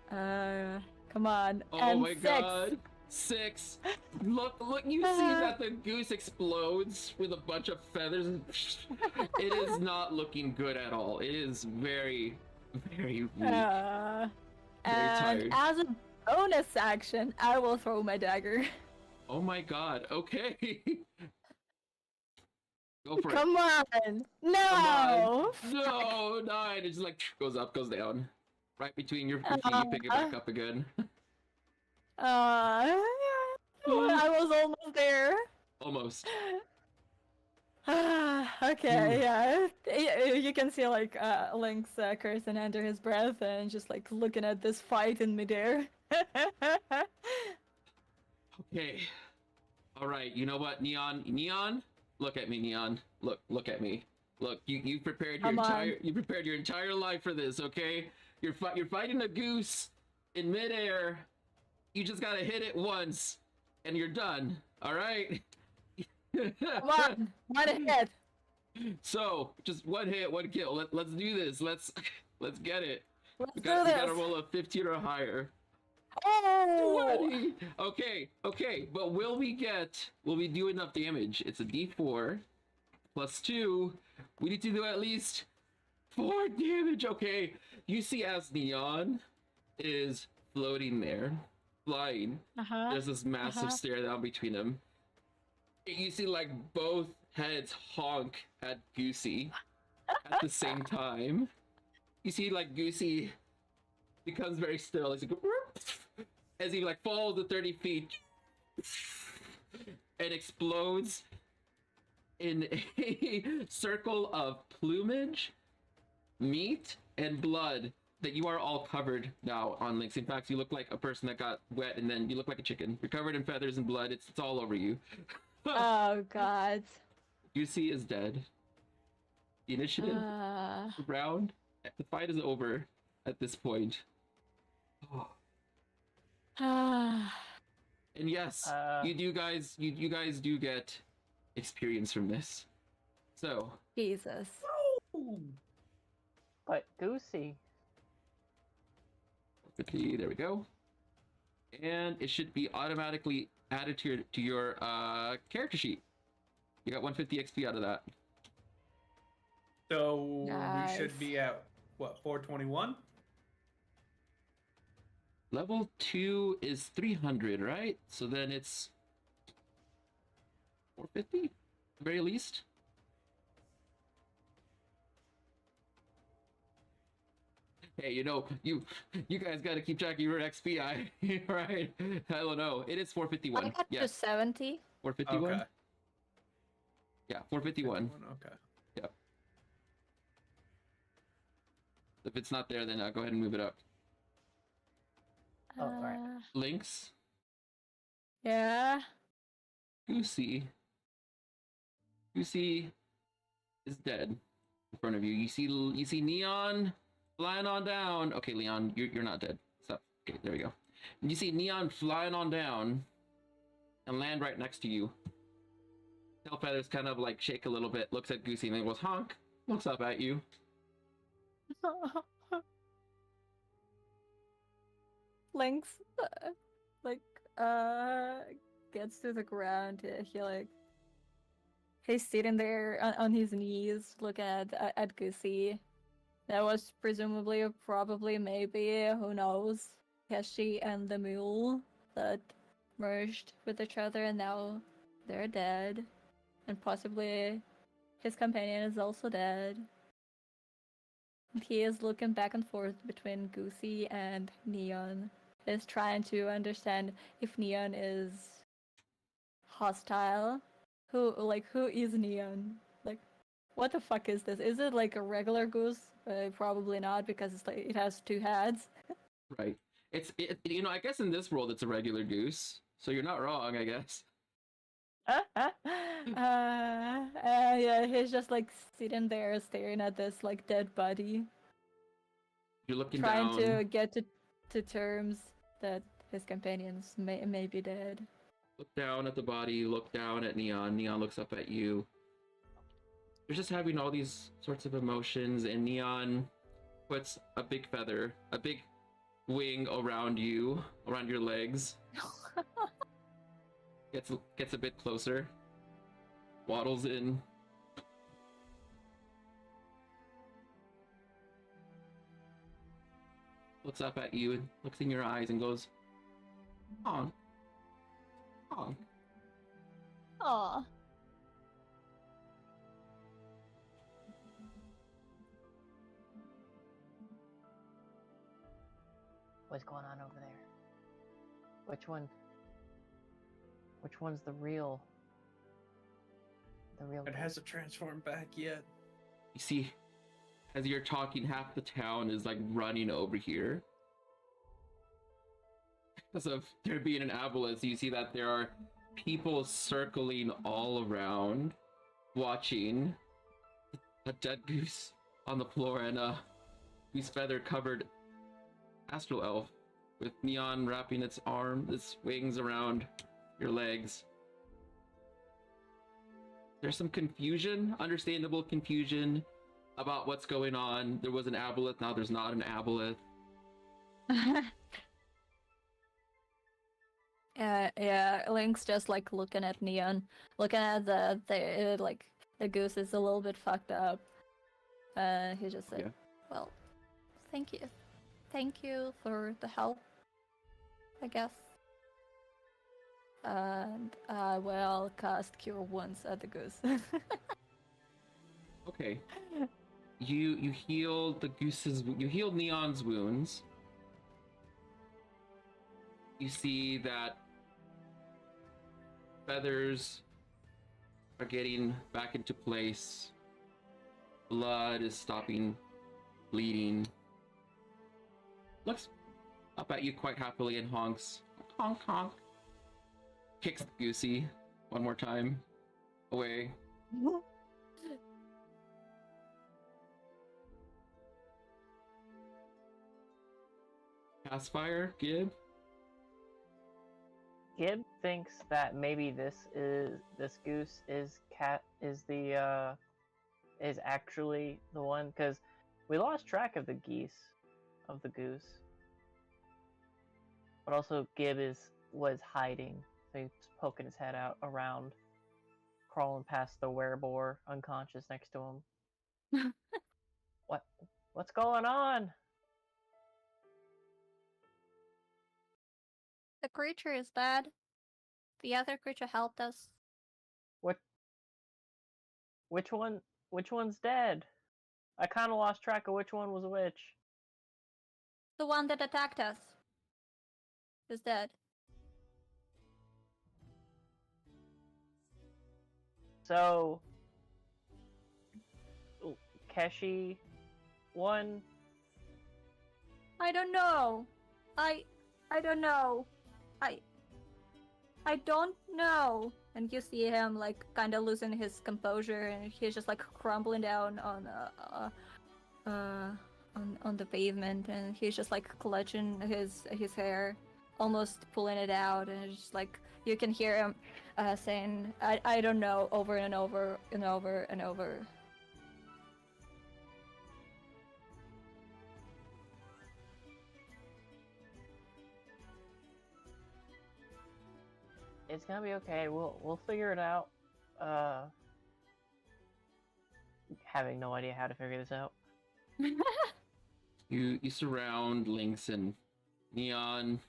Come on. Oh and my 6. god. 6. Look, you see that the goose explodes with a bunch of feathers. It is not looking good at all. It is very, very weak. And tired. as a bonus action, I will throw my dagger. Oh my god, okay. Go for Come on! No! Come on. No, 9. It just like goes up, goes down. Right between your feet, you pick it back up again. I was almost there. Almost. Okay, yeah. You can see like Link's cursing under his breath and just like looking at this fight in midair. Okay. Alright, you know what, Neon? Look at me, Neon. Look at me. Look, you prepared your entire life for this, okay? You're fighting a goose in midair. You just gotta hit it once, and you're done. All right. Come on, one hit. So just one hit, one kill. Let's do this. Let's get it. Let's We do gotta this. roll a 15 or higher. Oh! 20. Okay. But will we do enough damage? It's a D4 plus 2. We need to do at least 4 damage. Okay. You see as Neon is floating there, flying. There's this massive stare down between them. You see like both heads honk at Goosey at the same time. You see, like, Goosey becomes very still as he like falls the 30 feet and explodes in a circle of plumage, meat, and blood that you are all covered now on Lynx. In fact, you look like a person that got wet, and then you look like a chicken. You're covered in feathers and blood. It's all over you. Oh god. Goosey is dead. The initiative round, the fight is over at this point. Oh. And yes, you guys do get experience from this. So Jesus. But Goosey. there we go. And it should be automatically added to your character sheet. You got 150 XP out of that. So Nice. we should be at what, 421? Level 2 is 300, right? So then it's 450 at the very least. Hey, you know, you guys got to keep track of your XP, right? I don't know. It is 451. I got Yeah, to 70. 451. Okay. Yeah, 451. Okay. Yep. If it's not there, then go ahead and move it up. Oh, alright. Lynx, Yeah. Goosey is dead in front of you. You see Neon flying on down. Okay, Leon, you're not dead. So okay, there we go. And you see Neon flying on down and land right next to you. Tail feathers kind of like shake a little bit, looks at Goosey and then goes honk, looks up at you. Lynx, gets to the ground. He's sitting there on his knees, looking at Goosey. That was presumably, probably, maybe, who knows, Keshi and the mule that merged with each other, and now they're dead. And possibly his companion is also dead. And he is looking back and forth between Goosey and Neon. Is trying to understand if Neon is hostile. Who is Neon? Like, what the fuck is this? Is it like a regular goose? Probably not, because it's like it has two heads. Right. You know, I guess in this world it's a regular goose. So you're not wrong, I guess. Yeah, he's just like sitting there staring at this like dead body. You're looking trying down. to get to terms that his companions may be dead. Look down at the body, look down at Neon. Neon looks up at you. You're just having all these sorts of emotions, and Neon puts a big feather, a big wing around you, around your legs. Gets a bit closer. Waddles in. Looks up at you and looks in your eyes and goes, honk. Honk. Aw. What's going on over there? Which one? Which one's the real? It hasn't transformed back yet. You see, as you're talking, half the town is like running over here. Because of there being an aboleth, you see that there are people circling all around, watching a dead goose on the floor and a goose feather covered astral elf with Neon wrapping its wings around your legs. There's some confusion, understandable confusion about what's going on. There was an aboleth, now there's not an aboleth. Yeah, Link's just like looking at Neon, looking at the goose is a little bit fucked up. He just said, Yeah. "Well, thank you for the help, I guess. and I will cast Cure Wounds at the goose. Okay. You heal the goose's. You heal Neon's wounds. You see that feathers are getting back into place. Blood is stopping bleeding. Looks up at you quite happily and honks. Honk honk. Kicks the goosey one more time away. Cast fire, Gib. Gib thinks that maybe this goose is actually the one, because we lost track of the goose. But also Gib was hiding, so he's poking his head out around, crawling past the werebore unconscious next to him. What's going on? The creature is dead. The other creature helped us. Which one's dead? I kind of lost track of which one was which. The one that attacked us is dead. So, Keshi won. I don't know. I don't know. I don't know. And you see him like kind of losing his composure, and he's just like crumbling down on the pavement, and he's just like clutching his hair, almost pulling it out, and it's just like you can hear him saying I don't know over and over and over and over. It's gonna be okay. We'll figure it out. Having no idea how to figure this out. You surround Lynx and Neon.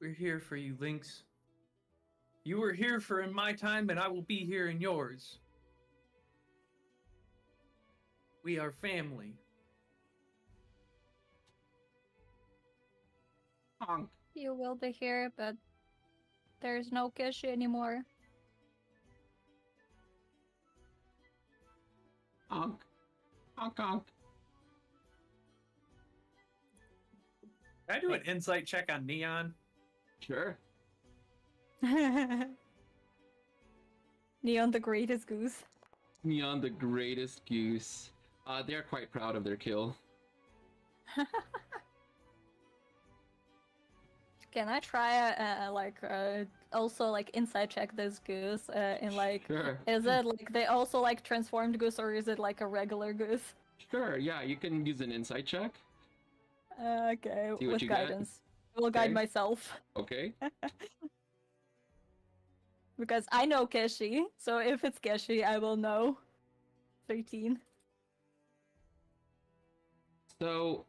We're here for you, Lynx. You were here for in my time, and I will be here in yours. We are family. Honk. You will be here, but there's no Kishi anymore. Honk. Honk honk. Can I do an insight check on Neon? Sure. Neon the greatest goose. Neon the greatest goose. They're quite proud of their kill. Can I try also like inside check this goose in like Sure. is it like they also like transformed goose, or is it like a regular goose? Sure, yeah, you can use an insight check. Okay, See what with you get. guidance. I will guide Okay. myself Okay. because I know Kishi, so if it's Kishi, I will know. 13. So,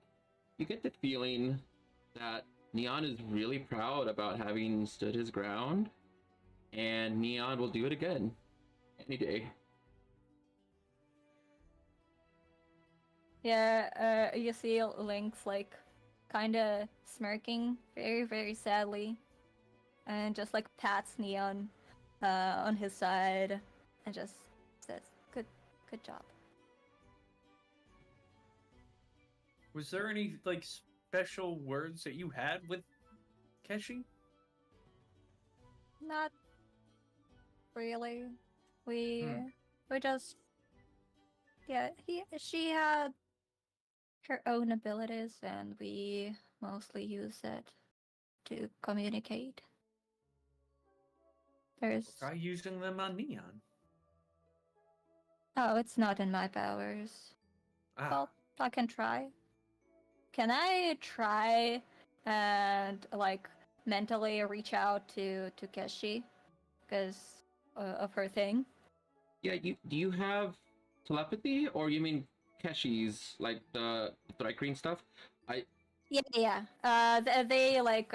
you get the feeling that Neon is really proud about having stood his ground, and Neon will do it again any day. Yeah, you see Lynx like kind of smirking very, very sadly, and just like pats Neon on his side, and just says, "Good job." Was there any like special words that you had with Keshi? Not really. We just she had her own abilities, and we mostly use it to communicate. There's Try using them on Neon. oh, it's not in my powers. Ah, Well, I can try. Can I try and like mentally reach out to Keshi because of her thing? Yeah, do you have telepathy, or you mean Keshi's, like the Thrycreen stuff? Yeah. They like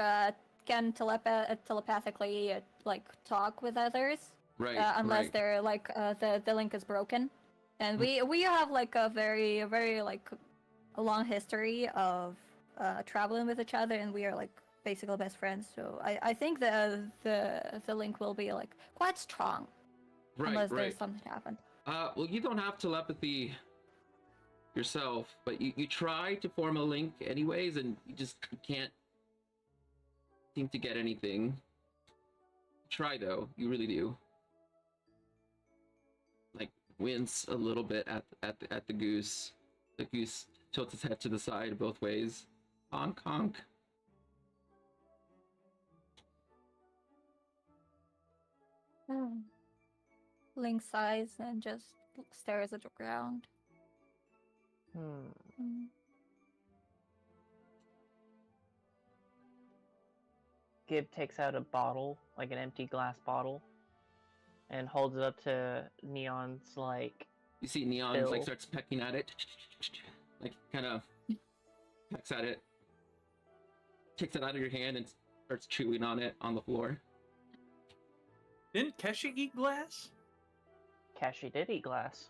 can telepathically like talk with others. Right. Unless right. they're like the link is broken, and we have like a very like a long history of traveling with each other, and we are like basically best friends. So I think the link will be like quite strong, Right. unless Right. there's something happened. Well, you don't have telepathy yourself, but you try to form a link anyways, and you just can't seem to get anything. Try though, you really do. Like wince a little bit at the goose. The goose tilts its head to the side both ways. Honk honk. Link sighs and just stares at the ground. Gib takes out a bottle, like an empty glass bottle, and holds it up to Neon's like. You see Neon Bill. like starts pecking at it, like kind of pecks at it, takes it out of your hand and starts chewing on it on the floor. Didn't Keshi eat glass? Kashi did eat glass.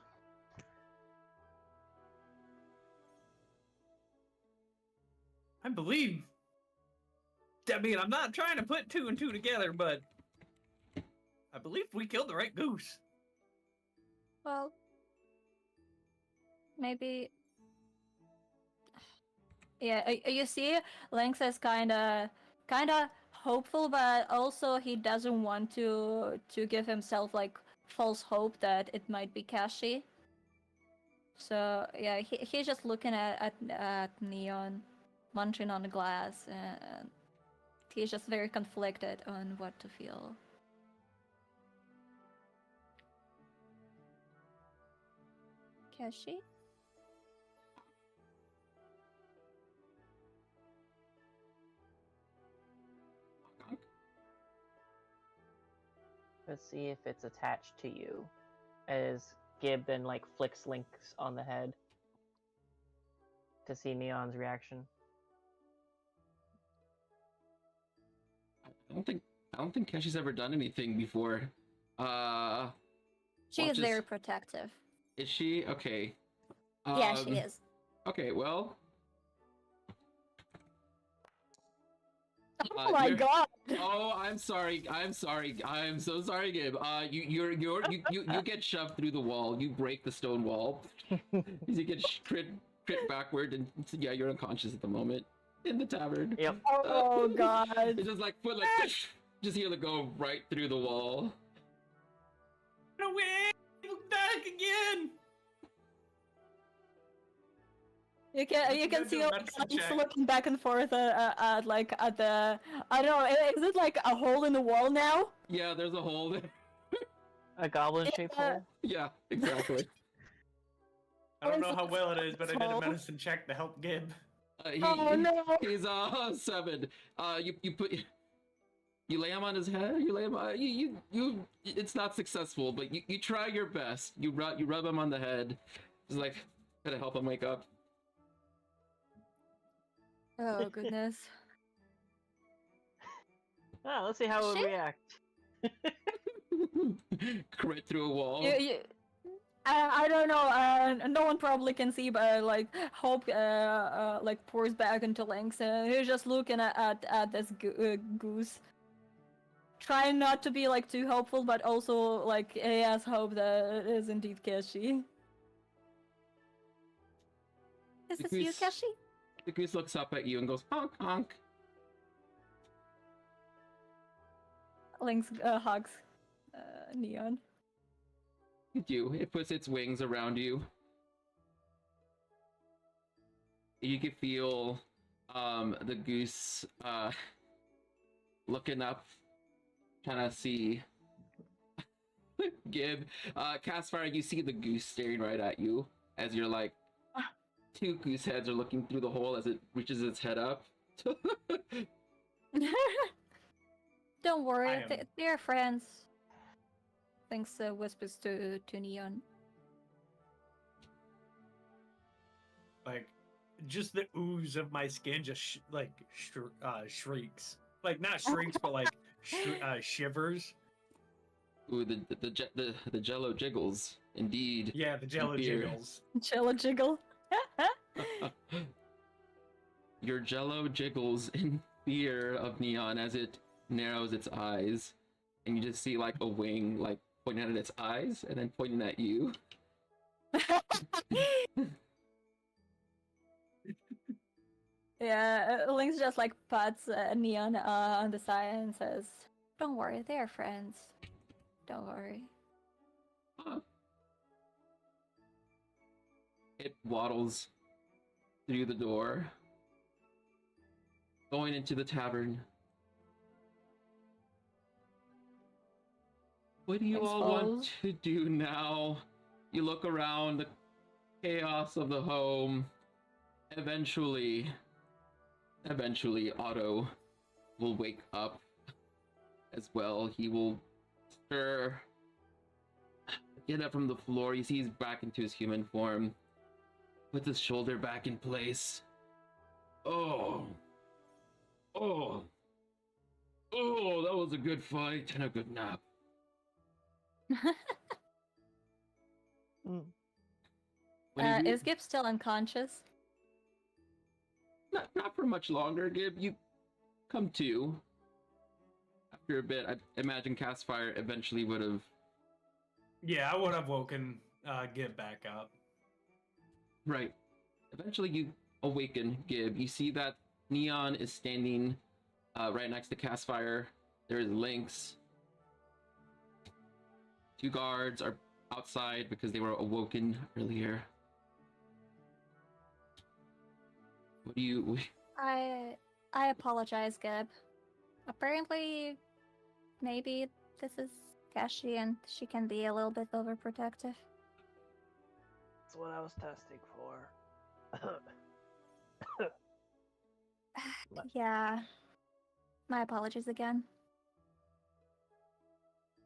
I believe. I mean, I'm not trying to put two and two together, but I believe we killed the right goose. Well, maybe. Yeah, you see, Lynx is kind of hopeful, but also he doesn't want to give himself like false hope that it might be Kashi. So yeah, he's just looking at Neon, munching on the glass, and he's just very conflicted on what to feel. Kashi? Let's see if it's attached to you. As Gib then like flicks Lynx on the head to see Neon's reaction. I don't think Keshi's ever done anything before. She is very protective. Is she? Okay. Yeah, she is. Okay, well. Oh my god! Oh, I'm sorry. I'm so sorry, Gib. You get shoved through the wall. You break the stone wall. You get crit backward, and yeah, you're unconscious at the moment in the tavern. Yep. Oh god! It's just like foot like just hear it go right through the wall. No way! Back again! You can see Lynx looking back and forth at the I don't know, is it like a hole in the wall now? Yeah, there's a hole there. A goblin-shaped hole? Yeah, exactly. I don't know how well it is, but I did a medicine check to help Gib. Oh no! He's 7. You lay him on his head. You lay him. You. It's not successful, but you try your best. You rub him on the head. Just like gotta help him wake up. Oh goodness. Oh, let's see how it would react. Crit through a wall. I don't know. No one probably can see, but like hope like pours back into Lynx, and he's just looking at this goose, trying not to be like too hopeful, but also like he has hope that it is indeed Kashi. Is this you, Kashi? The goose looks up at you and goes honk honk. Lynx hugs Neon. You do. It puts its wings around you. You can feel the goose looking up, trying to see Gib. Castfire, you see the goose staring right at you as you're like, two goose heads are looking through the hole as it reaches its head up. Don't worry, they're friends. Lynx whispers to Neon. Like, just the ooze of my skin just shrieks. Like not shrieks, but like shivers. Ooh, the jello jiggles. Indeed. Yeah, the jello fear. jiggles. Jello jiggle. Your jello jiggles in fear of Neon as it narrows its eyes, and you just see like a wing like pointing at its eyes and then pointing at you. Yeah, Lynx just like pats Neon on the side and says, "Don't worry, they're friends. Don't worry." Huh. It waddles through the door, going into the tavern. What do you all want to do now? You look around the chaos of the home. Eventually, Otto will wake up as well. He will stir, get up from the floor. You see he's back into his human form. Puts his shoulder back in place. Oh, that was a good fight and a good nap. Is Gib still unconscious? Not for much longer, Gib. You come to. After a bit, I imagine Castfire eventually would have. Yeah, I would have woken Gib back up. Right. Eventually, you awaken Gib. You see that Neon is standing right next to Castfire. There's Lynx. 2 guards are outside because they were awoken earlier. What do you... I apologize, Gib. Apparently, maybe this is Kashi and she can be a little bit overprotective. That's what I was testing for. Yeah. My apologies again.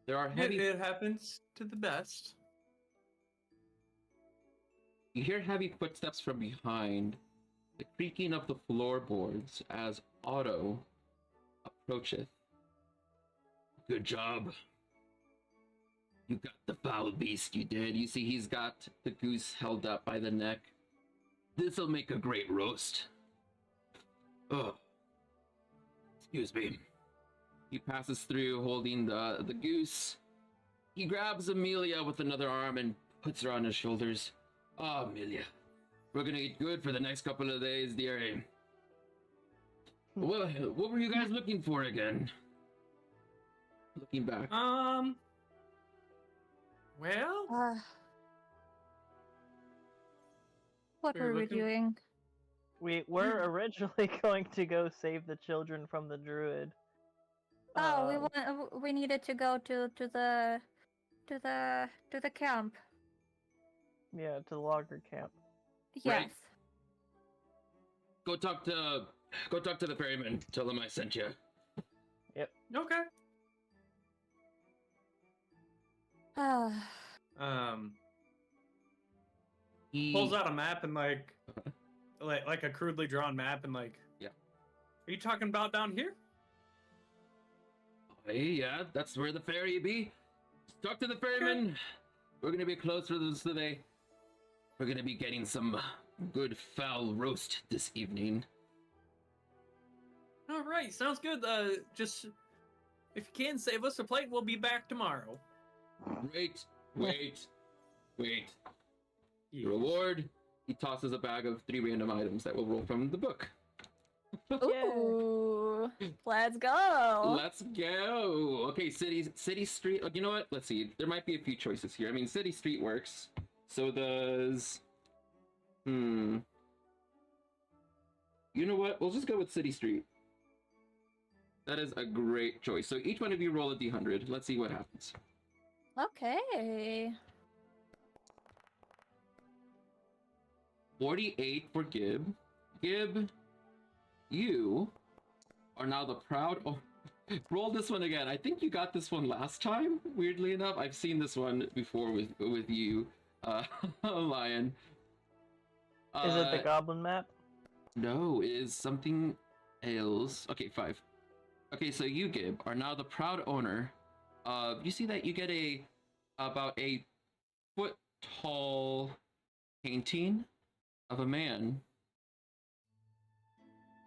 There are heavy... It happens to the best. You hear heavy footsteps from behind. The creaking of the floorboards as Otto approacheth. Good job. You got the foul beast, you did. You see he's got the goose held up by the neck. This'll make a great roast. Oh. Excuse me. He passes through holding the goose. He grabs Amelia with another arm and puts her on his shoulders. Ah, Amelia. We're gonna eat good for the next couple of days, dearie. What were you guys looking for again? Looking back. Well, What We were were we looking- doing? We were originally going to go save the children from the druid. Oh, we needed to go to the camp. Yeah, to the logger camp. Yes. Right. Go talk to the ferryman. Tell him I sent you. okay. He Pulls out a map and like a crudely drawn map and like. Yeah. Are you talking about down here? Hey, yeah, that's where the ferry be. Talk to the ferryman. We're gonna be close for this today. We're gonna be getting some good foul roast this evening. All right, sounds good. Just if you can save us a plate, we'll be back tomorrow. Wait. Yeah. Reward. He tosses a bag of 3 random items that will roll from the book. Ooh, let's go. Let's go. Okay, city street. You know what? Let's see. There might be a few choices here. I mean, city street works. So does. You know what? We'll just go with city street. That is a great choice. So each one of you roll a d100. Let's see what happens. Okay. 48 for Gib. Gib, you are now the proud... Oh, roll this one again. I think you got this one last time, weirdly enough. I've seen this one before with you, Lion. Is it the goblin map? No, it is something else. Okay, 5. Okay, so you, Gib, are now the proud owner of. You see that you get about a foot tall painting of a man.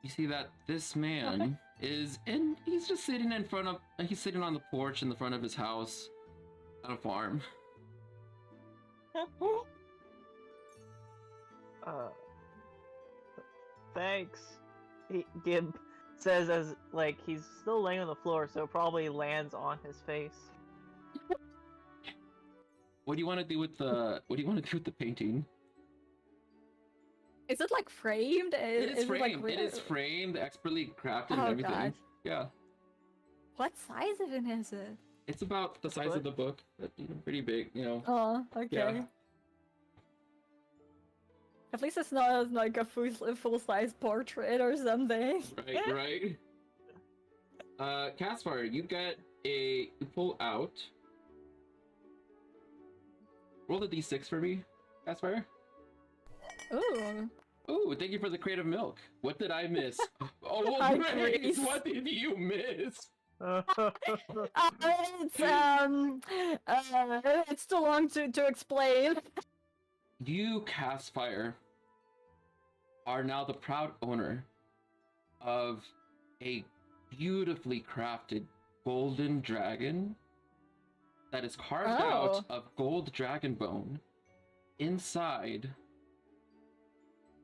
You see that this man is in. He's just sitting in front of. He's sitting on the porch in the front of his house on a farm. Thanks. Gib says as like he's still laying on the floor, so it probably lands on his face. What do you want to do with the? What do you want to do with the painting? Is it like framed? It is framed. Like, it is framed, expertly crafted, and Oh, everything. God. Yeah. What size of it is it? It's about the size of the book, but pretty big, Oh, okay. Yeah. At least it's not like a full-size portrait or something. Right. Caspar, you pull out. Roll the d6 for me, Caspar. Ooh. Oh, thank you for the crate of milk. What did I miss? Oh, Hi, Grace, Grace. what did you miss? It's too long to explain. You, Caspar, are now the proud owner of a beautifully crafted golden dragon that is carved out of gold dragon bone inside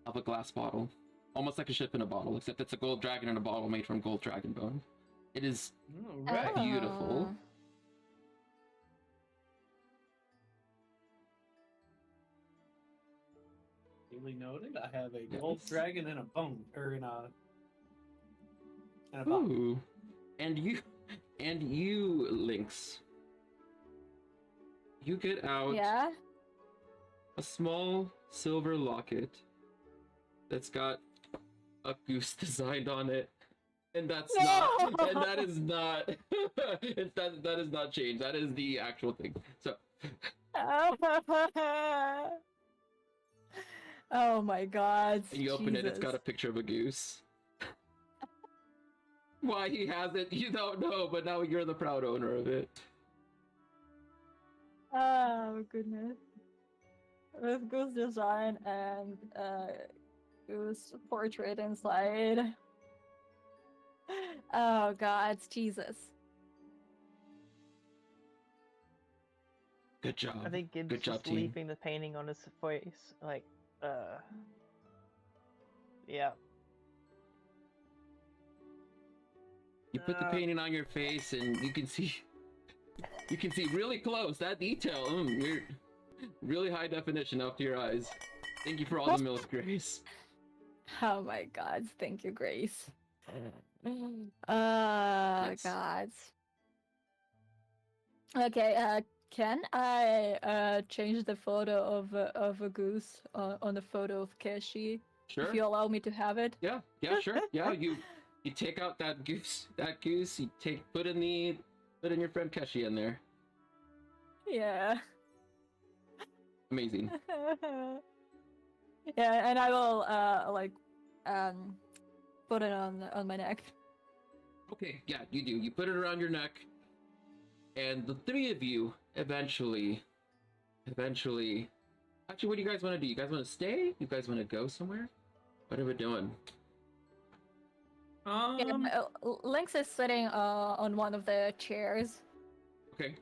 of a glass bottle. Almost like a ship in a bottle, except it's a gold dragon in a bottle made from gold dragon bone. It is Right. beautiful. Duly noted. I have a gold Yes. dragon and a bone, or in a bone. Ooh. And you, Lynx. You get out Yeah. a small silver locket that's got a goose designed on it. And that is not that is not changed. That is the actual thing. So Oh my God. and you open it, it's got a Jesus. picture of a goose. Why he has it, you don't know, but now you're the proud owner of it. Oh goodness. With goose design and goose portrait inside. Oh God, Jesus. Good job. I think Gibbs Good job, just team. leaving the painting on his face, like, yeah. You put the painting on your face, and you can see really close that detail. You're really high definition up to your eyes. Thank you for all the milk, Grace. Oh my God, thank you, Grace. Yes. God. Okay, can I change the photo of a goose on the photo of Keshi? Sure. If you allow me to have it. Yeah, sure. Yeah, you take out that goose. You put in your friend Keshi in there. Yeah. Amazing. Yeah, and I will put it on my neck. Okay, yeah, you do. You put it around your neck, and the three of you eventually. Actually, what do you guys want to do? You guys want to stay? You guys want to go somewhere? What are we doing? Lynx is sitting on one of the chairs. Okay.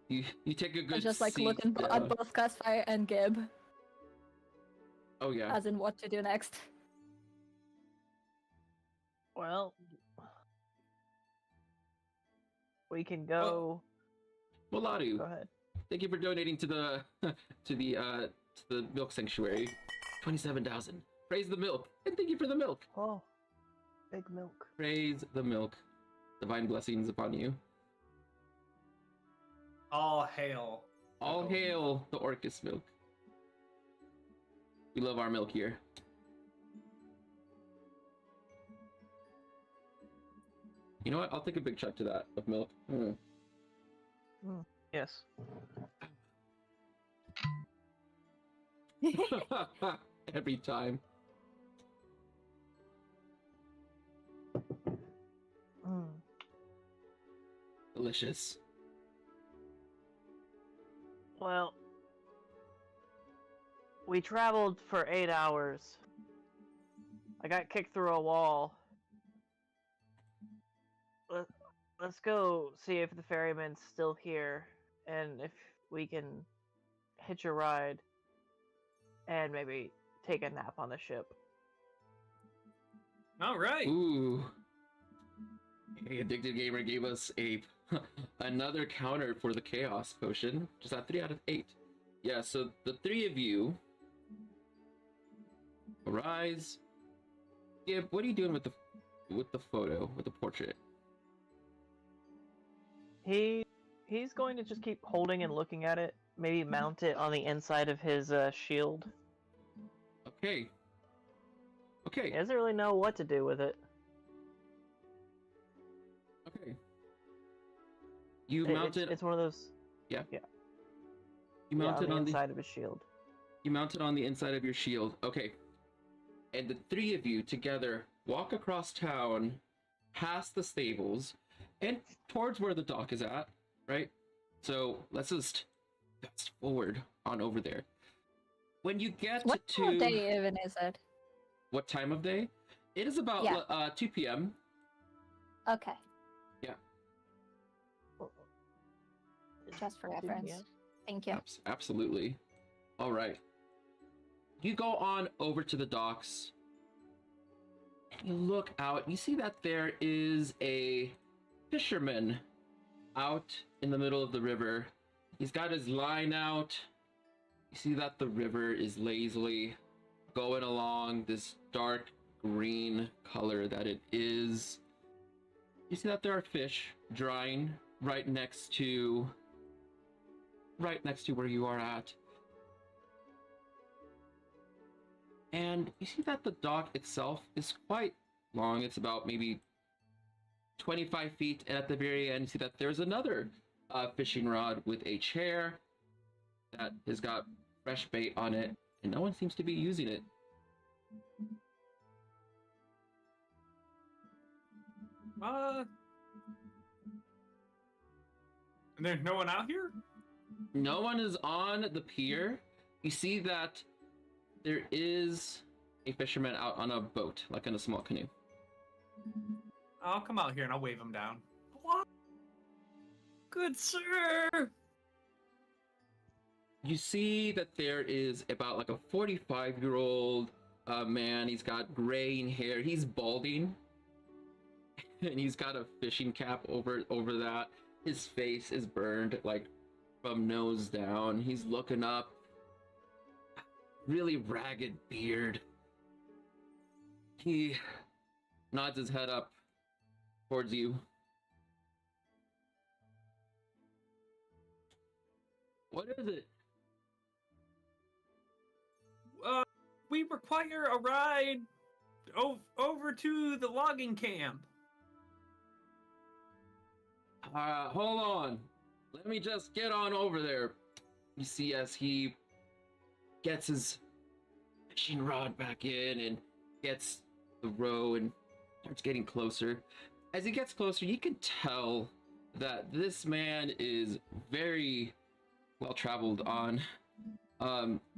You take a good And just like seat. looking at both Caspar and Gib, Oh yeah. as in what to do next. Well, we can go. Moladu, Go ahead. thank you for donating to the to the milk sanctuary. 27,000. Praise the milk, and thank you for the milk. Oh, big milk. Praise the milk. Divine blessings upon you. All hail. All hail the Orcus milk. We love our milk here. You know what? I'll take a big chunk to that of milk. Yes. Every time. Delicious. Well, we traveled for 8 hours. I got kicked through a wall. Let's go see if the ferryman's still here, and if we can hitch a ride, and maybe take a nap on the ship. All right. Ooh. Hey, Addicted Gamer gave us a another counter for the Chaos Potion. Just at 3 out of 8. Yeah, so the three of you arise. Gib, what are you doing with the photo, with the portrait? He's going to just keep holding and looking at it. Maybe mount it on the inside of his shield. Okay. Okay. He doesn't really know what to do with it. Okay. You mounted. It's one of those. Yeah. Yeah. You mounted on the inside of his shield. You mounted on the inside of your shield. Okay. And the three of you together walk across town, past the stables, and towards where the dock is at, right? So let's just fast forward on over there. When you get What to time of day even is it? what time of day? It is about 2 p.m. Okay. Yeah. Just for reference. Yeah. Thank you. Absolutely. All right. You go on over to the docks. And you look out. You see that there is a fisherman out in the middle of the river. He's got his line out. You see that the river is lazily going along this dark green color that it is. You see that there are fish drying right next to where you are at. And you see that the dock itself is quite long. It's about maybe 25 feet. And at the very end, you see that there's another fishing rod with a chair that has got fresh bait on it. And no one seems to be using it. And there's no one out here? No one is on the pier. You see that there is a fisherman out on a boat, like in a small canoe. I'll come out here and I'll wave him down. What? Good sir! You see that there is about like a 45-year-old man. He's got graying hair. He's balding. And he's got a fishing cap over that. His face is burned like from nose down. He's looking up. Really ragged beard. He nods his head up towards you. What is it? We require a ride over to the logging camp. Hold on. Let me just get on over there. You see as he gets his fishing rod back in and gets the row and starts getting closer. As he gets closer, you can tell that this man is very well traveled on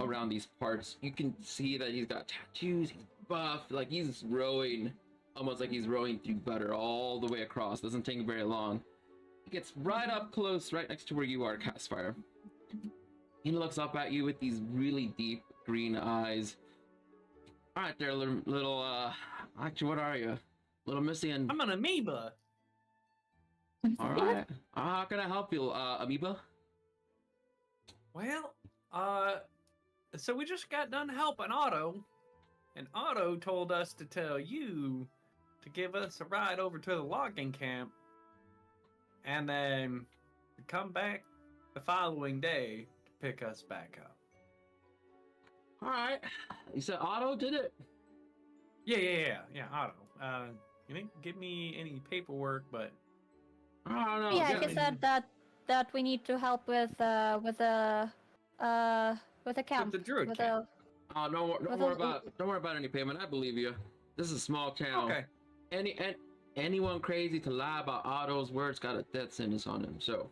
around these parts. You can see that he's got tattoos, he's buff, like he's rowing almost like he's rowing through butter all the way across. Doesn't take very long. He gets right up close, right next to where you are, Castfire. He looks up at you with these really deep green eyes. All right there, little actually, what are you? Little Missy and... I'm an amoeba. All right. How can I help you, amoeba? Well, so we just got done helping Otto, and Otto told us to tell you to give us a ride over to the logging camp, and then come back the following day to pick us back up. All right. You said Otto did it? Yeah, Otto. You didn't give me any paperwork, but I don't know. Yeah, he said that we need to help with the camp. the druid with camp. Oh, don't worry about any payment. I believe you. This is a small town. Okay. anyone crazy to lie about all those words got a death sentence on them. So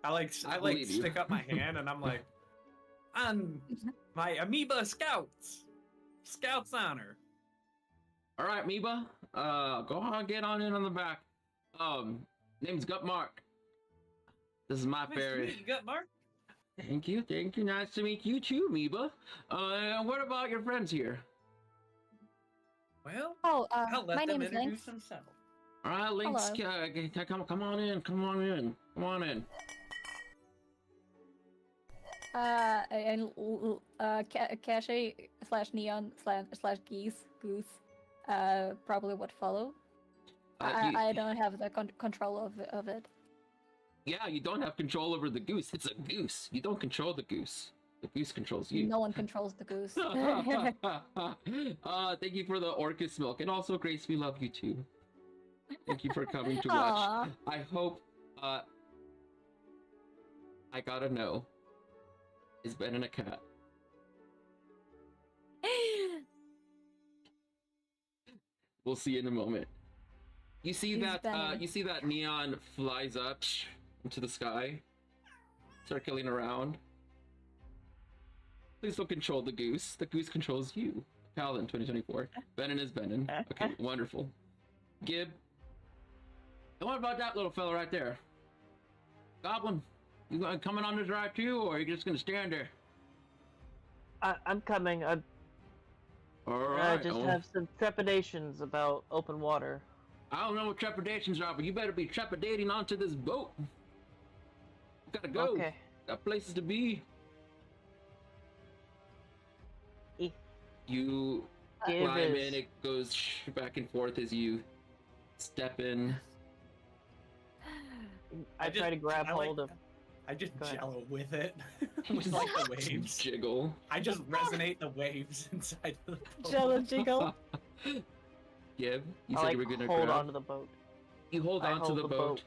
I believe you. stick up my hand and I'm like, on my amoeba scouts honor. all right, Meba, go on, get on in on the back. Name's Gutmark. This is my Nice to fairy. meet you, Gutmark. Thank you. Nice to meet you too, Meba. What about your friends here? Well, Oh, I'll let my them name is introduce Lynx. themselves. All right, Lynx, come on in. Come on in. And Cache slash Neon slash Goose, probably would follow. I don't have the control of it. Yeah, you don't have control over the goose. It's a goose. You don't control the goose. The goose controls you. No one controls the goose. Thank you for the Orcus milk, and also Grace, we love you too. Thank you for coming to watch. Aw. I hope. I gotta know. Is Ben and a cat? We'll see in a moment. You see He's that? Ben. You see that neon flies up into the sky, circling around. Please don't control the goose. The goose controls you. Paladin 2024. Benin is Benin. Okay, wonderful. Gib. And what about that little fella right there? Goblin, you coming on this ride too, or are you just gonna stand there? I'm coming. I Alright. just have some trepidations about open water. I don't know what trepidations are, but you better be trepidating onto this boat. You gotta go. Okay. Got places to be. Eh. You Give climb is- in, it goes back and forth as you step in. I try to grab hold of. I just Go ahead. jello with it, with like the waves. Jiggle. I just resonate the waves inside of the boat. Jello jiggle. Gib, you I said like you were gonna hold grab. onto the boat. You hold I on to hold the the boat.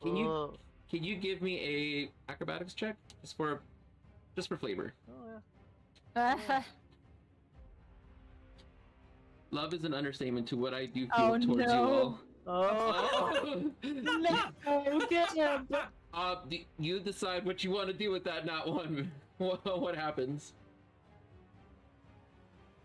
boat. Can you give me a acrobatics check just for flavor? Oh yeah. Love is an understatement to what I do feel Oh, towards you no. all. Oh. No, get him. You decide what you want to do with that. Not one. What happens?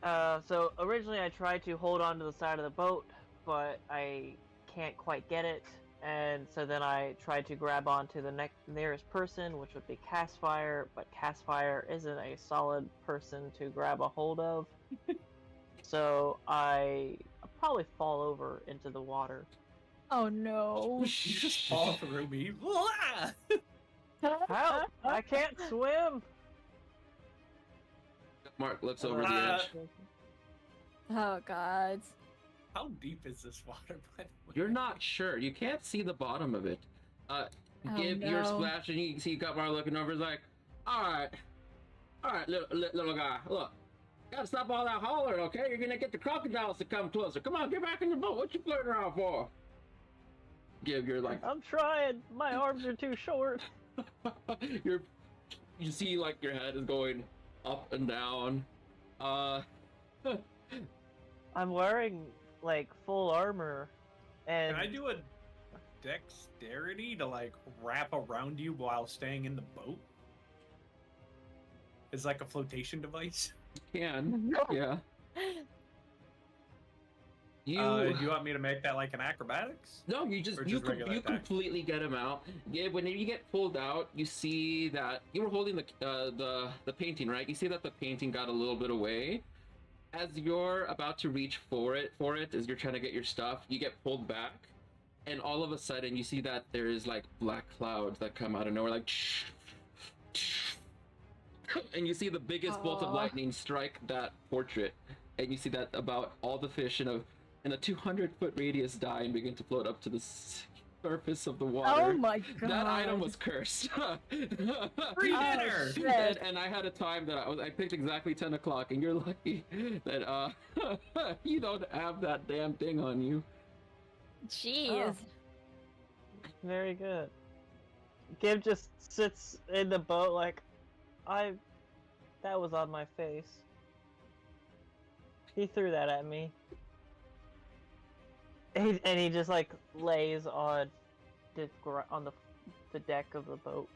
So originally I tried to hold on to the side of the boat, but I can't quite get it, and so then I tried to grab onto the nearest person, which would be Castfire, but Castfire isn't a solid person to grab a hold of. So I'll probably fall over into the water. Oh no. You just fall through me. Blah! Help! I can't swim! Mark looks over the edge. Oh god. How deep is this water, by the way? You're not sure. You can't see the bottom of it. Give no. your splash, and you see Gutmar looking over. He's like, all right, little guy, look. Gotta stop all that hollering, okay? You're gonna get the crocodiles to come closer. Come on, get back in the boat. What you flirting around for? Give your like. I'm trying! My arms are too short! you see like your head is going up and down. I'm wearing, like, full armor, and... Can I do a dexterity to like wrap around you while staying in the boat? It's like a flotation device. Can yeah. Do you want me to make that like an acrobatics? No, you just Or you just regular you attack? completely get him out. Yeah, when you get pulled out, you see that you were holding the painting, right? You see that the painting got a little bit away. As you're about to reach for it, as you're trying to get your stuff, you get pulled back, and all of a sudden you see that there's like black clouds that come out of nowhere, like, and you see the biggest bolt of Aw. lightning strike that portrait, and you see that about all the fish in a 200-foot radius die and begin to float up to the surface of the water. Oh my god. That item was cursed. Free Oh, dinner! shit. and I had a time that I picked exactly 10 o'clock, and you're lucky that you don't have that damn thing on you. Jeez. Very good. Gib just sits in the boat like, that was on my face. He threw that at me. And he just like lays on on the deck of the boat.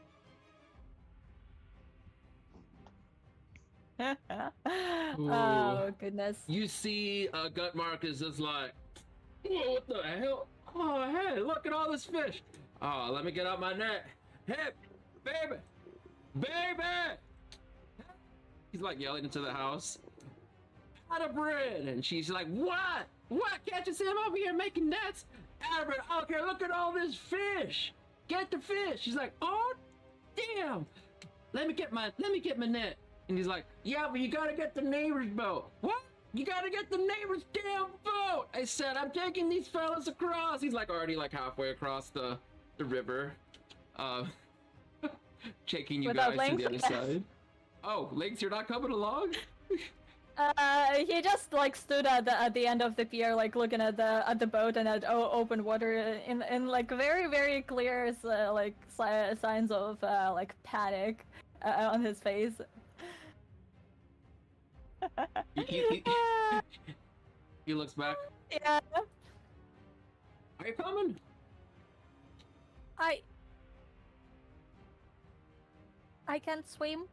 Oh goodness. You see, Gutmark is just like, whoa, what the hell? Oh, hey, look at all this fish. Oh, let me get out my net. Hey, baby, baby. He's like yelling into the house. Out of bread, and she's like, what? What? Can't you see I'm over here making nets? Albert, okay, look at all this fish. Get the fish. She's like, oh, damn. Let me get my net. And he's like, yeah, but you gotta get the neighbor's boat. What? You gotta get the neighbor's damn boat. I said, I'm taking these fellas across. He's like already like halfway across the river. Taking you Without guys to the Lynx? other side. Oh, Lynx, you're not coming along? He just like stood at the end of the pier, like looking at the boat and at open water, in like very very clear like signs of like panic on his face. He looks back. Yeah. Are you coming? I can't swim.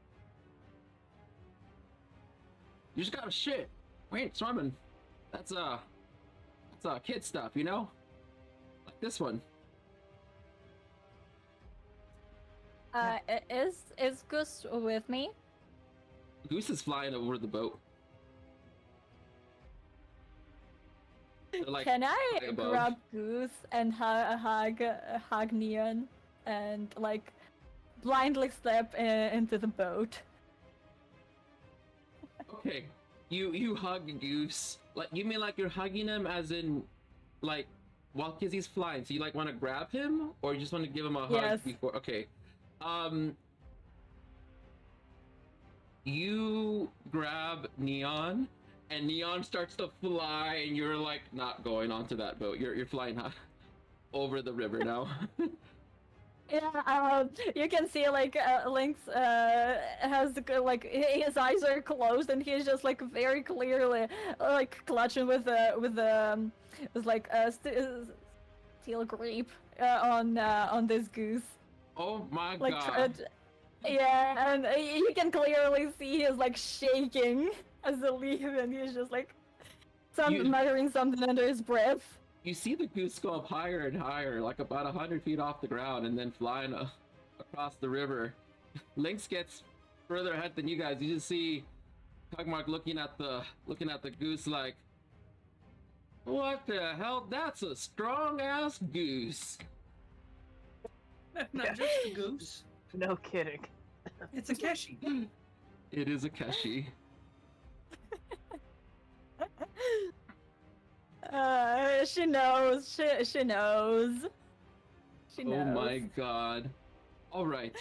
You just gotta shit. We ain't swimming. That's kid stuff, you know? Like this one. Is Goose with me? Goose is flying over the boat. They're like, Can I high above. grab Goose and hug Neon and like blindly step into the boat? Okay, you hug Goose. Like, you mean like you're hugging him as in, like, while he's flying? So you like want to grab him, or you just want to give him a hug Yes. before? Okay. You grab Neon, and Neon starts to fly, and you're like not going onto that boat. You're flying over the river now. Yeah, you can see like Lynx has like his eyes are closed and he's just like very clearly like clutching with like steel grip on this Goose. Oh my Like god! yeah, and you can clearly see he's like shaking as they leave, and he's just like muttering something under his breath. You see the Goose go up higher and higher, like about 100 feet off the ground, and then flying across the river. Lynx gets further ahead than you guys. You just see Tugmark looking at the Goose like, what the hell? That's a strong ass goose. Not just a goose. No kidding. It's a Keshi. It is a Keshi. She knows. She knows. She knows. Oh my god. All right.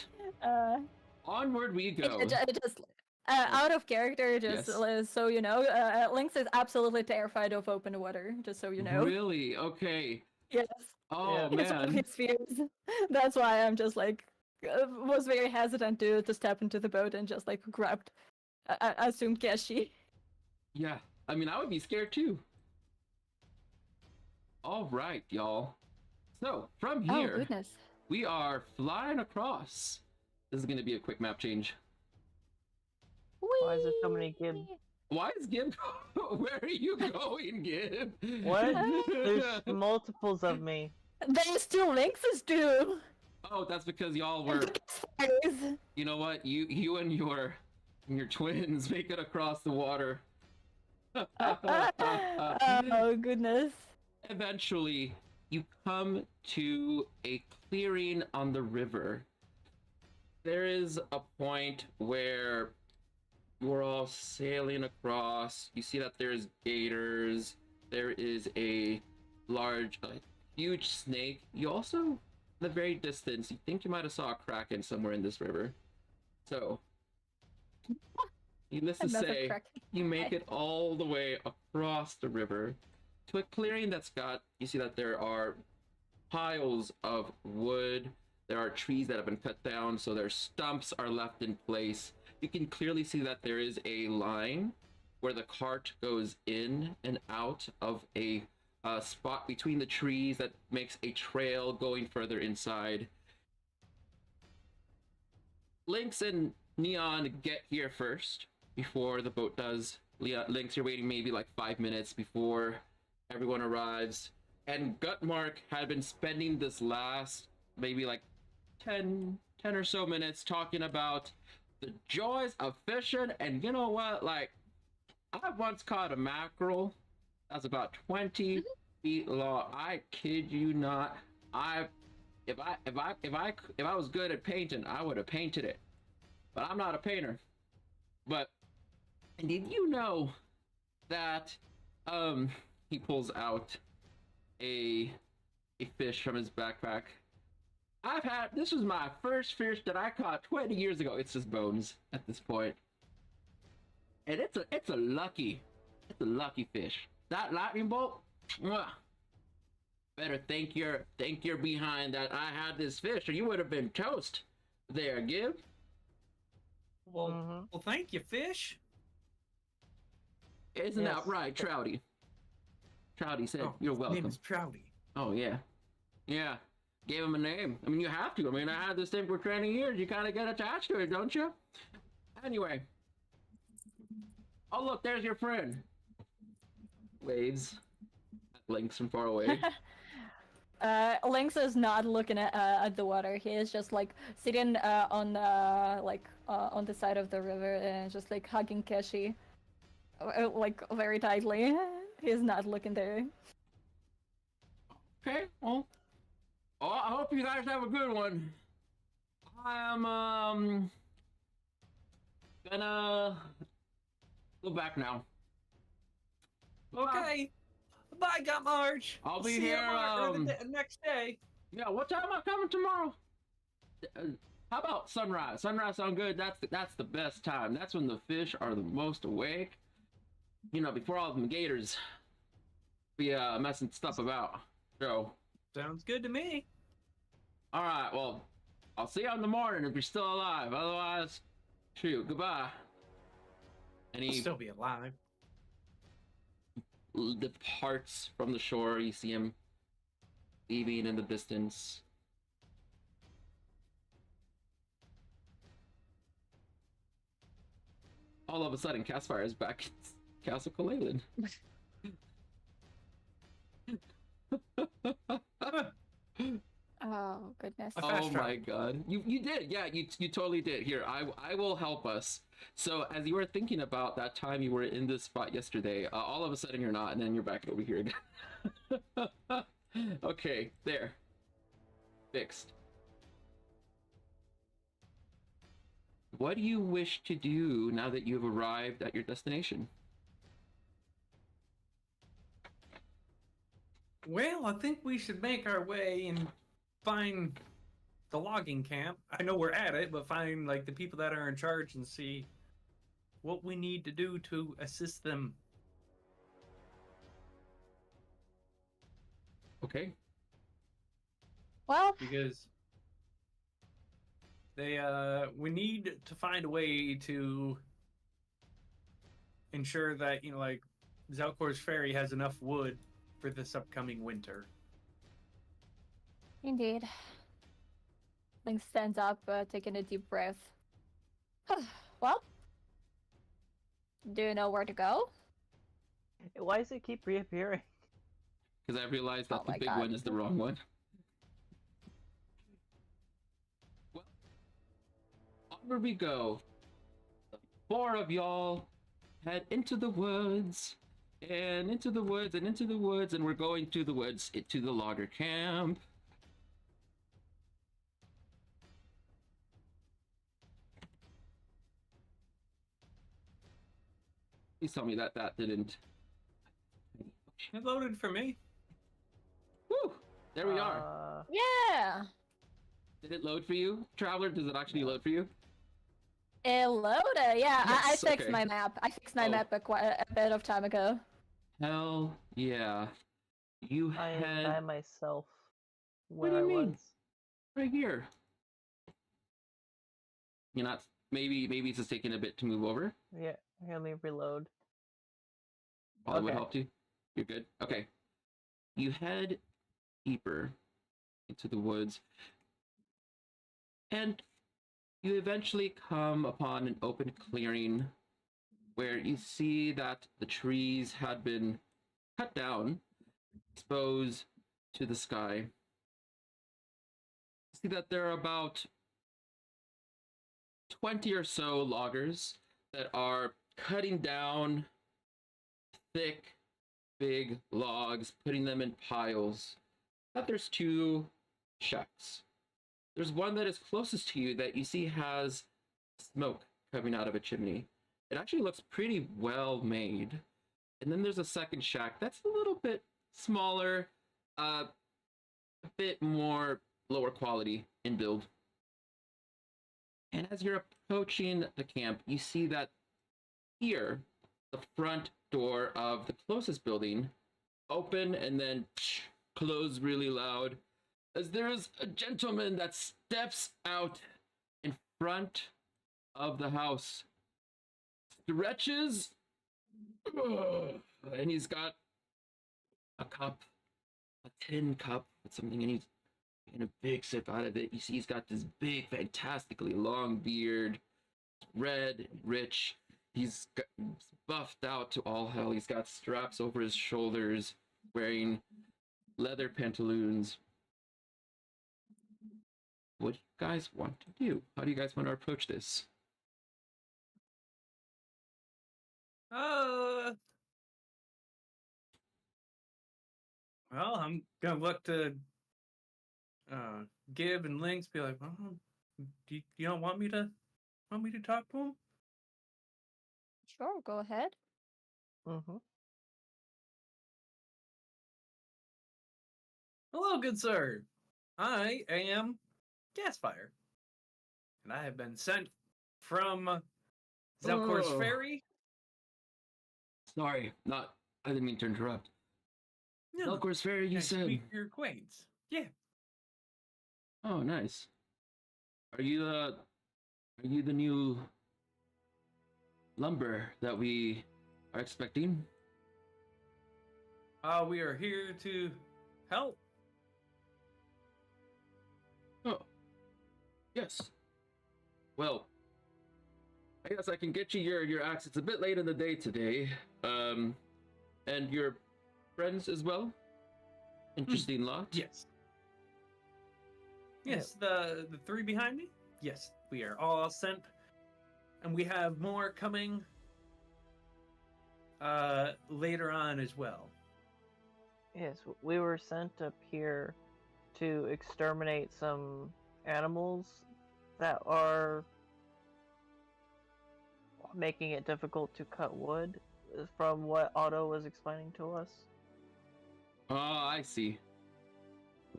Onward we go. Just out of character, just Yes. so you know, Lynx is absolutely terrified of open water. Just so you know. Really? Okay. Yes. Oh It's one of man. his fears. That's why I'm just like was very hesitant to step into the boat and just like grabbed, I assumed Keshi. Yeah. I mean, I would be scared too. All right, y'all. So from here, Oh goodness. we are flying across. This is going to be a quick map change. Why is there so many Gib? Why is Gib? Where are you going, Gib? What? There's multiples of me. There's two Lynxes too. Oh, that's because y'all were. You know what? You and your twins make it across the water. Oh goodness. Eventually, you come to a clearing on the river. There is a point where you're all sailing across. You see that there's gators. There is a huge snake. You also, in the very distance, you think you might have saw a kraken somewhere in this river. So, needless to Another say, kraken. you make it all the way across the river to a clearing you see that there are piles of wood. There are trees that have been cut down, so their stumps are left in place. You can clearly see that there is a line where the cart goes in and out of a spot between the trees that makes a trail going further inside. Lynx and Neon get here first before the boat does. Lynx, you're waiting maybe like 5 minutes before everyone arrives. And Gutmark had been spending this last maybe like 10 or so minutes talking about the joys of fishing. And you know what? Like, I once caught a mackerel that's about 20 feet long. I kid you not. If I was good at painting, I would have painted it. But I'm not a painter. But did you know that he pulls out a fish from his backpack? This was my first fish that I caught 20 years ago. It's just bones at this point. And it's a lucky fish. That lightning bolt, mwah, better thank your behind that I had this fish, or you would have been toast. There, Gib. Well, thank you, fish. Isn't that right, Trouty? Trouty said, "You're welcome." His name is Trouty. Oh yeah, yeah. Gave him a name. I mean, you have to. I mean, I had this thing for 20 years. You kind of get attached to it, don't you? Anyway. Oh look, there's your friend. Waves. Lynx from far away. Lynx is not looking at the water. He is just like sitting on the side of the river and just like hugging Keshi, like very tightly. He's not looking there. Okay, well, I hope you guys have a good one. I am gonna go back now. Okay. Bye, Gut March. I'll be See here. you the next day. Yeah, what time am I coming tomorrow? How about sunrise? Sunrise sound good. That's the best time. That's when the fish are the most awake. You know, before all them gators be messing stuff about. So. Sounds good to me. All right. Well, I'll see you in the morning if you're still alive. Otherwise, shoot. Goodbye. And I'll he still be alive. departs from the shore. You see him leaving in the distance. All of a sudden, Caspar is back at Castle Kalalen. Oh goodness. Oh my god. You did. Yeah, you totally did. Here, I will help us. So as you were thinking about that time you were in this spot yesterday, all of a sudden you're not, and then you're back over here again. Okay, there. Fixed. What do you wish to do now that you've arrived at your destination? Well, I think we should make our way and find the logging camp. I know we're at it, but find like the people that are in charge and see what we need to do to assist them. Okay. Well, Because we need to find a way to ensure that, you know, like Zelkor's Ferry has enough wood for this upcoming winter. indeed. Lynx stands up, taking a deep breath. Well, do you know where to go? Why does it keep reappearing? Because I realized that Oh the my big God. one is the wrong one. Well, onward we go. The four of y'all head into the woods, and into the woods, and into the woods, and we're going to the woods, to the logger camp. Please tell me that didn't. It loaded for me. Woo! There we are. Yeah, Did it load for you, Traveler? Does it actually load for you? it loaded. Yeah, I Yes, fixed okay. my map. I fixed my Oh. map a bit of time ago. Hell yeah. You I am by head myself What where do you I mean? was. right here. You're not. Maybe it's just taking a bit to move over. Yeah, let me reload. All that would Okay. help you. You're good. Okay. you head deeper into the woods, and you eventually come upon an open clearing where you see that the trees had been cut down, exposed to the sky. You see that there are about 20 or so loggers that are cutting down thick, big logs, putting them in piles. But there's two shacks. There's one that is closest to you that you see has smoke coming out of a chimney. It actually looks pretty well made. And then there's a second shack that's a little bit smaller, a bit more lower quality in build. And as you're approaching the camp, you see that here, the front door of the closest building open and then close really loud, as there is a gentleman that steps out in front of the house, stretches, and he's got a cup, a tin cup with something, and he's taking a big sip out of it. You see he's got this big, fantastically long beard, red, rich. He's buffed out to all hell. He's got straps over his shoulders, wearing leather pantaloons. What do you guys want to do? How do you guys want to approach this? Well, I'm gonna look to Gib and Lynx, be like, oh, you don't want me to talk to him? Sure, go ahead. Mm-hmm. Hello, good sir. I am Gasfire, and I have been sent from Zelkor's Oh. Ferry. Sorry, I didn't mean to interrupt. No, Zelkor's Ferry, you nice to said. meet your acquaintance. Yeah. Oh, nice. Are you the new lumber that we are expecting? We are here to help. Oh, yes. Well, I guess I can get you your axe. It's a bit late in the day today. And your friends as well? Interesting lot. Yes. Yes, the three behind me? Yes, we are all sent. And we have more coming later on as well. Yes, we were sent up here to exterminate some animals that are making it difficult to cut wood, from what Otto was explaining to us. Oh, I see.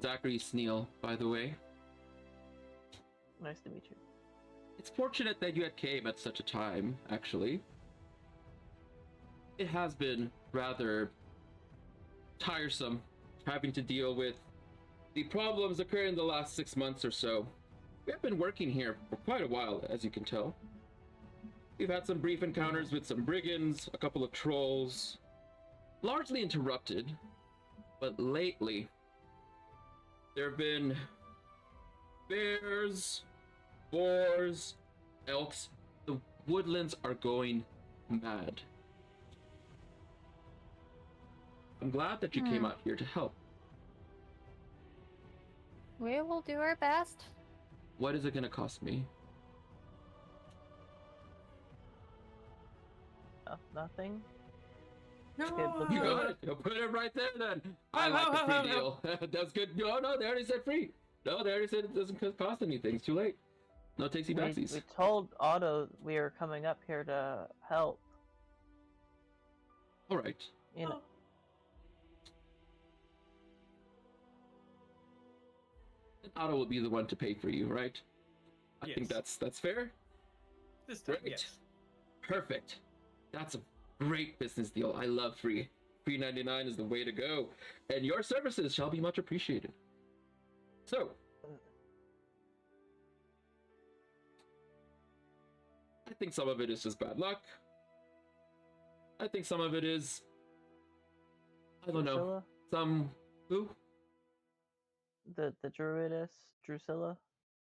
Zachary Sneal, by the way. Nice to meet you. It's fortunate that you had came at such a time, actually. It has been rather tiresome having to deal with the problems occurring in the last 6 months or so. We have been working here for quite a while, as you can tell. We've had some brief encounters with some brigands, a couple of trolls, largely interrupted, but lately there have been bears, boars, elks. The woodlands are going mad. I'm glad that you came out here to help. We will do our best. What is it going to cost me? Nothing. No, You got it. You'll put it right there then. I like the free deal. That's good. No, they already said free. No, they already said it doesn't cost anything. It's too late. No takesy backsies. We told Otto we were coming up here to help. All right. You know. Otto will be the one to pay for you, right? I think Yes. that's fair. This time, Great. yes. Perfect. That's a great business deal. I love free. Free 99 is the way to go. And your services shall be much appreciated. So, I think some of it is just bad luck. I think some of it is, I don't know, Priscilla? some Who? The druidess, Drusilla.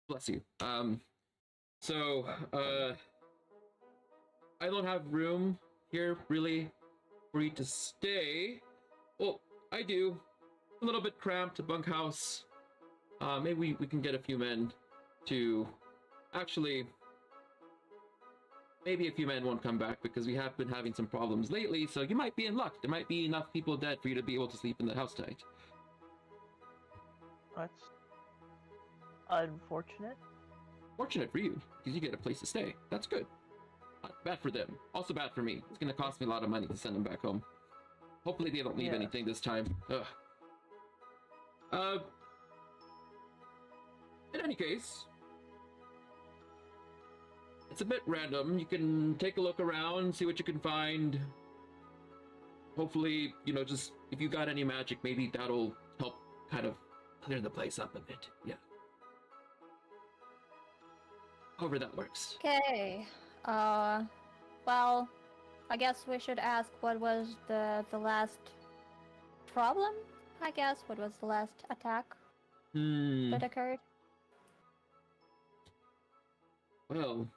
Bless you. So, I don't have room here, really, for you to stay. Well, I do. A little bit cramped, a bunkhouse. Maybe we can get a few men to... Actually, maybe a few men won't come back because we have been having some problems lately, so you might be in luck. There might be enough people dead for you to be able to sleep in the house tonight. That's unfortunate. Fortunate for you, because you get a place to stay. That's good. Not bad for them. Also bad for me. It's gonna cost me a lot of money to send them back home. Hopefully they don't leave anything this time. Ugh. In any case, it's a bit random. You can take a look around, see what you can find. Hopefully, you know, just if you got any magic, maybe that'll help kind of clear the place up a bit. Yeah. However that works. Okay. Well, I guess we should ask what was the last problem? I guess what was the last attack that occurred? Well,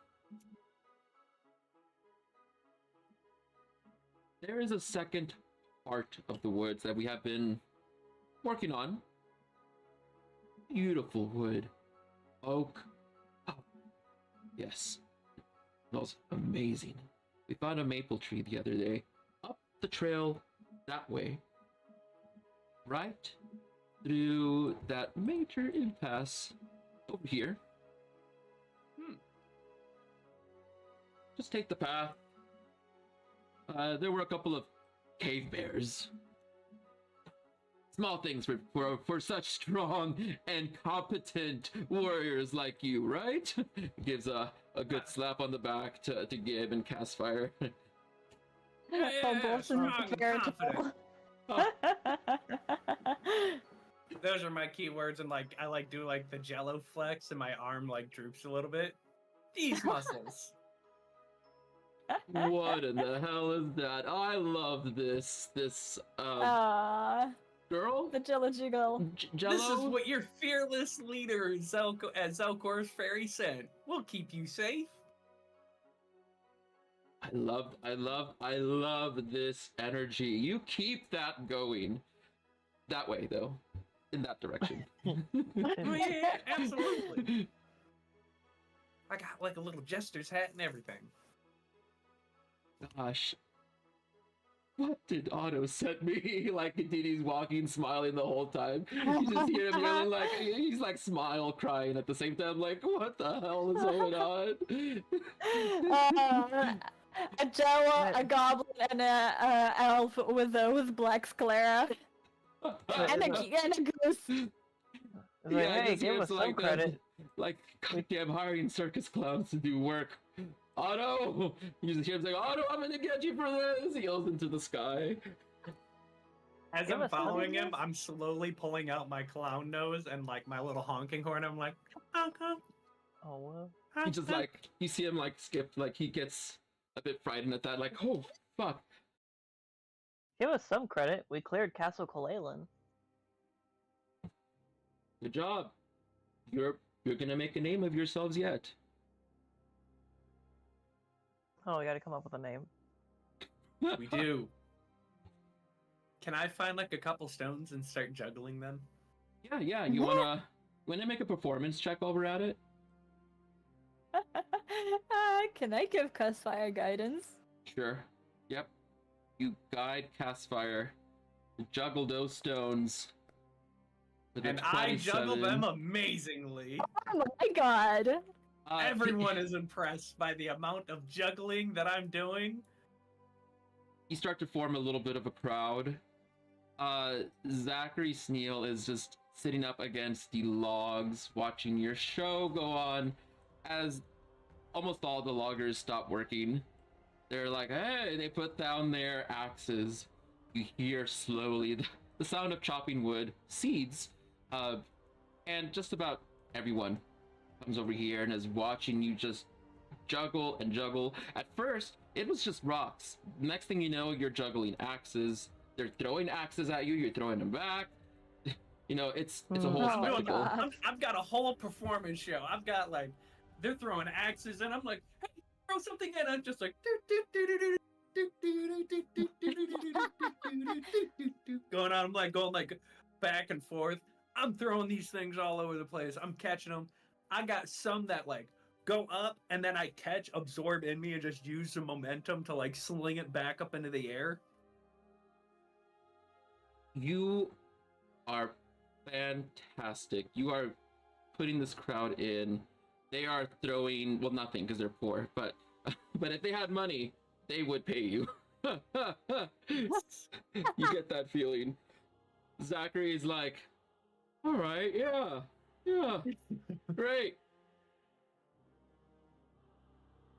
there is a second part of the woods that we have been working on. Beautiful wood. Oak. Oh, yes. Smells amazing. We found a maple tree the other day. Up the trail that way. Right through that major impasse over here. Just take the path. There were a couple of cave bears. Small things for such strong and competent warriors like you, right? Gives a good slap on the back to Gib and Castfire. Strong and confident. Those are my keywords, and like I like do like the jello flex, and my arm like droops a little bit. These muscles. What in the hell is that? I love this girl? The Jello Jiggle. Jello? This is what your fearless leader at Zelkor's Fairy said. We'll keep you safe. I love this energy. You keep that going. That way though. In that direction. Oh yeah, absolutely. I got like a little jester's hat and everything. Gosh. What did Otto send me? Like, indeed, he's walking, smiling the whole time. You just hear him yelling, like, he's like smile, crying at the same time, like, what the hell is going on? A Jello, a goblin, and a elf with black sclera. and a goose. Like, hey, give us some credit. Like, goddamn hiring circus clowns to do work. Otto! You just hear him saying, Otto, I'm gonna get you for this! He yells into the sky. As I'm following him, I'm slowly pulling out my clown nose and like my little honking horn. I'm like, oh, well. He just like, you see him like skip, like he gets a bit frightened at that, like, oh, fuck. Give us some credit. We cleared Castle Kalalan. Good job. You're gonna make a name of yourselves yet. Oh, we gotta come up with a name. We do. Can I find like a couple stones and start juggling them? Yeah. You wanna make a performance check while we're at it? Can I give Castfire guidance? Sure. Yep. You guide Castfire to juggle those stones. And I juggle them amazingly. Oh my god. Everyone is impressed by the amount of juggling that I'm doing. You start to form a little bit of a crowd. Zachary Sneal is just sitting up against the logs, watching your show go on as almost all the loggers stop working. They're like, hey, they put down their axes. You hear slowly the sound of chopping wood, seeds, and just about everyone comes over here and is watching you just juggle and juggle. At first, it was just rocks. Next thing you know, you're juggling axes. They're throwing axes at you, you're throwing them back. You know, it's a whole Oh, spectacle. God. I've got a whole performance show. I've got like they're throwing axes, and I'm like, hey, throw something in. I'm just like going on. I'm like going like back and forth. I'm throwing these things all over the place. I'm catching them. I got some that like go up and then I catch, absorb in me, and just use the momentum to like sling it back up into the air. You are fantastic. You are putting this crowd in. They are throwing, well, nothing because they're poor, but if they had money, they would pay you. You get that feeling. Zachary is like, all right, yeah, great.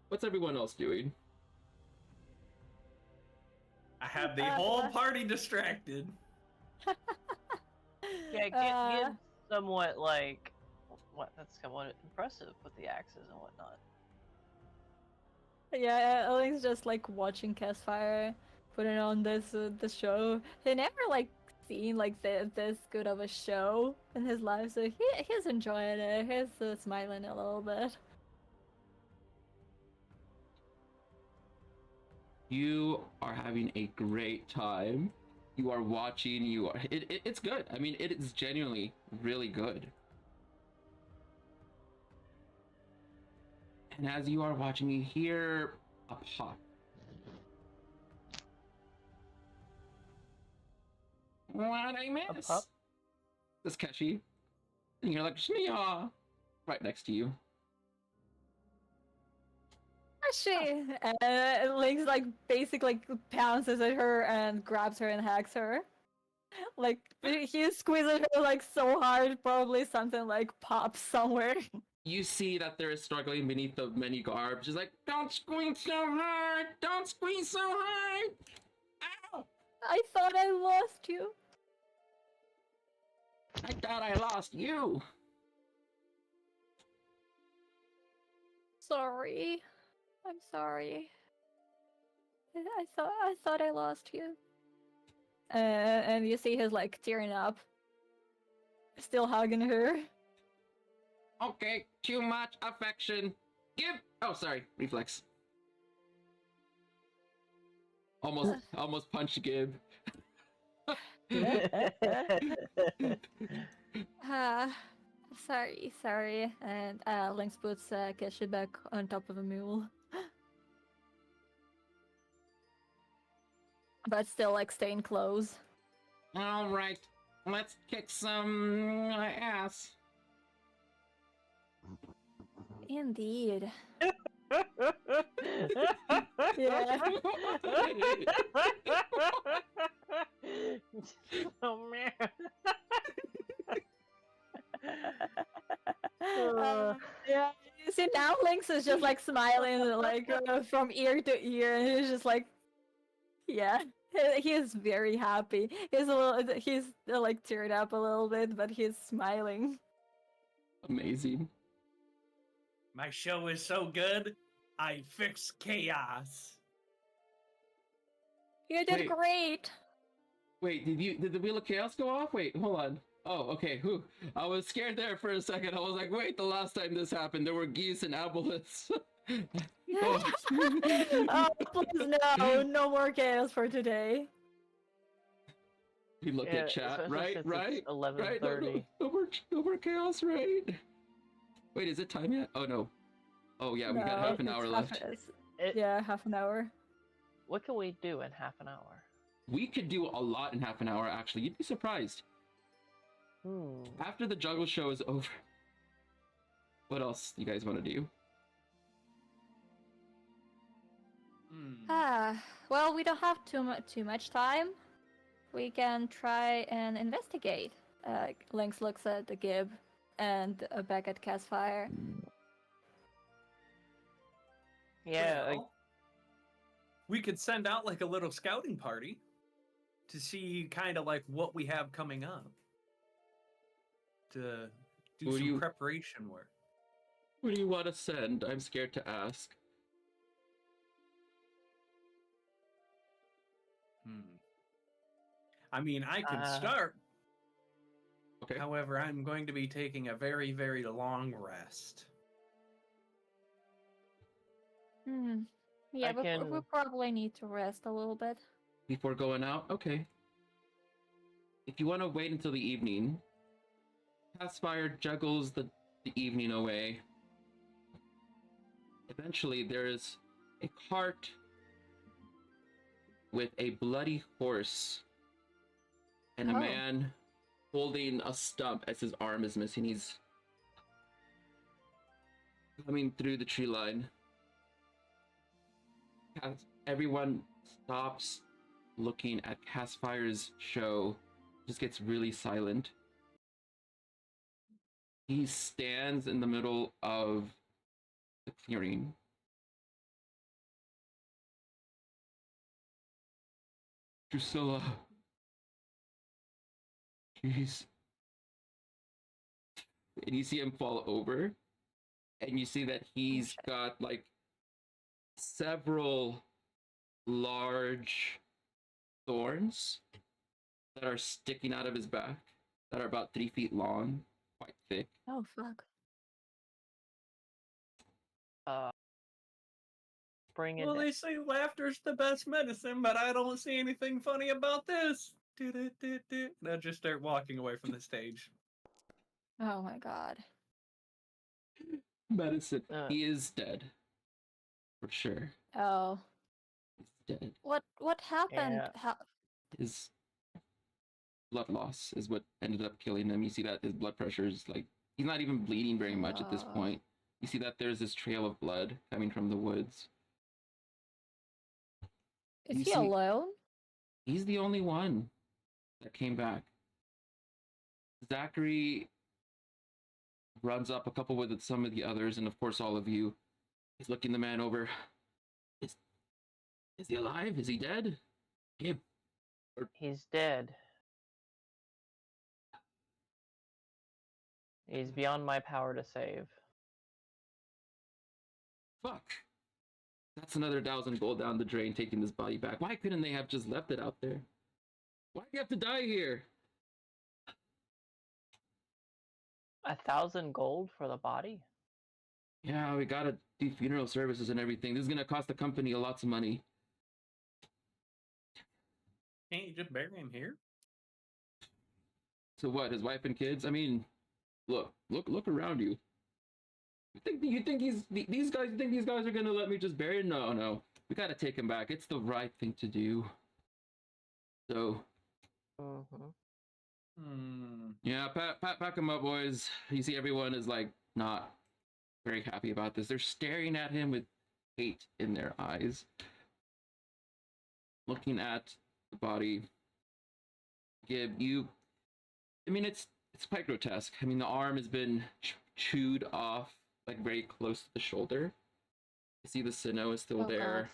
What's everyone else doing? I have the whole party distracted. Yeah, give somewhat like what? That's somewhat impressive with the axes and whatnot. Yeah, Oleg's just like watching Caspfire putting on this show. He never like seen like this good of a show in his life, so he's enjoying it. He's smiling a little bit. You are having a great time. You are watching. It's good. I mean, it is genuinely really good. And as you are watching, you hear a pop. What I miss? pop? This Keshi. And you're like, Shnia! Right next to you. She Link's like basically pounces at her and grabs her and hacks her. Like he squeezes her like so hard, probably something like pops somewhere. You see that there is struggling beneath the many garbs. She's like, don't squeeze so hard! Don't squeeze so hard! Ow! I thought I lost you. I thought I lost you! Sorry. I'm sorry. I thought I lost you. And you see he's like tearing up. Still hugging her. Okay, too much affection. Give. Oh, sorry, reflex. Almost punched Gib. Sorry. And Lynx puts Keshi back on top of a mule. But still like staying close. All right, let's kick some ass. Indeed. Yeah. Oh man. Yeah. You see now Lynx is just like smiling like from ear to ear, and he's just like, yeah. He is very happy. He's like teared up a little bit, but he's smiling. Amazing. My show is so good, I fix chaos. You did Wait. great. Wait, did the wheel of chaos go off? Wait, hold on. Oh, okay. Whew. I was scared there for a second. I was like, wait, the last time this happened, there were geese and aboleths. Oh. Oh, please no more chaos for today. We look at chat, right? 11:30. No more chaos, right? Wait, is it time yet? Oh no. Oh yeah, we got half an hour left. Yeah, half an hour. What can we do in half an hour? We could do a lot in half an hour, actually. You'd be surprised. After the juggle show is over. What else you guys want to do? Well, we don't have too much time. We can try and investigate. Lynx looks at the Gib and back at Caspfire. Yeah. Well, we could send out like a little scouting party to see kind of like what we have coming up. To do some preparation work. Who do you want to send? I'm scared to ask. I mean, I can start. Okay. However, I'm going to be taking a very, very long rest. Yeah, I we can- probably need to rest a little bit. Before going out? Okay. If you want to wait until the evening, Pathfire juggles the evening away. Eventually, there's a cart with a bloody horse and a Oh. man holding a stump as his arm is missing. He's coming through the tree line. Everyone stops looking at Castfire's show, just gets really silent. He stands in the middle of the clearing. Drusilla. Jeez. And you see him fall over, and you see that he's got like several large thorns that are sticking out of his back that are about 3 feet long, quite thick. Oh, fuck. Bring in. Well, they say laughter's the best medicine, but I don't see anything funny about this. And I just start walking away from the stage. Oh my god. Medicine. He is dead. For sure. Oh. He's dead. What happened? Yeah. His blood loss is what ended up killing him. You see that his blood pressure is like, he's not even bleeding very much at this point. You see that there's this trail of blood coming from the woods. Is he alone? He's the only one that came back. Zachary runs up, a couple with some of the others, and of course all of you. He's looking the man over. Is he alive? Is he dead? He's dead. He's beyond my power to save. Fuck. That's another 1,000 gold down the drain, taking this body back. Why couldn't they have just left it out there? Why do you have to die here? 1,000 gold for the body? Yeah, we gotta do funeral services and everything. This is gonna cost the company a lot of money. Can't you just bury him here? So what? His wife and kids? I mean, look around you. You think these guys? You think these guys are gonna let me just bury him? No. We gotta take him back. It's the right thing to do. So. Yeah, pack him up, boys. You see, everyone is like not very happy about this. They're staring at him with hate in their eyes, looking at the body. Gib, I mean, it's quite grotesque. I mean, the arm has been chewed off, like very close to the shoulder. You see the sinew is still there.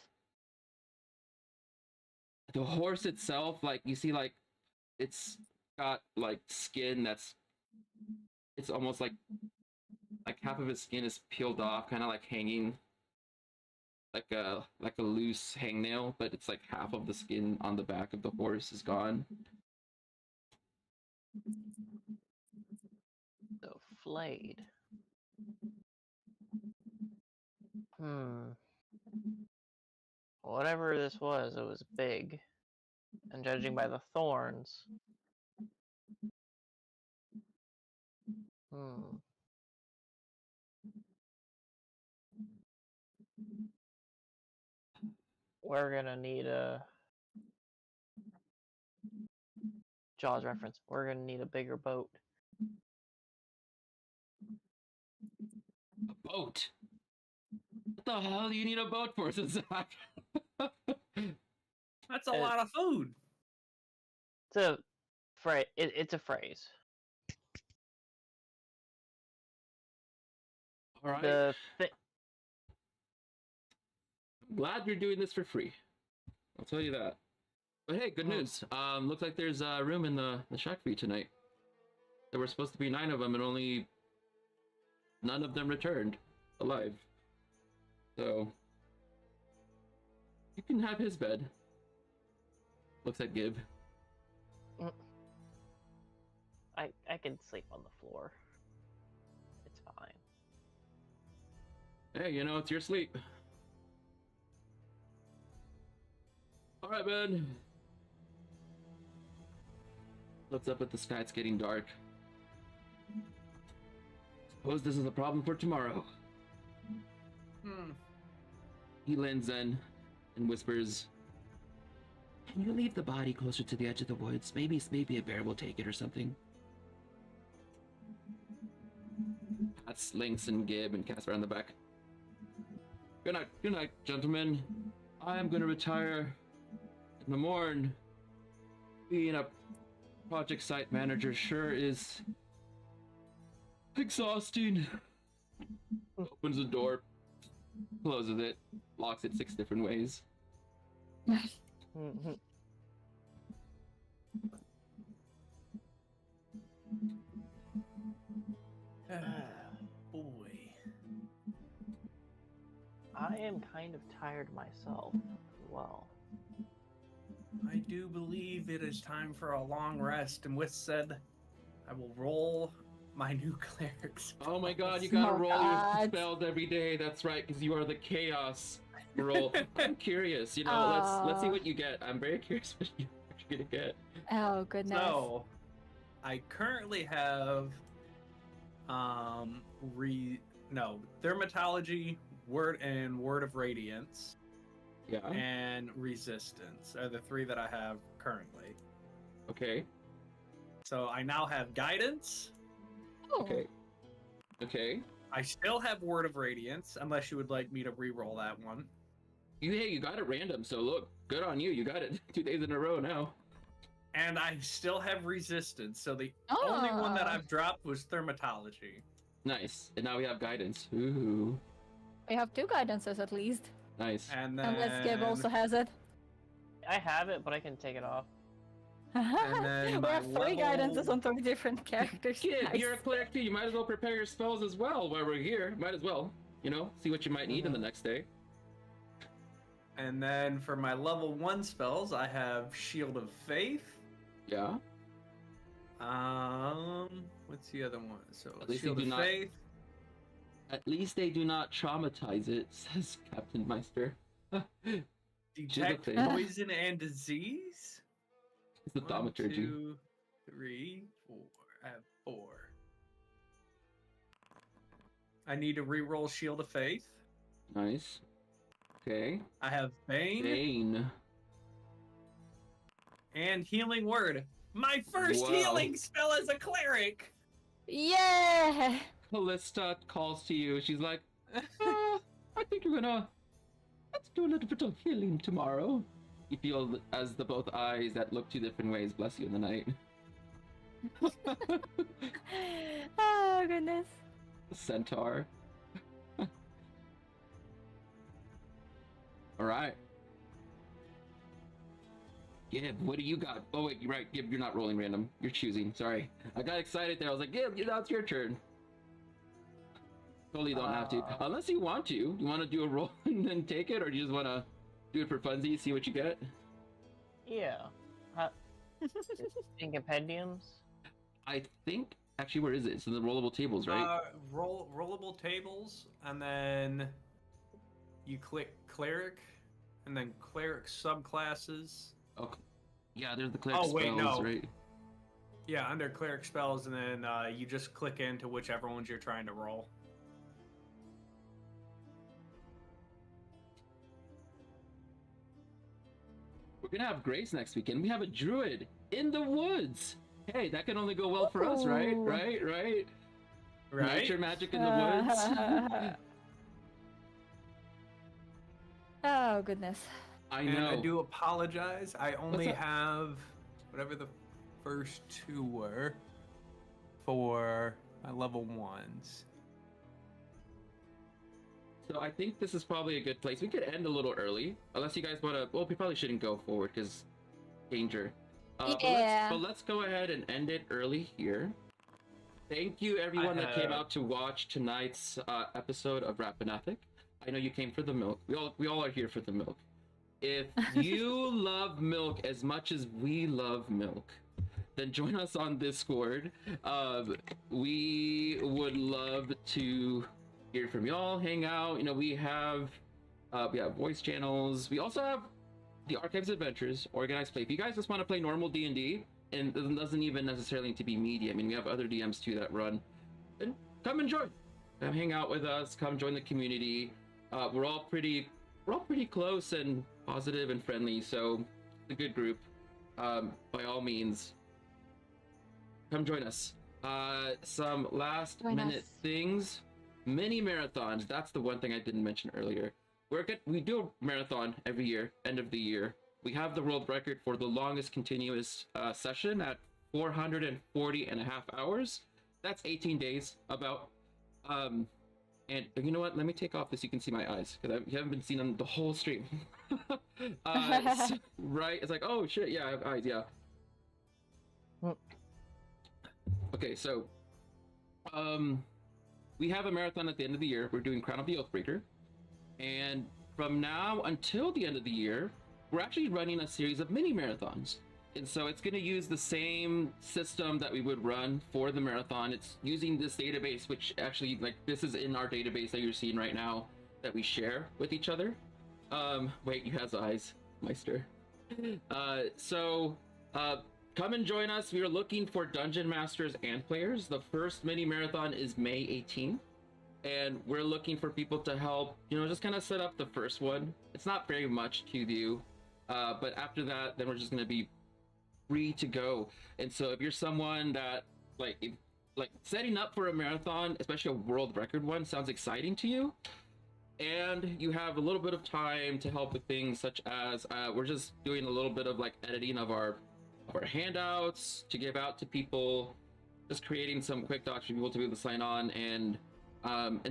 God. The horse itself, like you see, like it's got like skin it's almost like half of his skin is peeled off, kind of like hanging like a loose hangnail, but it's like half of the skin on the back of the horse is gone. So flayed. Whatever this was, it was big. And judging by the thorns. We're gonna need a Jaws reference. We're gonna need a bigger boat. A boat? What the hell do you need a boat for, Zach? That's a lot of food. It's a it's a phrase. All right. I'm glad you're doing this for free. I'll tell you that. But hey, good news. Looks like there's room in the shack for you tonight. There were supposed to be 9 of them, and only none of them returned alive. So you can have his bed. Looks like Gib. I can sleep on the floor. It's fine. Hey, you know, it's your sleep. Alright, man. Looks up at the sky, it's getting dark. Suppose this is a problem for tomorrow. He leans in and whispers, "Can you leave the body closer to the edge of the woods? Maybe a bear will take it or something." That's Lynx and Gib and Casper on the back. Good night, gentlemen. I am gonna retire in the morn. Being a project site manager sure is exhausting. Opens the door, closes it, locks it 6 different ways. Boy. I am kind of tired myself as well. I do believe it is time for a long rest, and with said, I will roll my new cleric spell. Oh my god, you gotta Oh roll god. your spells every day. That's right, because you are the chaos roll. I'm curious, you know, let's see what you get. I'm very curious what you're gonna get. Oh goodness. So, I currently have dermatology, word of radiance, Yeah. and resistance are the 3 that I have currently. Okay. So I now have guidance. Oh. Okay. I still have word of radiance, unless you would like me to re-roll that one. You got it random, so look, good on you. You got it 2 days in a row now. And I still have resistance, so the only one that I've dropped was dermatology. Nice. And now we have guidance. Ooh. We have 2 guidances at least. Nice. And then Unless Gib also has it. I have it, but I can take it off. then We my have 3 level- guidances on 3 different characters. Kid, Nice. you're a cleric too. You might as well prepare your spells as well while we're here. Might as well, you know, see what you might need in the next day. And then for my level 1 spells, I have Shield of Faith. Yeah. What's the other one? So At least Shield you of do not- Faith. At least they do not traumatize it, says Captain Meister. Detect thing. poison and disease. It's the 1, thaumaturgy. 2, 3, 4. I have 4. I need to re-roll Shield of Faith. Nice. Okay. I have Bane Bane. and Healing Word. My first Wow. healing spell as a cleric. Yeah. Callista calls to you. She's like, I think let's do a little bit of healing tomorrow. You feel as the both eyes that look 2 different ways bless you in the night. Oh goodness. Centaur. Alright. Gib, what do you got? Oh wait, you're right, Gib, you're not rolling random. You're choosing, sorry. I got excited there, I was like, Gib, now it's your turn. Totally don't have to. Unless you want to. You want to do a roll and then take it, or do you just want to do it for funsies, see what you get? Yeah. In compendiums? I think, actually, where is it? It's in the rollable tables, right? Rollable tables, and then you click cleric, and then cleric subclasses. Oh, yeah, there's the cleric Oh, wait, spells, no. right? Yeah, under cleric spells, and then you just click into whichever ones you're trying to roll. We're gonna have Grace next weekend. We have a druid in the woods. Hey, that can only go well for us, right? Ooh. Right? Right? Nature magic in the woods. Oh goodness. I And know. I do apologize. I only up? have whatever the first 2 were for my level 1s. So I think this is probably a good place. We could end a little early, unless you guys want to. Well, we probably shouldn't go forward because danger. Yeah. But let's go ahead and end it early here. Thank you, everyone that came out to watch tonight's episode of Rappan Athuk. I know you came for the milk. We all are here for the milk. If you love milk as much as we love milk, then join us on Discord. We would love to hear from y'all, hang out. You know, we have voice channels. We also have the Archives Adventures, organized play. If you guys just want to play normal D&D, and it doesn't even necessarily need to be media. I mean, we have other DMs too that run. Then come and join. Come hang out with us. Come join the community. We're all pretty close and positive and friendly. So it's a good group. By all means, come join us. Some last minute things. Mini marathons. That's the one thing I didn't mention earlier. We do a marathon every year, end of the year. We have the world record for the longest continuous session at 440 and a half hours. That's 18 days about. And you know what? Let me take off this so you can see my eyes, because you haven't been seen on the whole stream. Right? It's like, oh shit, yeah, I have eyes, yeah. Okay, so we have a marathon at the end of the year. We're doing Crown of the Oathbreaker. And from now until the end of the year, we're actually running a series of mini marathons. And so it's going to use the same system that we would run for the marathon. It's using this database, which actually, like, this is in our database that you're seeing right now that we share with each other. Wait, you has eyes, Meister. Come and join us. We are looking for dungeon masters and players. The first mini marathon is May 18th. And we're looking for people to help, you know, just kind of set up the first one. It's not very much to do, but after that, then we're just going to be free to go. And so if you're someone that like setting up for a marathon, especially a world record one, sounds exciting to you, and you have a little bit of time to help with things such as we're just doing a little bit of like editing of our handouts to give out to people, just creating some quick docs for people to be able to sign on, and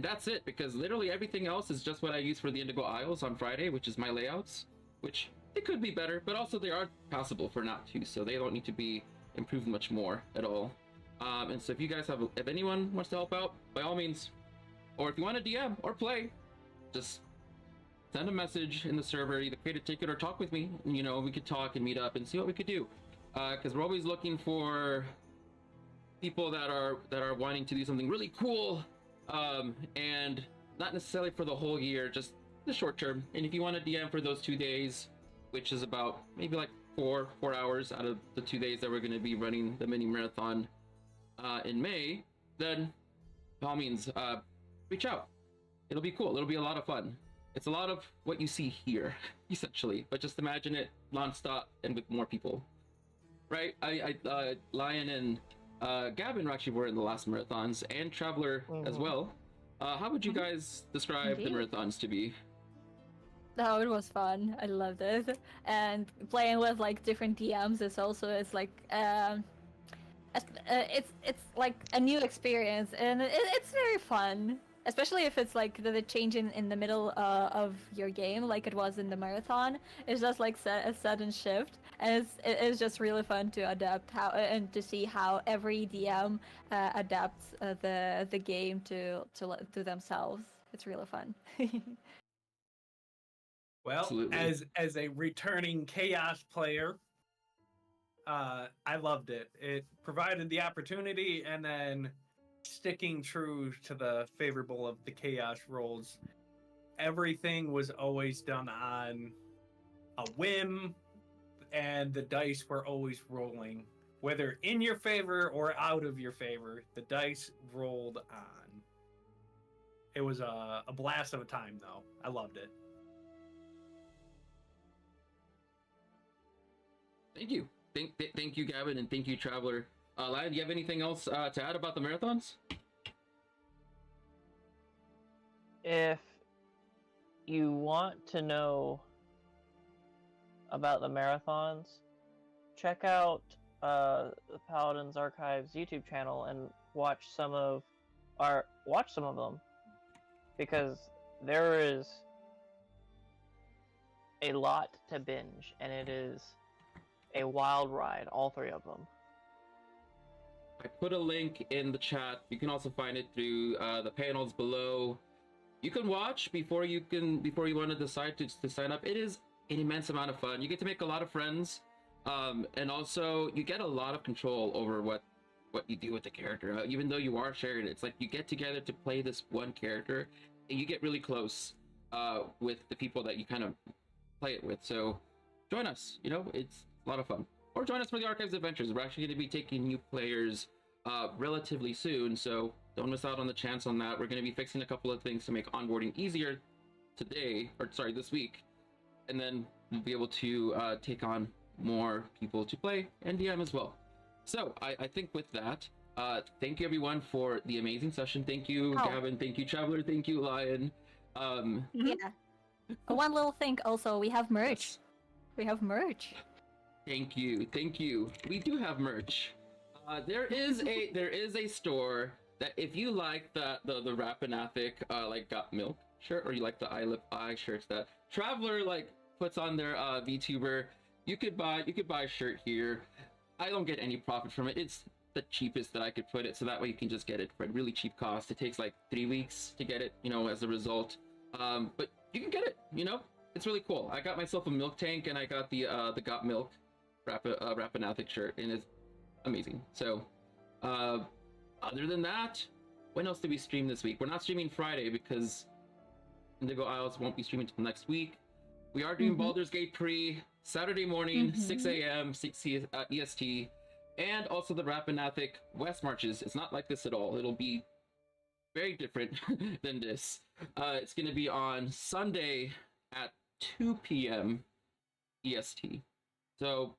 that's it, because literally everything else is just what I use for the Indigo Isles on Friday, which is my layouts, which it could be better, but also they are passable for not to, so they don't need to be improved much more at all. And so if you guys if anyone wants to help out, by all means, or if you want to DM or play, just send a message in the server, either create a ticket or talk with me. You know, we could talk and meet up and see what we could do, because we're always looking for people that are wanting to do something really cool. And not necessarily for the whole year, just the short term. And if you want to DM for those 2 days, which is about maybe like four hours out of the 2 days that we're going to be running the mini marathon in May, then by all means, reach out. It'll be cool. It'll be a lot of fun. It's a lot of what you see here, essentially, but just imagine it nonstop and with more people, right? Lion and Gavin actually were in the last marathons, and Traveler as well. How would you guys describe the marathons to be? Oh, it was fun. I loved it, and playing with like different DMs is like it's like a new experience, and it's very fun. Especially if it's like the change in the middle of your game, like it was in the marathon. It's just like a sudden shift, and it's just really fun to adapt and to see how every DM adapts the game to themselves. It's really fun. Well, Absolutely. as a returning Chaos player, I loved it. It provided the opportunity, and then sticking true to the favorable of the Chaos rolls. Everything was always done on a whim, and the dice were always rolling. Whether in your favor or out of your favor, the dice rolled on. It was a blast of a time, though. I loved it. Thank you. Thank you, Gavin, and thank you, Traveler. Lion, do you have anything else to add about the marathons? If you want to know about the marathons, check out the Paladins Archives YouTube channel and watch some of them, because there is a lot to binge, and it is a wild ride, all three of them. I put a link in the chat. You can also find it through the panels below. You can watch before you want to decide to sign up. It is an immense amount of fun. You get to make a lot of friends. And also you get a lot of control over what you do with the character. Even though you are sharing it, it's like you get together to play this one character, and you get really close with the people that you kind of play it with. So join us. You know, it's a lot of fun. Or join us for the Archives Adventures. We're actually going to be taking new players relatively soon, so don't miss out on the chance on that. We're going to be fixing a couple of things to make onboarding easier this week, and then we'll be able to take on more people to play and DM as well. So I think with that, thank you everyone for the amazing session. Thank you, Gavin. Thank you, Traveler. Thank you, Lion. Yeah. One little thing also, we have merch. We have merch. Thank you. We do have merch. There is a store that if you like the Rappan Athuk like got milk shirt, or you like the eye shirts that Traveler like puts on their VTuber, you could buy a shirt here. I don't get any profit from it. It's the cheapest that I could put it, so that way you can just get it for a really cheap cost. It takes like 3 weeks to get it, you know, as a result. But you can get it, you know. It's really cool. I got myself a milk tank, and I got the got milk Rappan Athuk shirt, and it's amazing. So other than that, when else did we stream this week? We're not streaming Friday because Indigo Isles won't be streaming until next week. We are doing Baldur's Gate pre Saturday morning, 6 a.m. 6 EST, and also the Rappan Athuk West Marches. It's not like this at all. It'll be very different than this. It's going to be on Sunday at 2 p.m. EST. So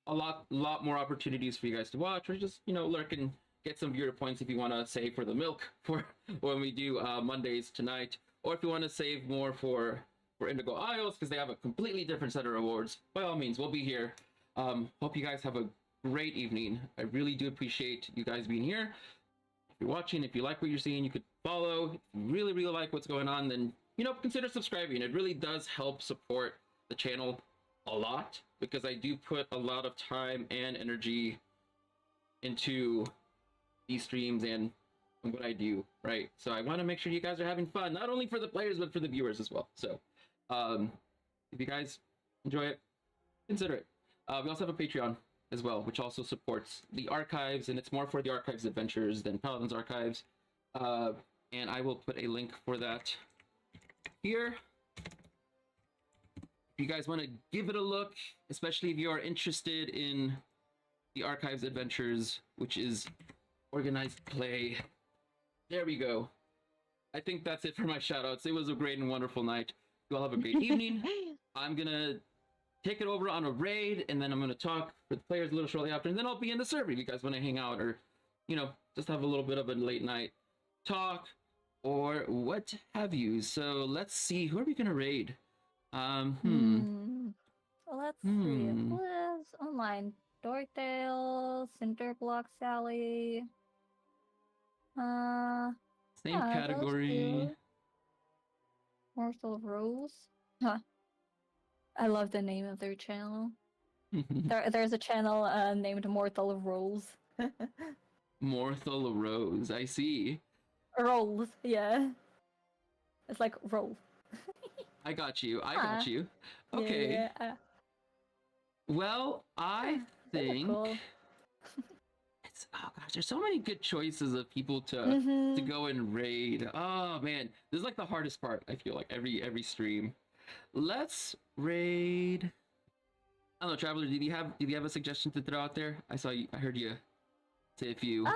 a lot more opportunities for you guys to watch, or just, you know, lurk and get some viewer points if you want to save for the milk for when we do Mondays tonight, or if you want to save more for Indigo Isles because they have a completely different set of rewards. By all means, we'll be here. Hope you guys have a great evening. I really do appreciate you guys being here. If you're watching, if you like what you're seeing, you could follow. If you really like what's going on, then, you know, consider subscribing. It really does help support the channel a lot, because I do put a lot of time and energy into these streams and what I do, right? So I want to make sure you guys are having fun, not only for the players, but for the viewers as well. So if you guys enjoy it, consider it. We also have a Patreon as well, which also supports the archives, and it's more for the archives adventures than Paladin's archives. And I will put a link for that here. If you guys want to give it a look, especially if you are interested in the archives adventures, which is organized play. There we go. I think that's it for my shoutouts. It was a great and wonderful night. You all have a great evening. I'm gonna take it over on a raid, and then I'm gonna talk with the players a little shortly after, and then I'll be in the server if you guys want to hang out, or, you know, just have a little bit of a late night talk or what have you. So let's see, who are we gonna raid? Let's see. Liz, online. Dorkdale, Cinderblock Sally. Same category. Morsel Rose. Huh. I love the name of their channel. There's a channel named Mortal Rolls. Mortal Rose, I see. Rolls, yeah. It's like roll. I got you. Okay. Yeah. Well, I think cool. it's, oh gosh, there's so many good choices of people to go and raid. Oh man, this is like the hardest part. I feel like every stream. Let's raid. I don't know, Traveler. Did you have a suggestion to throw out there? I heard you say a few.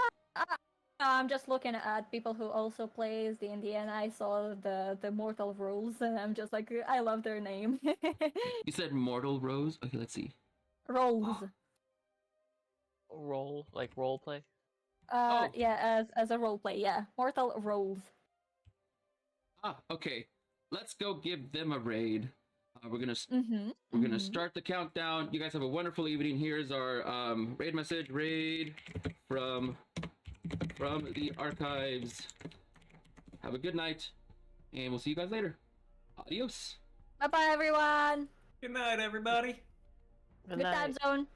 I'm just looking at people who also plays D&D, and I saw the Mortal Rolls, and I'm just like, I love their name. You said Mortal Rose? Okay, let's see. Rolls. Role, like role play? Yeah, as a role play, yeah. Mortal Rolls. Okay. Let's go give them a raid. We're gonna start the countdown. You guys have a wonderful evening. Here's our raid message. Raid from the archives. Have a good night, and we'll see you guys later. Adios. Bye bye, everyone. Good night, everybody. Good Good night. time zone.